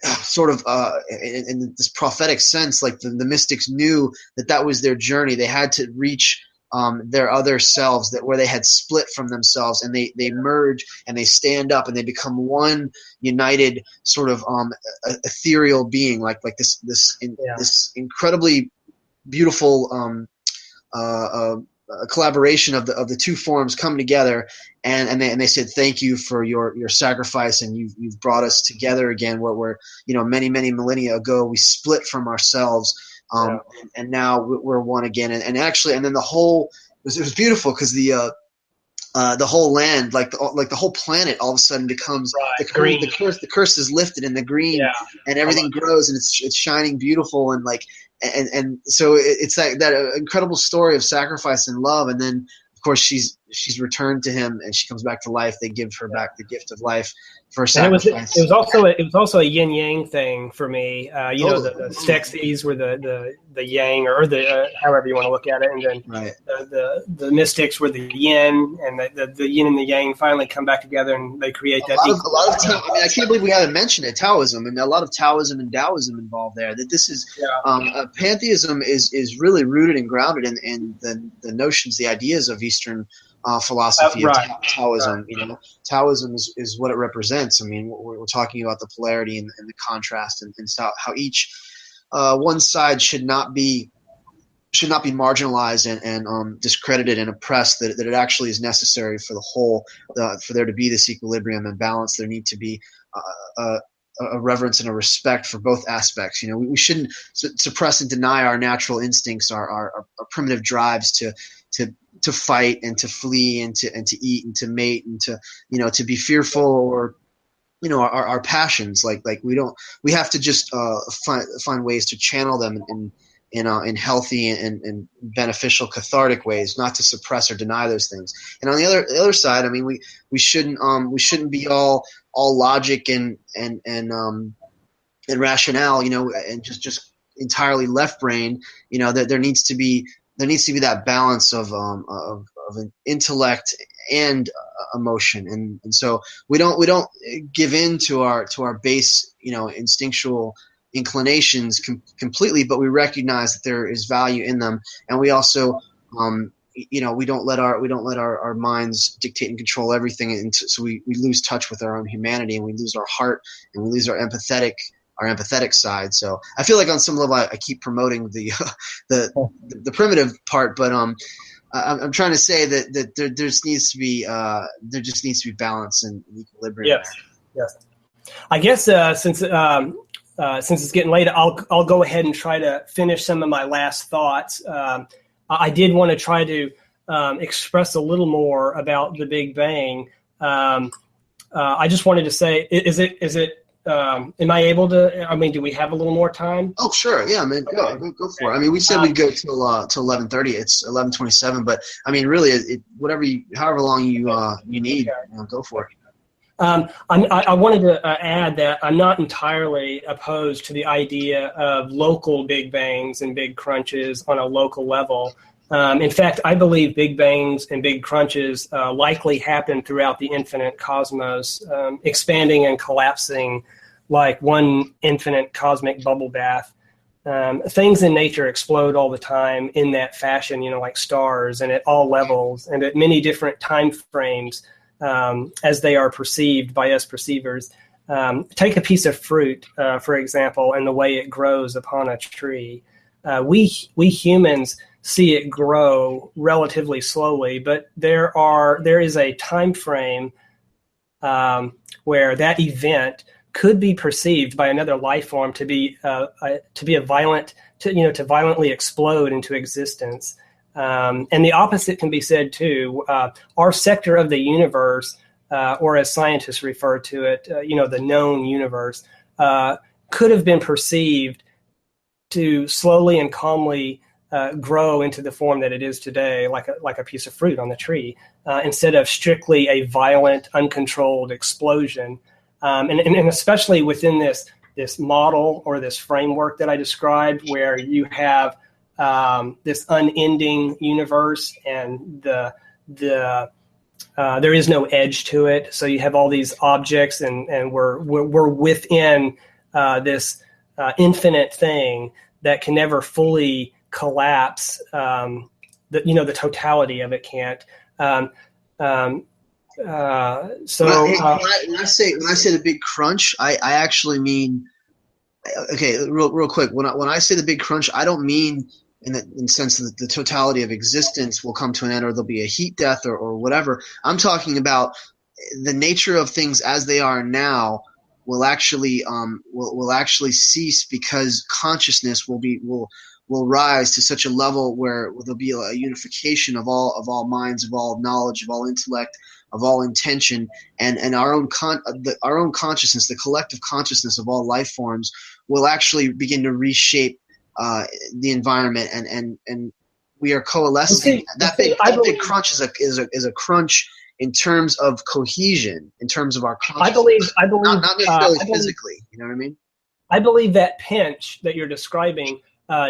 sort of in this prophetic sense, like the mystics knew that was their journey. They had to reach their other selves, that where they had split from themselves, and they merge and they stand up and they become one united sort of ethereal being, like this incredibly beautiful collaboration of the two forms come together, and they said, thank you for your sacrifice, and you've brought us together again, where we're, many millennia ago we split from ourselves, and now we're one again, and actually, and then it was beautiful, because the whole land, like the whole planet, all of a sudden becomes the curse is lifted, and the green, and everything grows, and it's shining beautiful, and like and so it's that incredible story of sacrifice and love, and then of course she's returned to him, and she comes back to life. They give her back the gift of life for sacrifice. It was also a yin yang thing for me. The Skeksis were the yang, or the however you want to look at it, and then the mystics were the yin, and the yin and the yang finally come back together, and they create that. A lot of I can't believe we haven't mentioned it. Taoism, and a lot of Taoism and Taoism involved there. That this is pantheism is really rooted and grounded in the notions, the ideas of Eastern philosophy of Taoism. Taoism is what it represents. I mean, we're talking about the polarity and the contrast, and how each one side should not be marginalized and discredited and oppressed. That it actually is necessary for the whole, for there to be this equilibrium and balance. There need to be a reverence and a respect for both aspects. We shouldn't suppress and deny our natural instincts, our primitive drives to fight and to flee and to eat and to mate and to be fearful, or our passions. Like we have to just find ways to channel them in healthy and beneficial, cathartic ways, not to suppress or deny those things. And on the other side, I mean, we shouldn't be all logic and rationale, and just entirely left brain. That there needs to be that balance of an intellect and emotion, and so we don't give in to our base instinctual inclinations completely, but we recognize that there is value in them, and we also we don't let our minds dictate and control everything, and so we lose touch with our own humanity, and we lose our heart, and we lose our empathetic side. So I feel like on some level I keep promoting the primitive part, but I'm trying to say that there just needs to be balance and equilibrium. Yes. I guess since it's getting late, I'll go ahead and try to finish some of my last thoughts. I did want to try to express a little more about the Big Bang. I just wanted to say, is it? Am I able to? I mean, do we have a little more time? Oh, sure. Yeah, man. Go for it. I mean, we said we'd go till 11:30. It's 11:27, but I mean, really, however long you need, go for it. I wanted to add that I'm not entirely opposed to the idea of local Big Bangs and big crunches on a local level. In fact, I believe Big Bangs and big crunches likely happen throughout the infinite cosmos, expanding and collapsing like one infinite cosmic bubble bath. Things in nature explode all the time in that fashion, like stars, and at all levels and at many different time frames as they are perceived by us perceivers. Take a piece of fruit, for example, and the way it grows upon a tree. We humans see it grow relatively slowly, but there is a time frame where that event could be perceived by another life form to be to violently explode into existence. And the opposite can be said too. Our sector of the universe, or as scientists refer to it, the known universe, could have been perceived to slowly and calmly grow into the form that it is today, like a piece of fruit on the tree, instead of strictly a violent, uncontrolled explosion. And especially within this model or this framework that I described, where you have this unending universe and there is no edge to it. So you have all these objects, and we're within this infinite thing that can never fully collapse. The totality of it can't. So when I say the big crunch, I actually mean, okay, real quick. When I say the big crunch, I don't mean in the sense that the totality of existence will come to an end, or there'll be a heat death, or whatever. I'm talking about the nature of things as they are now will actually cease, because consciousness will rise to such a level where there'll be a unification of all minds, of all knowledge, of all intellect, of all intention, and our own consciousness, the collective consciousness of all life forms, will actually begin to reshape the environment, and we are coalescing. That big crunch is a crunch in terms of cohesion, in terms of our consciousness. I believe not necessarily physically. You know what I mean? I believe that pinch that you're describing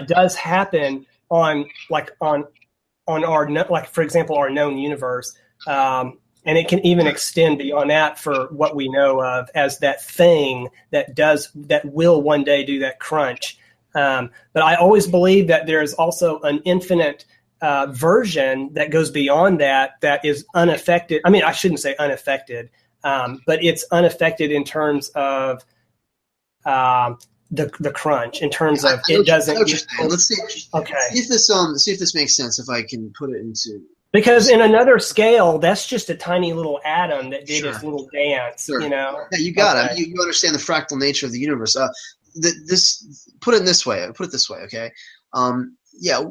does happen on our, like, for example, our known universe. And it can even extend beyond that for what we know of as that thing that will one day do that crunch. But I always believe that there is also an infinite version that goes beyond that is unaffected. I mean, I shouldn't say unaffected, but it's unaffected in terms of the crunch, in terms of it doesn't. Let's see. Okay. See if this makes sense. If I can put it into. Because in another scale, that's just a tiny little atom that did its little dance. Sure. Yeah, you got it. You understand the fractal nature of the universe. Put it this way. Okay.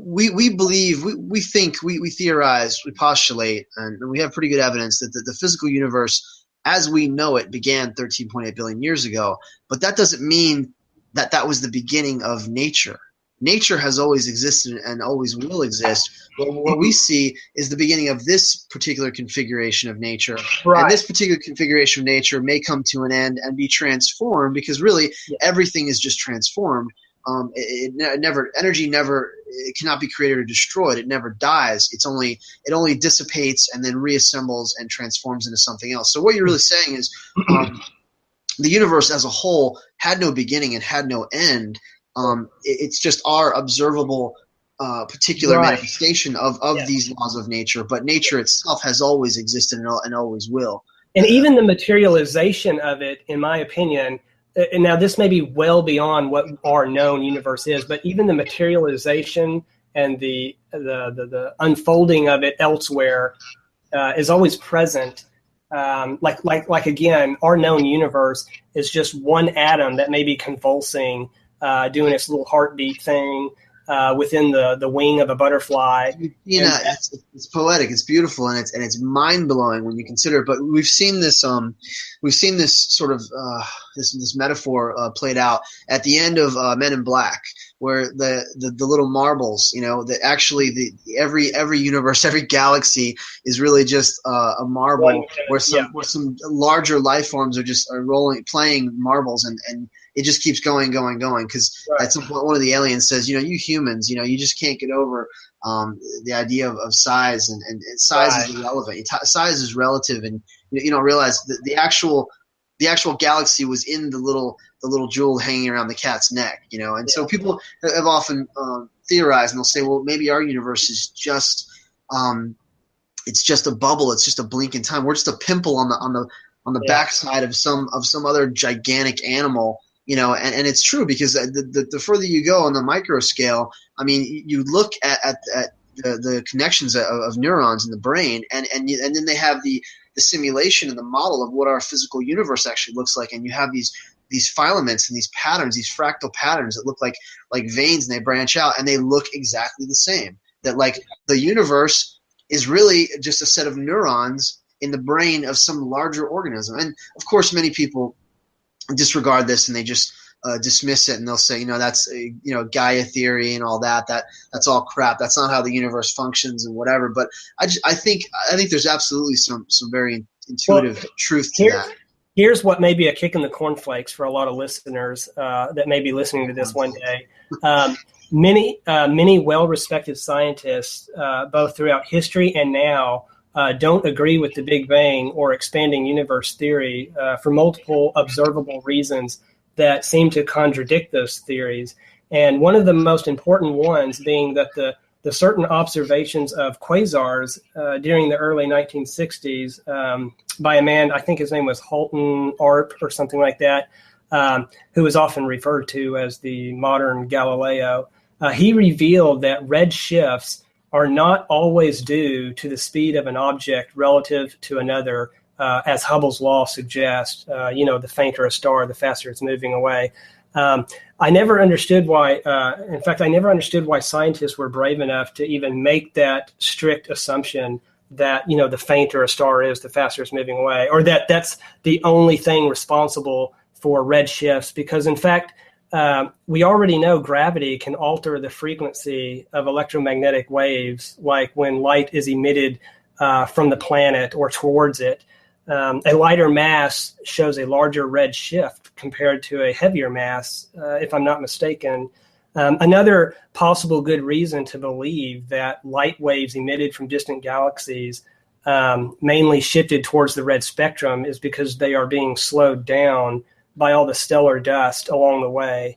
We believe, we think, we theorize, we postulate, and we have pretty good evidence that the physical universe, as we know it, began 13.8 billion years ago. But that doesn't mean that was the beginning of nature. Nature has always existed and always will exist. But what we see is the beginning of this particular configuration of nature. Right. And this particular configuration of nature may come to an end and be transformed, because really everything is just transformed. Energy cannot be created or destroyed. It never dies. It only dissipates and then reassembles and transforms into something else. So what you're really saying is the universe as a whole had no beginning and had no end. It's just our observable particular manifestation of these laws of nature, but nature itself has always existed and always will. And even the materialization of it, in my opinion, and now this may be well beyond what our known universe is, but even the materialization and the unfolding of it elsewhere is always present. Like again, our known universe is just one atom that may be convulsing, doing its little heartbeat thing within the wing of a butterfly. It's poetic, it's beautiful, and it's mind blowing when you consider it. But we've seen this sort of this metaphor played out at the end of Men in Black, where the little marbles, that actually every universe, every galaxy is really just a marble, where some larger life forms are playing marbles, and it just keeps going, because at some point one of the aliens says, you humans, you just can't get over the idea of size, and size is irrelevant. Size is relative, and you don't realize that the actual galaxy was in the little jewel hanging around the cat's neck, and so people have often theorized, and they'll say, well, maybe our universe is just it's just a bubble, it's just a blink in time, we're just a pimple on the backside of some other gigantic animal. And it's true, because the further you go on the micro scale, I mean, you look at the connections of neurons in the brain, and then they have the simulation and the model of what our physical universe actually looks like, and you have these filaments and these patterns, these fractal patterns that look like veins, and they branch out, and they look exactly the same. That like the universe is really just a set of neurons in the brain of some larger organism. And of course, many people disregard this, and they just dismiss it, and they'll say, that's Gaia theory and all that. That's all crap. That's not how the universe functions and whatever. But I think there's absolutely some very intuitive truth to that. Here's what may be a kick in the cornflakes for a lot of listeners that may be listening to this one day. Many well-respected scientists, both throughout history and now, don't agree with the Big Bang or expanding universe theory for multiple observable reasons. that seem to contradict those theories. And one of the most important ones being that the certain observations of quasars during the early 1960s by a man, I think his name was Holton Arp or something like that, who is often referred to as the modern Galileo. He revealed that red shifts are not always due to the speed of an object relative to another, as Hubble's law suggests. The fainter a star, the faster it's moving away. I never understood why, in fact, I never understood why scientists were brave enough to even make that strict assumption that, the fainter a star is, the faster it's moving away, or that that's the only thing responsible for red shifts, because in fact, we already know gravity can alter the frequency of electromagnetic waves, like when light is emitted from the planet or towards it. A lighter mass shows a larger red shift compared to a heavier mass, if I'm not mistaken. Another possible good reason to believe that light waves emitted from distant galaxies mainly shifted towards the red spectrum is because they are being slowed down by all the stellar dust along the way,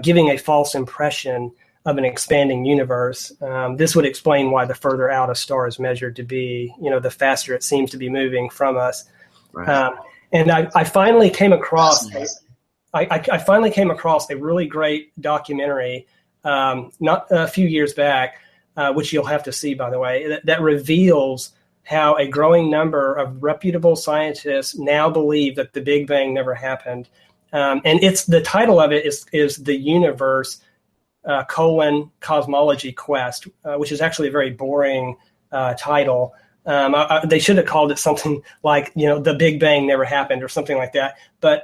giving a false impression of an expanding universe. This would explain why the further out a star is measured to be, the faster it seems to be moving from us. Right. And I finally came across I finally came across a really great documentary not a few years back, which you'll have to see, by the way, that reveals how a growing number of reputable scientists now believe that the Big Bang never happened. And it's the title of it is The Universe, Cosmology Quest, which is actually a very boring title. They should have called it something like, The Big Bang Never Happened or something like that. But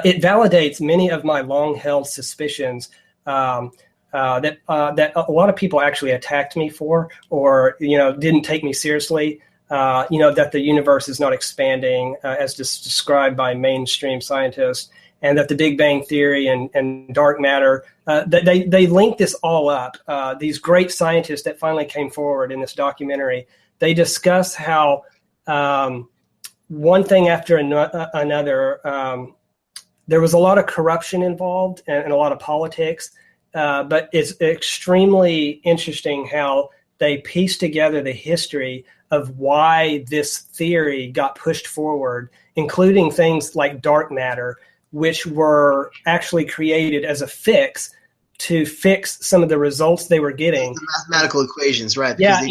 it validates many of my long-held suspicions that a lot of people actually attacked me for, or didn't take me seriously. That the universe is not expanding as described by mainstream scientists, and that the Big Bang Theory and dark matter, they link this all up. These great scientists that finally came forward in this documentary, they discuss how one thing after another, there was a lot of corruption involved and a lot of politics, but it's extremely interesting how they piece together the history of why this theory got pushed forward, including things like dark matter, which were actually created as a fix to fix some of the results they were getting. The mathematical equations, right? Yeah.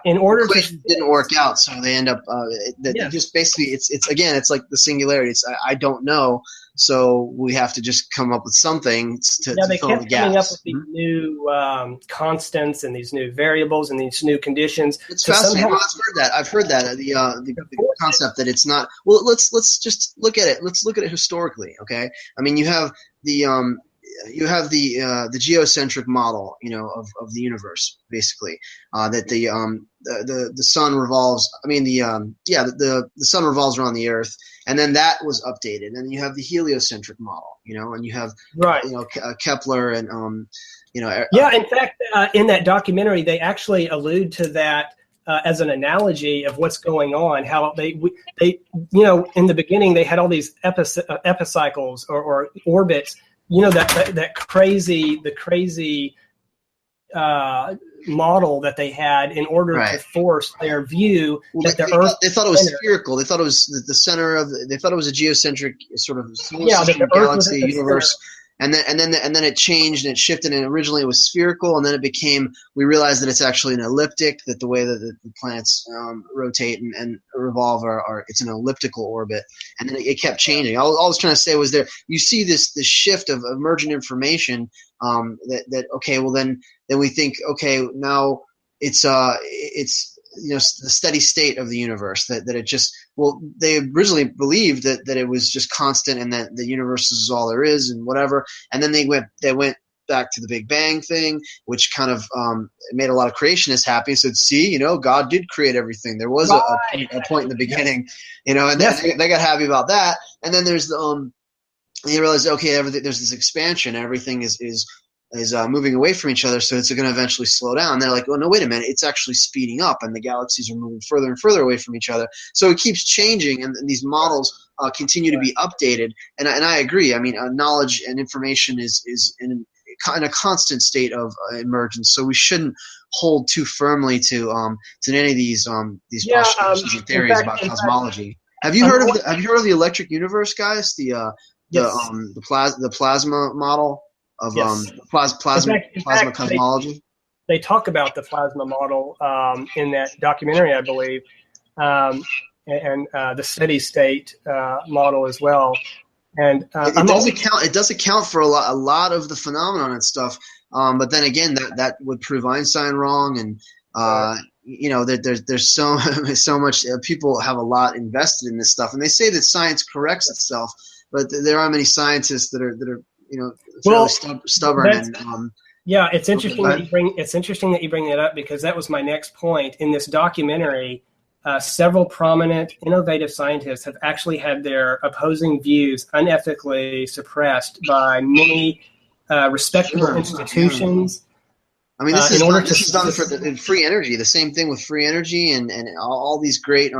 In order equations didn't work out, so they end up just basically it's like the singularity. It's I don't know, so we have to just come up with something to they fill the kept gaps. coming up with these new constants and these new variables and these new conditions. It's fascinating. I've heard that the concept that it's not. Well, let's just look at it. Let's look at it historically. Okay, I mean you have the geocentric model, of the universe, basically, that the sun revolves. I mean, the sun revolves around the Earth, and then that was updated. And you have the heliocentric model, and you have Kepler and in fact, in that documentary, they actually allude to that as an analogy of what's going on. How they in the beginning they had all these epicycles or orbits. The crazy model that they had in order to force their view that the Earth. They thought it was spherical. They thought it was the center of. They thought it was a geocentric sort of galaxy universe. And then it changed and it shifted, and originally it was spherical, and then it became. We realized that it's actually an elliptic. That the way that the planets rotate and revolve it's an elliptical orbit, and then it kept changing. All I was trying to say was you see this shift of emergent information. That okay, well then we think okay now it's the steady state of the universe, that it just, they originally believed that it was just constant and that the universe is all there is and whatever. And then they went back to the Big Bang thing, which kind of made a lot of creationists happy. So see, God did create everything. There was a point in the beginning, and they got happy about that. And then there's they realized, okay, everything, there's this expansion, everything is moving away from each other, so it's going to eventually slow down. They're like, oh, no, wait a minute, it's actually speeding up, and the galaxies are moving further and further away from each other. So it keeps changing, and these models continue to be updated. And I agree. I mean, knowledge and information is in a constant state of emergence. So we shouldn't hold too firmly to any of these postulations and theories about cosmology. Have you heard of the electric universe, guys? The plasma model of plasma cosmology. They talk about the plasma model in that documentary, I believe, and the steady state model as well. And it does account for a lot of the phenomenon and stuff. But then again, that would prove Einstein wrong, and there's so much. People have a lot invested in this stuff, and they say that science corrects itself, but there are many scientists that are fairly stubborn. Yeah, it's interesting that you bring that up, because that was my next point. In this documentary, several prominent, innovative scientists have actually had their opposing views unethically suppressed by many respectable institutions. I mean, this is done for free energy. The same thing with free energy and all these great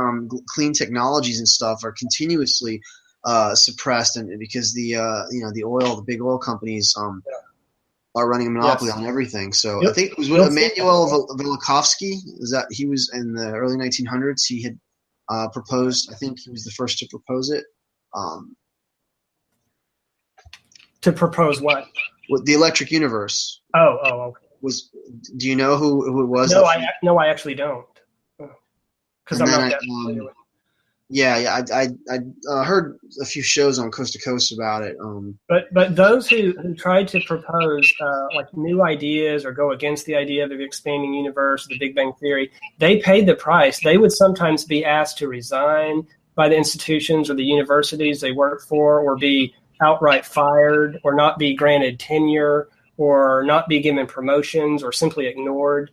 clean technologies and stuff are continuously suppressed, and because the big oil companies are running a monopoly on everything. So I think it was Emanuel Velikovsky. He was in the early 1900s. He had proposed. I think he was the first to propose it. To propose what? The electric universe. Oh, okay. Do you know who it was? No, I actually don't. Because I'm not that familiar with it. Yeah, I heard a few shows on Coast to Coast about it. But those who tried to propose like new ideas or go against the idea of the expanding universe, the Big Bang Theory, they paid the price. They would sometimes be asked to resign by the institutions or the universities they work for, or be outright fired, or not be granted tenure, or not be given promotions, or simply ignored.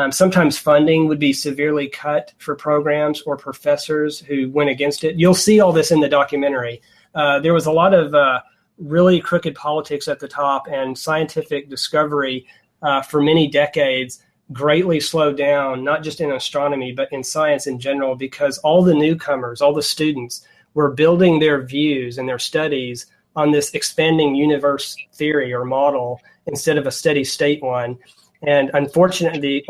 Sometimes funding would be severely cut for programs or professors who went against it. You'll see all this in the documentary. There was a lot of really crooked politics at the top, and scientific discovery for many decades greatly slowed down, not just in astronomy, but in science in general, because all the newcomers, all the students were building their views and their studies on this expanding universe theory or model instead of a steady state one. And unfortunately,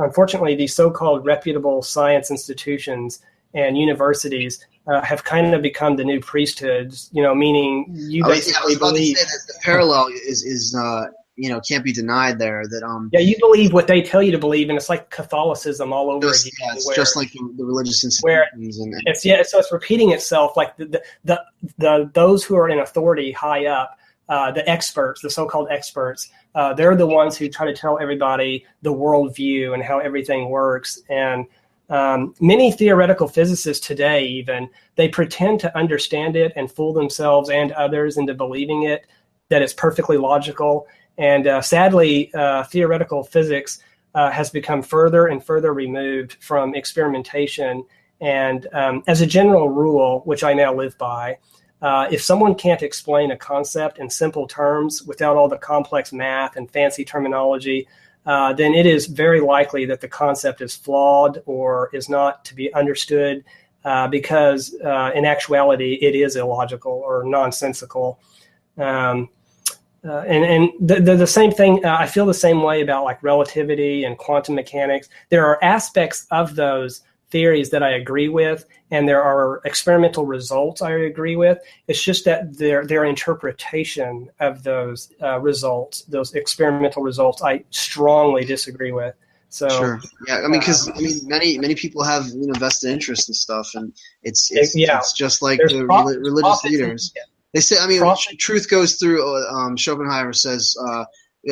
these so-called reputable science institutions and universities have kind of become the new priesthoods. Meaning you basically I was about to say that the parallel is can't be denied there. That you believe what they tell you to believe, and it's like Catholicism all over again. Yeah, it's just like the religious institutions. So it's repeating itself. Like the those who are in authority high up. The experts, the so-called experts, they're the ones who try to tell everybody the worldview and how everything works. And many theoretical physicists today, even, they pretend to understand it and fool themselves and others into believing it, that it's perfectly logical. And sadly, theoretical physics has become further and further removed from experimentation. And as a general rule, which I now live by, if someone can't explain a concept in simple terms without all the complex math and fancy terminology, then it is very likely that the concept is flawed or is not to be understood because in actuality it is illogical or nonsensical. And the same thing, I feel the same way about like relativity and quantum mechanics. There are aspects of those theories that I agree with, and there are experimental results I agree with. It's just that their interpretation of those results, those experimental results, I strongly disagree with. So, sure. Yeah, I mean, because many people have vested interest in stuff, and it's just like the religious leaders. They say, truth goes through. Schopenhauer says.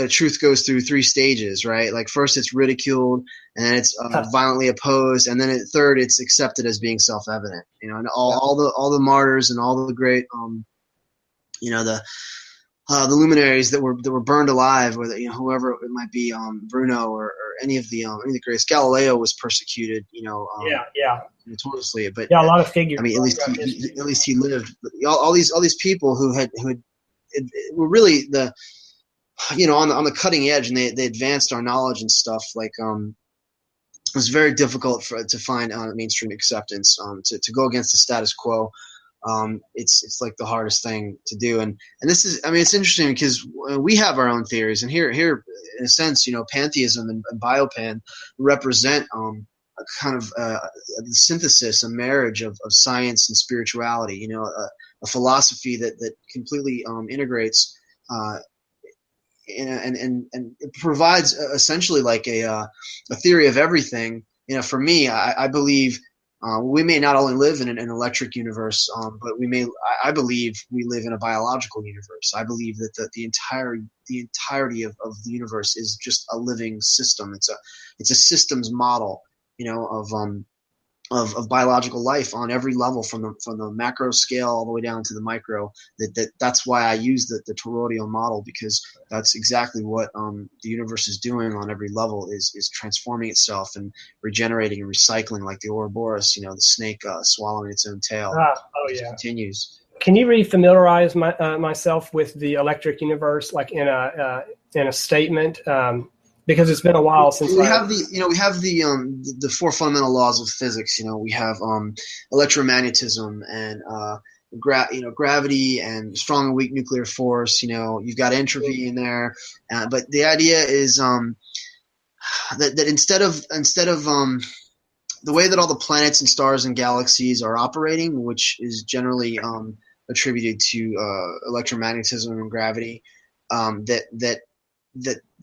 Truth goes through three stages, right? Like first it's ridiculed, and then it's violently opposed, and then at third it's accepted as being self-evident. And all the martyrs and all the great, the luminaries that were burned alive, or whoever it might be, Bruno or any of the greats. Galileo was persecuted, notoriously, but a lot of figures. I mean, at least he lived. But all these people who were really the on the cutting edge, and they advanced our knowledge and stuff. Like it was very difficult to find mainstream acceptance, to go against the status quo. it's like the hardest thing to do. And this is, I mean, it's interesting because we have our own theories, and here in a sense, pantheism and biopan represent a kind of the synthesis, a marriage of science and spirituality. A philosophy that completely integrates and it provides essentially like a theory of everything. For me, I believe we may not only live in an electric universe, but I believe we live in a biological universe. I believe that the entirety of the universe is just a living system. It's a systems model, of biological life on every level, from the macro scale all the way down to the micro. That's why I use the toroidal model, because that's exactly what the universe is doing on every level, is transforming itself and regenerating and recycling, like the Ouroboros, the snake swallowing its own tail. It continues. Can you refamiliarize myself with the electric universe, like in a statement? Because it's been a while since we have the four fundamental laws of physics. We have electromagnetism and gravity and strong and weak nuclear force. You've got entropy in there, but the idea is that instead of the way that all the planets and stars and galaxies are operating, which is generally attributed to electromagnetism and gravity, that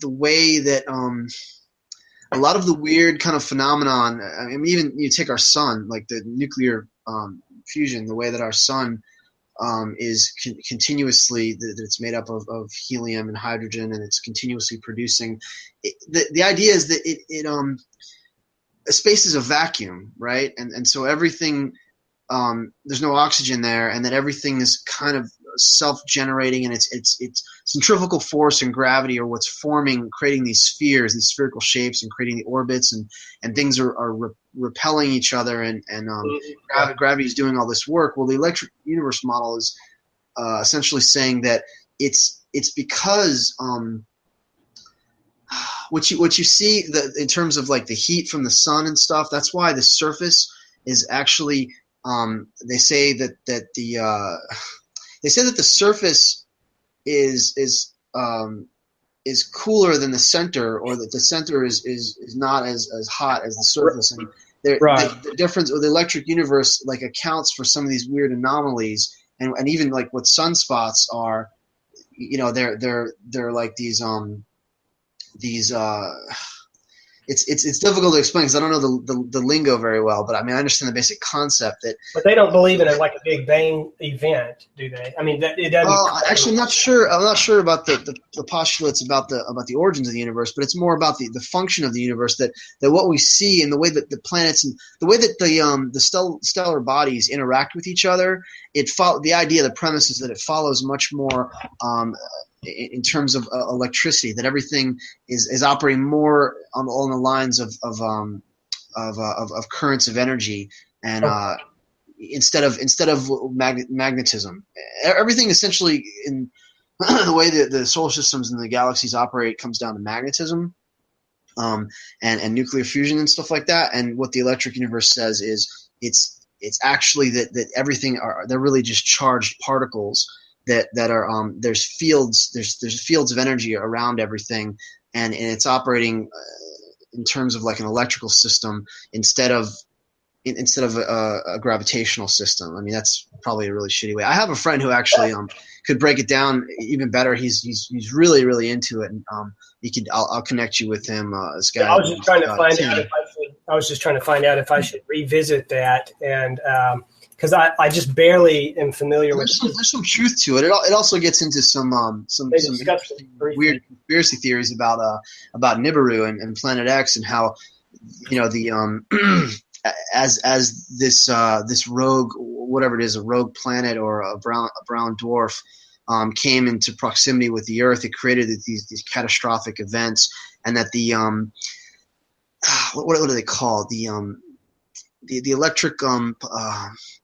the way that a lot of the weird kind of phenomenon, I mean, even you take our sun, like the nuclear fusion, the way that our sun is continuously, that it's made up of helium and hydrogen, and it's continuously producing. The idea is that space is a vacuum, right? And so everything, there's no oxygen there, and that everything is kind of self-generating, and it's centrifugal force and gravity are what's creating these spheres, these spherical shapes, and creating the orbits, and things are repelling each other, and gravity is doing all this work. Well, the electric universe model is essentially saying that it's because what you see in terms of like the heat from the sun and stuff. That's why the surface is actually they say that the surface is cooler than the center, or that the center is not as hot as the surface. And the difference with the electric universe like accounts for some of these weird anomalies, and even like what sunspots are. They're like these it's difficult to explain because I don't know the lingo very well, but I mean I understand the basic concept that. But they don't believe in it like a Big Bang event, do they? I mean, it doesn't. Actually, I'm not sure. I'm not sure about the postulates about the origins of the universe, but it's more about the function of the universe. That what we see and the way that the planets and the way that the stellar bodies interact with each other. The idea, the premise is that it follows much more. In terms of electricity, that everything is operating more on the lines of currents of energy, and instead of magnetism. Everything essentially in the way that the solar systems and the galaxies operate comes down to magnetism, and nuclear fusion and stuff like that. And what the electric universe says is it's actually that everything they're really just charged particles. That are there's fields of energy around everything, and it's operating in terms of like an electrical system instead of a gravitational system. I mean, that's probably a really shitty way. I have a friend who actually could break it down even better. He's really really into it, and I'll connect you with him. This guy. I was just trying to find out if I should revisit that, and because I just barely am familiar with. There's some truth to it. It also gets into some weird conspiracy theories about Nibiru and Planet X, and how the as this rogue, whatever it is, a rogue planet or a brown dwarf came into proximity with the Earth, it created these catastrophic events, and that the what do they call the electric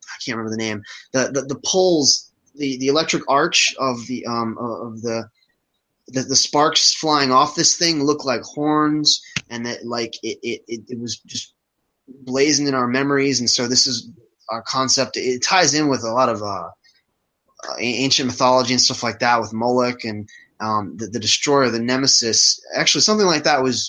I can't remember the name. The poles, the electric arch of the sparks flying off this thing look like horns, and that like it was just blazoned in our memories. And so this is our concept. It ties in with a lot of ancient mythology and stuff like that with Moloch and the destroyer, the nemesis. Actually, something like that was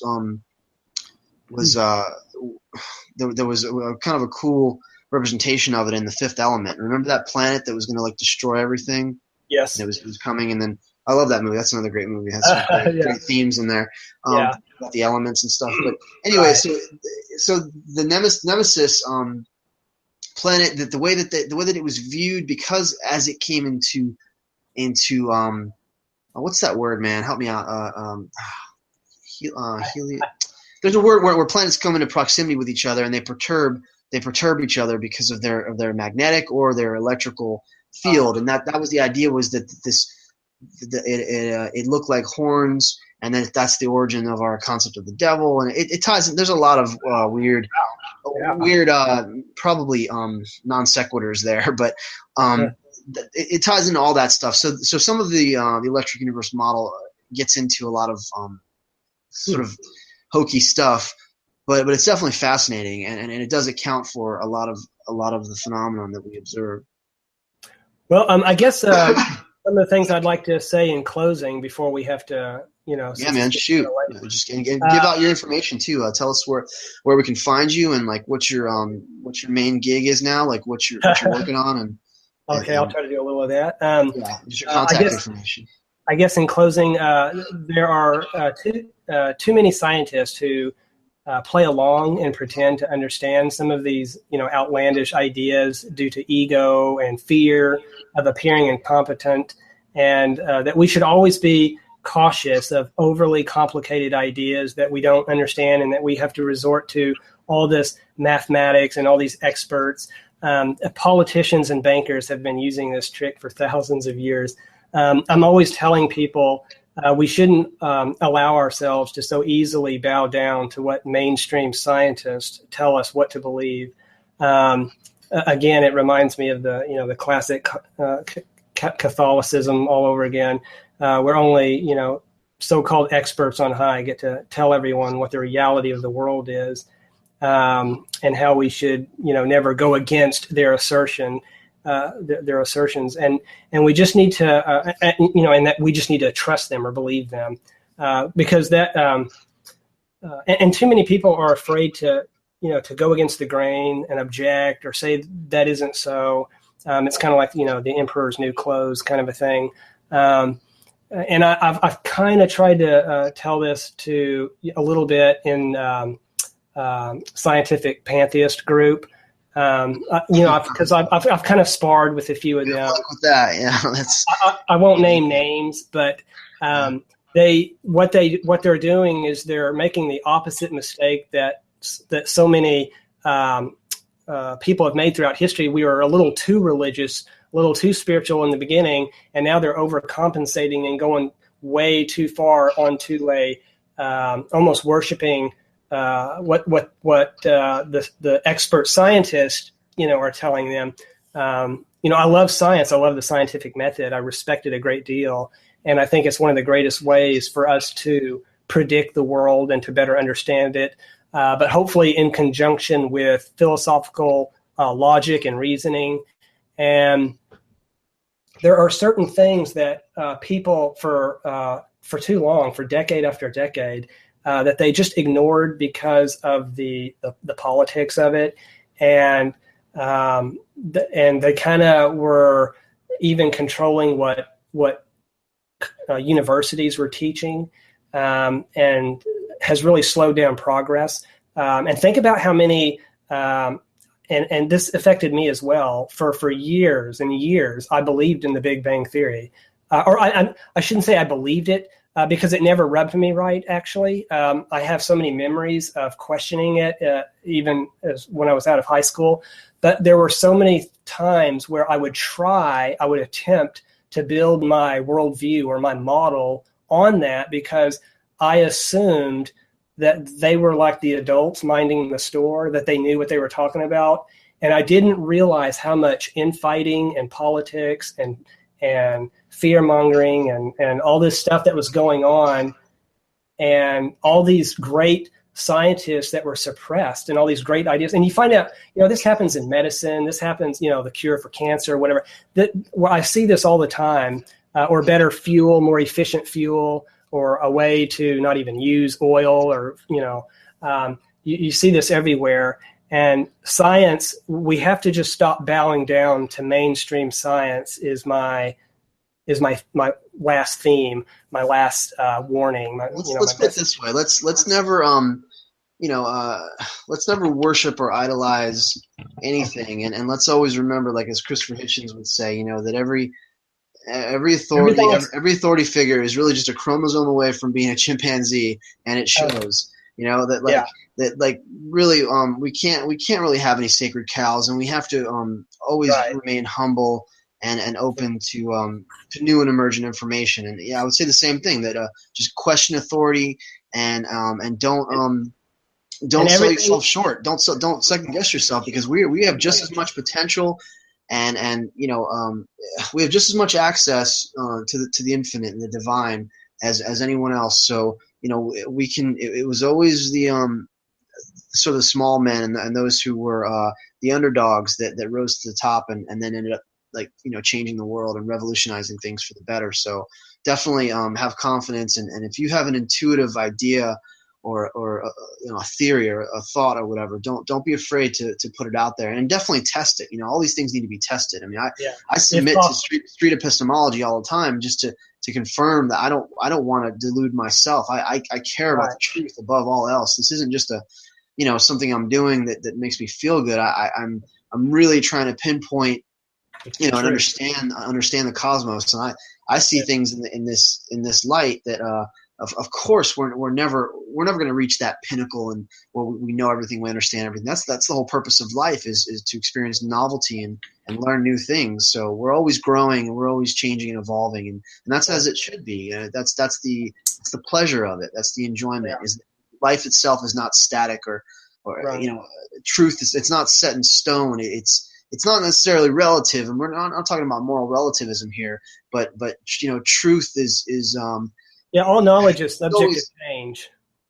there was kind of a cool representation of it in The Fifth Element. Remember that planet that was going to like destroy everything? Yes. And it was coming, and then I love that movie. That's another great movie. It has some great themes in there about the elements and stuff. But anyway, so the nemesis planet, that the way that it was viewed, because as it came into what's that word, man? Help me out. There's a word where planets come into proximity with each other and they perturb each other because of their magnetic or their electrical field, and that was the idea, was that it looked like horns, and then that's the origin of our concept of the devil, and it ties in. There's a lot of weird probably non sequiturs there, but it ties into all that stuff. So some of the Electric Universe model gets into a lot of sort of hokey stuff, but it's definitely fascinating, and it does account for a lot of the phenomenon that we observe. Well, I guess some of the things I'd like to say in closing before we have to, Yeah, man, shoot. Just give out your information too. Tell us where we can find you, and like what your main gig is now, like what you're working on. And okay, I'll try to do a little of that. Just your contact information. I guess in closing, there are too many scientists who play along and pretend to understand some of these, outlandish ideas due to ego and fear of appearing incompetent, and that we should always be cautious of overly complicated ideas that we don't understand, and that we have to resort to all this mathematics and all these experts. Politicians and bankers have been using this trick for thousands of years. I'm always telling people we shouldn't allow ourselves to so easily bow down to what mainstream scientists tell us what to believe. Again, it reminds me of the classic Catholicism all over again, where only so-called experts on high get to tell everyone what the reality of the world is, and how we should never go against their assertions, and we just need to and that we just need to trust them or believe them, because that and too many people are afraid to go against the grain and object or say that isn't so. It's kind of like the emperor's new clothes kind of a thing, and I've kind of tried to tell this to a little bit in Scientific Pantheist group. Because I've kind of sparred with a few of them. With that, that's. I won't name names, but what they're doing is they're making the opposite mistake that so many people have made throughout history. We were a little too religious, a little too spiritual in the beginning, and now they're overcompensating and going way too far onto a almost worshiping. What the expert scientists are telling them. I love science. I love the scientific method. I respect it a great deal, and I think it's one of the greatest ways for us to predict the world and to better understand it. But hopefully, in conjunction with philosophical logic and reasoning. And there are certain things that people for too long, for decade after decade, that they just ignored because of the politics of it, and they kind of were even controlling what universities were teaching, and has really slowed down progress. And think about how many, and this affected me as well. For years and years, I believed in the Big Bang Theory, or I shouldn't say I believed it. Because it never rubbed me right, actually. I have so many memories of questioning it, even as when I was out of high school. But there were so many times where I would attempt to build my worldview or my model on that, because I assumed that they were like the adults minding the store, that they knew what they were talking about. And I didn't realize how much infighting and politics and fear-mongering and all this stuff that was going on, and all these great scientists that were suppressed and all these great ideas. And you find out, this happens in medicine. This happens, the cure for cancer, whatever. I see this all the time, or better fuel, more efficient fuel, or a way to not even use oil, or, you see this everywhere. And science, we have to just stop bowing down to mainstream science is my last theme, my last warning. Let's put it this way. Let's never let's never worship or idolize anything, and let's always remember, like as Christopher Hitchens would say, that every authority figure is really just a chromosome away from being a chimpanzee, and it shows. That really we can't really have any sacred cows, and we have to always remain humble and open to new and emergent information. And I would say the same thing, that just question authority and don't sell yourself short. Don't second guess yourself, because we have just as much potential and we have just as much access to the infinite and the divine as anyone else. So we can. It was always the sort of small men and those who were the underdogs that rose to the top and then ended up changing the world and revolutionizing things for the better. So definitely have confidence, and if you have an intuitive idea or a theory or a thought or whatever, don't be afraid to put it out there, and definitely test it. All these things need to be tested. I mean, I submit to street epistemology all the time just to confirm that I don't want to delude myself. I care about the truth above all else. This isn't just something I'm doing that makes me feel good. I'm really trying to pinpoint and understand the cosmos, and I see things in this light that of course we're never going to reach that pinnacle and where we know everything, we understand everything. That's the whole purpose of life, is to experience novelty and learn new things. So we're always growing and we're always changing and evolving, and that's as it should be. That's the pleasure of it. That's the enjoyment. Is life itself is not static or truth is, it's not set in stone. It's not necessarily relative, and we're not talking about moral relativism here, but truth is all knowledge is subject to change.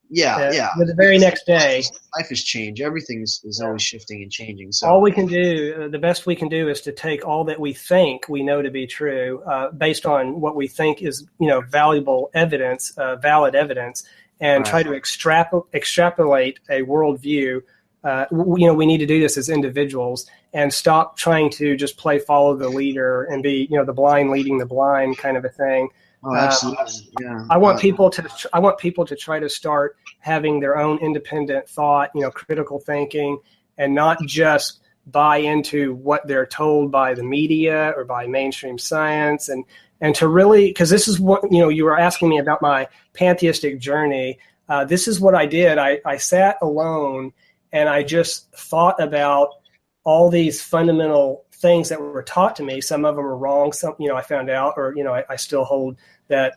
With the very next day, life is change. Everything is always shifting and changing. So all we can do, the best we can do, is to take all that we think we know to be true, based on what we think is valuable evidence, valid evidence, and try to extrapolate a worldview. We need to do this as individuals and stop trying to just follow the leader and be, the blind leading the blind kind of a thing. Oh, absolutely. Yeah. I want people to try to start having their own independent thought, critical thinking, and not just buy into what they're told by the media or by mainstream science, and to really, because this is what, you were asking me about my pantheistic journey. This is what I did. I sat alone and I just thought about all these fundamental things that were taught to me. Some of them were wrong. Some, I found out, or, I still hold that,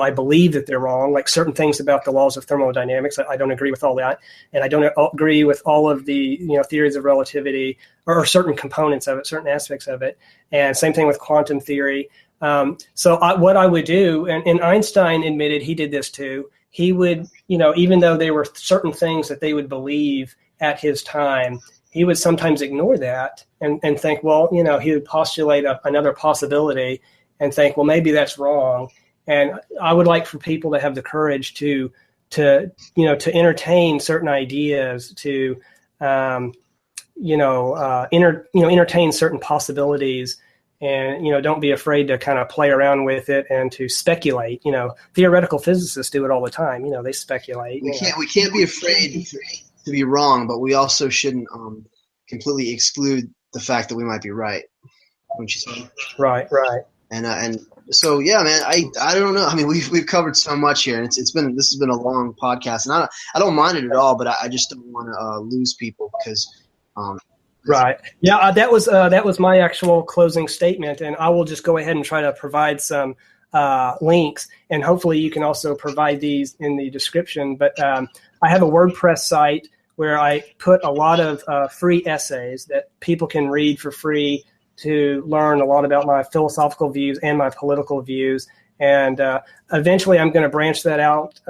I believe that they're wrong, like certain things about the laws of thermodynamics. I don't agree with all that. And I don't agree with all of the, theories of relativity or certain components of it, certain aspects of it. And same thing with quantum theory. What I would do, and Einstein admitted he did this too, he would, even though there were certain things that they would believe at his time, he would sometimes ignore that and think, well, he would postulate another possibility and think, well, maybe that's wrong. And I would like for people to have the courage to entertain certain ideas, to entertain certain possibilities, and don't be afraid to kind of play around with it and to speculate. Theoretical physicists do it all the time. They speculate. We can't be afraid to be wrong, but we also shouldn't completely exclude the fact that we might be right. Wouldn't you say? Right. And so yeah, man, I don't know. I mean, we've covered so much here, and this has been a long podcast, and I don't mind it at all, but I just don't want to lose people because. Right. Yeah, that was my actual closing statement, and I will just go ahead and try to provide some links, and hopefully you can also provide these in the description. But I have a WordPress site where I put a lot of free essays that people can read for free to learn a lot about my philosophical views and my political views. And eventually I'm going to branch that out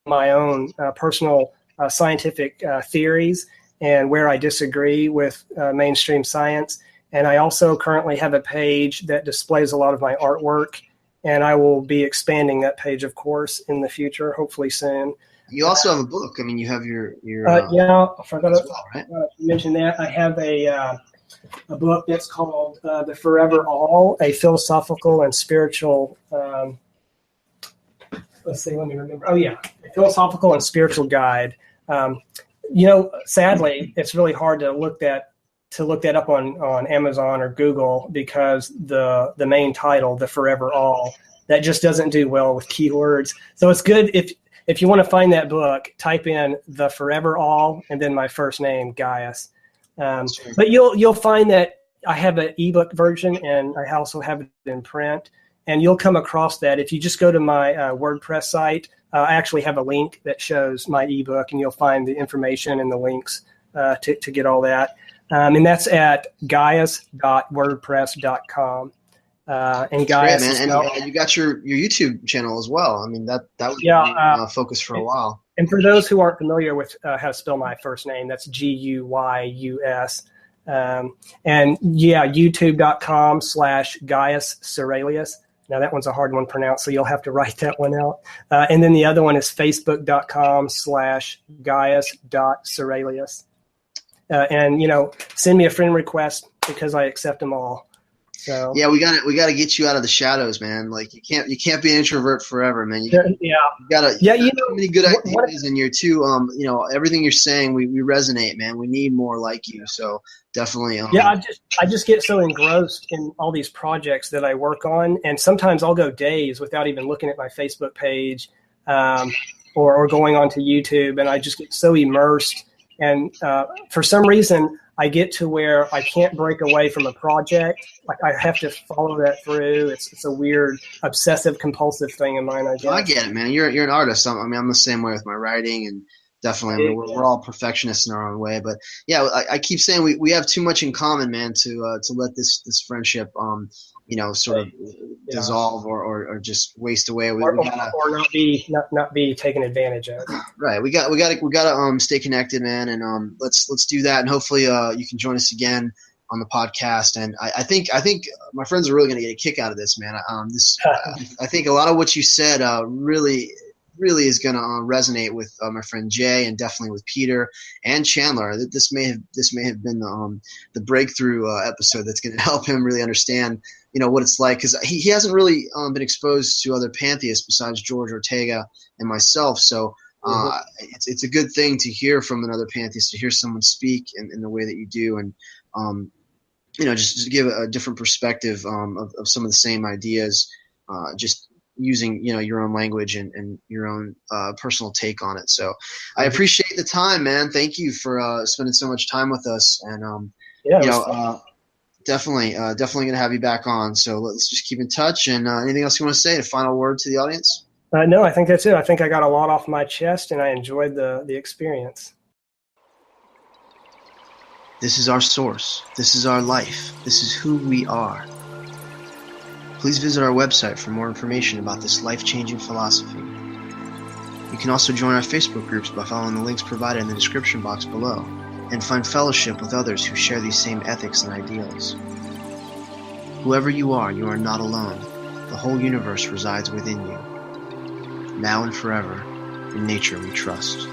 my own personal scientific theories and where I disagree with mainstream science. And I also currently have a page that displays a lot of my artwork, and I will be expanding that page, of course, in the future, hopefully soon. You also have a book. I mean, you have your yeah, I forgot to right? mention that. I have a book that's called The Forever All, a philosophical and spiritual, let me remember. Oh, yeah, a philosophical and spiritual guide. Sadly, it's really hard to look that up on Amazon or Google, because the main title, The Forever All, that just doesn't do well with keywords. So it's good if you want to find that book, type in The Forever All and then my first name, Gaius. But you'll find that I have an ebook version, and I also have it in print. And you'll come across that if you just go to my WordPress site. I actually have a link that shows my ebook, and you'll find the information and the links to get all that. And that's at gaius.wordpress.com. And Gaius, great, man. And you got your YouTube channel as well. I mean, that was focus for a while. And for those who aren't familiar with how to spell my first name, that's Guyus. And youtube.com/Gaius Seralius. Now that one's a hard one to pronounce, so you'll have to write that one out. And then the other one is facebook.com/Gaius.Seralius. And send me a friend request, because I accept them all. So yeah, we got to get you out of the shadows, man. Like you can't be an introvert forever, man. You got so many good ideas, and you're too. Everything you're saying, we resonate, man. We need more like you. So definitely. I just get so engrossed in all these projects that I work on, and sometimes I'll go days without even looking at my Facebook page, or going onto YouTube, and I just get so immersed. And for some reason, I get to where I can't break away from a project. Like I have to follow that through. It's a weird obsessive compulsive thing in mine, I guess. I get it, man. You're an artist. I'm the same way with my writing, and definitely we're all perfectionists in our own way. But yeah, I keep saying we have too much in common, man, to let this friendship sort of dissolve or just waste away. Or not be taken advantage of. Right. We got to stay connected, man, and let's do that, and hopefully you can join us again on the podcast. And I think my friends are really going to get a kick out of this, man. I think a lot of what you said really is going to resonate with my friend Jay, and definitely with Peter and Chandler. This may have been the breakthrough episode that's going to help him really understand what it's like, because he hasn't really been exposed to other pantheists besides George Ortega and myself. So it's a good thing to hear from another pantheist, to hear someone speak in the way that you do, and just to give a different perspective of some of the same ideas, just using your own language and your own personal take on it. So I appreciate the time, man. Thank you for spending so much time with us, and definitely going to have you back on. So let's just keep in touch. And anything else you want to say? A final word to the audience? No, I think that's it. I think I got a lot off my chest, and I enjoyed the experience. This is our source. This is our life. This is who we are. Please visit our website for more information about this life-changing philosophy. You can also join our Facebook groups by following the links provided in the description box below, and find fellowship with others who share these same ethics and ideals. Whoever you are not alone. The whole universe resides within you. Now and forever, in nature we trust.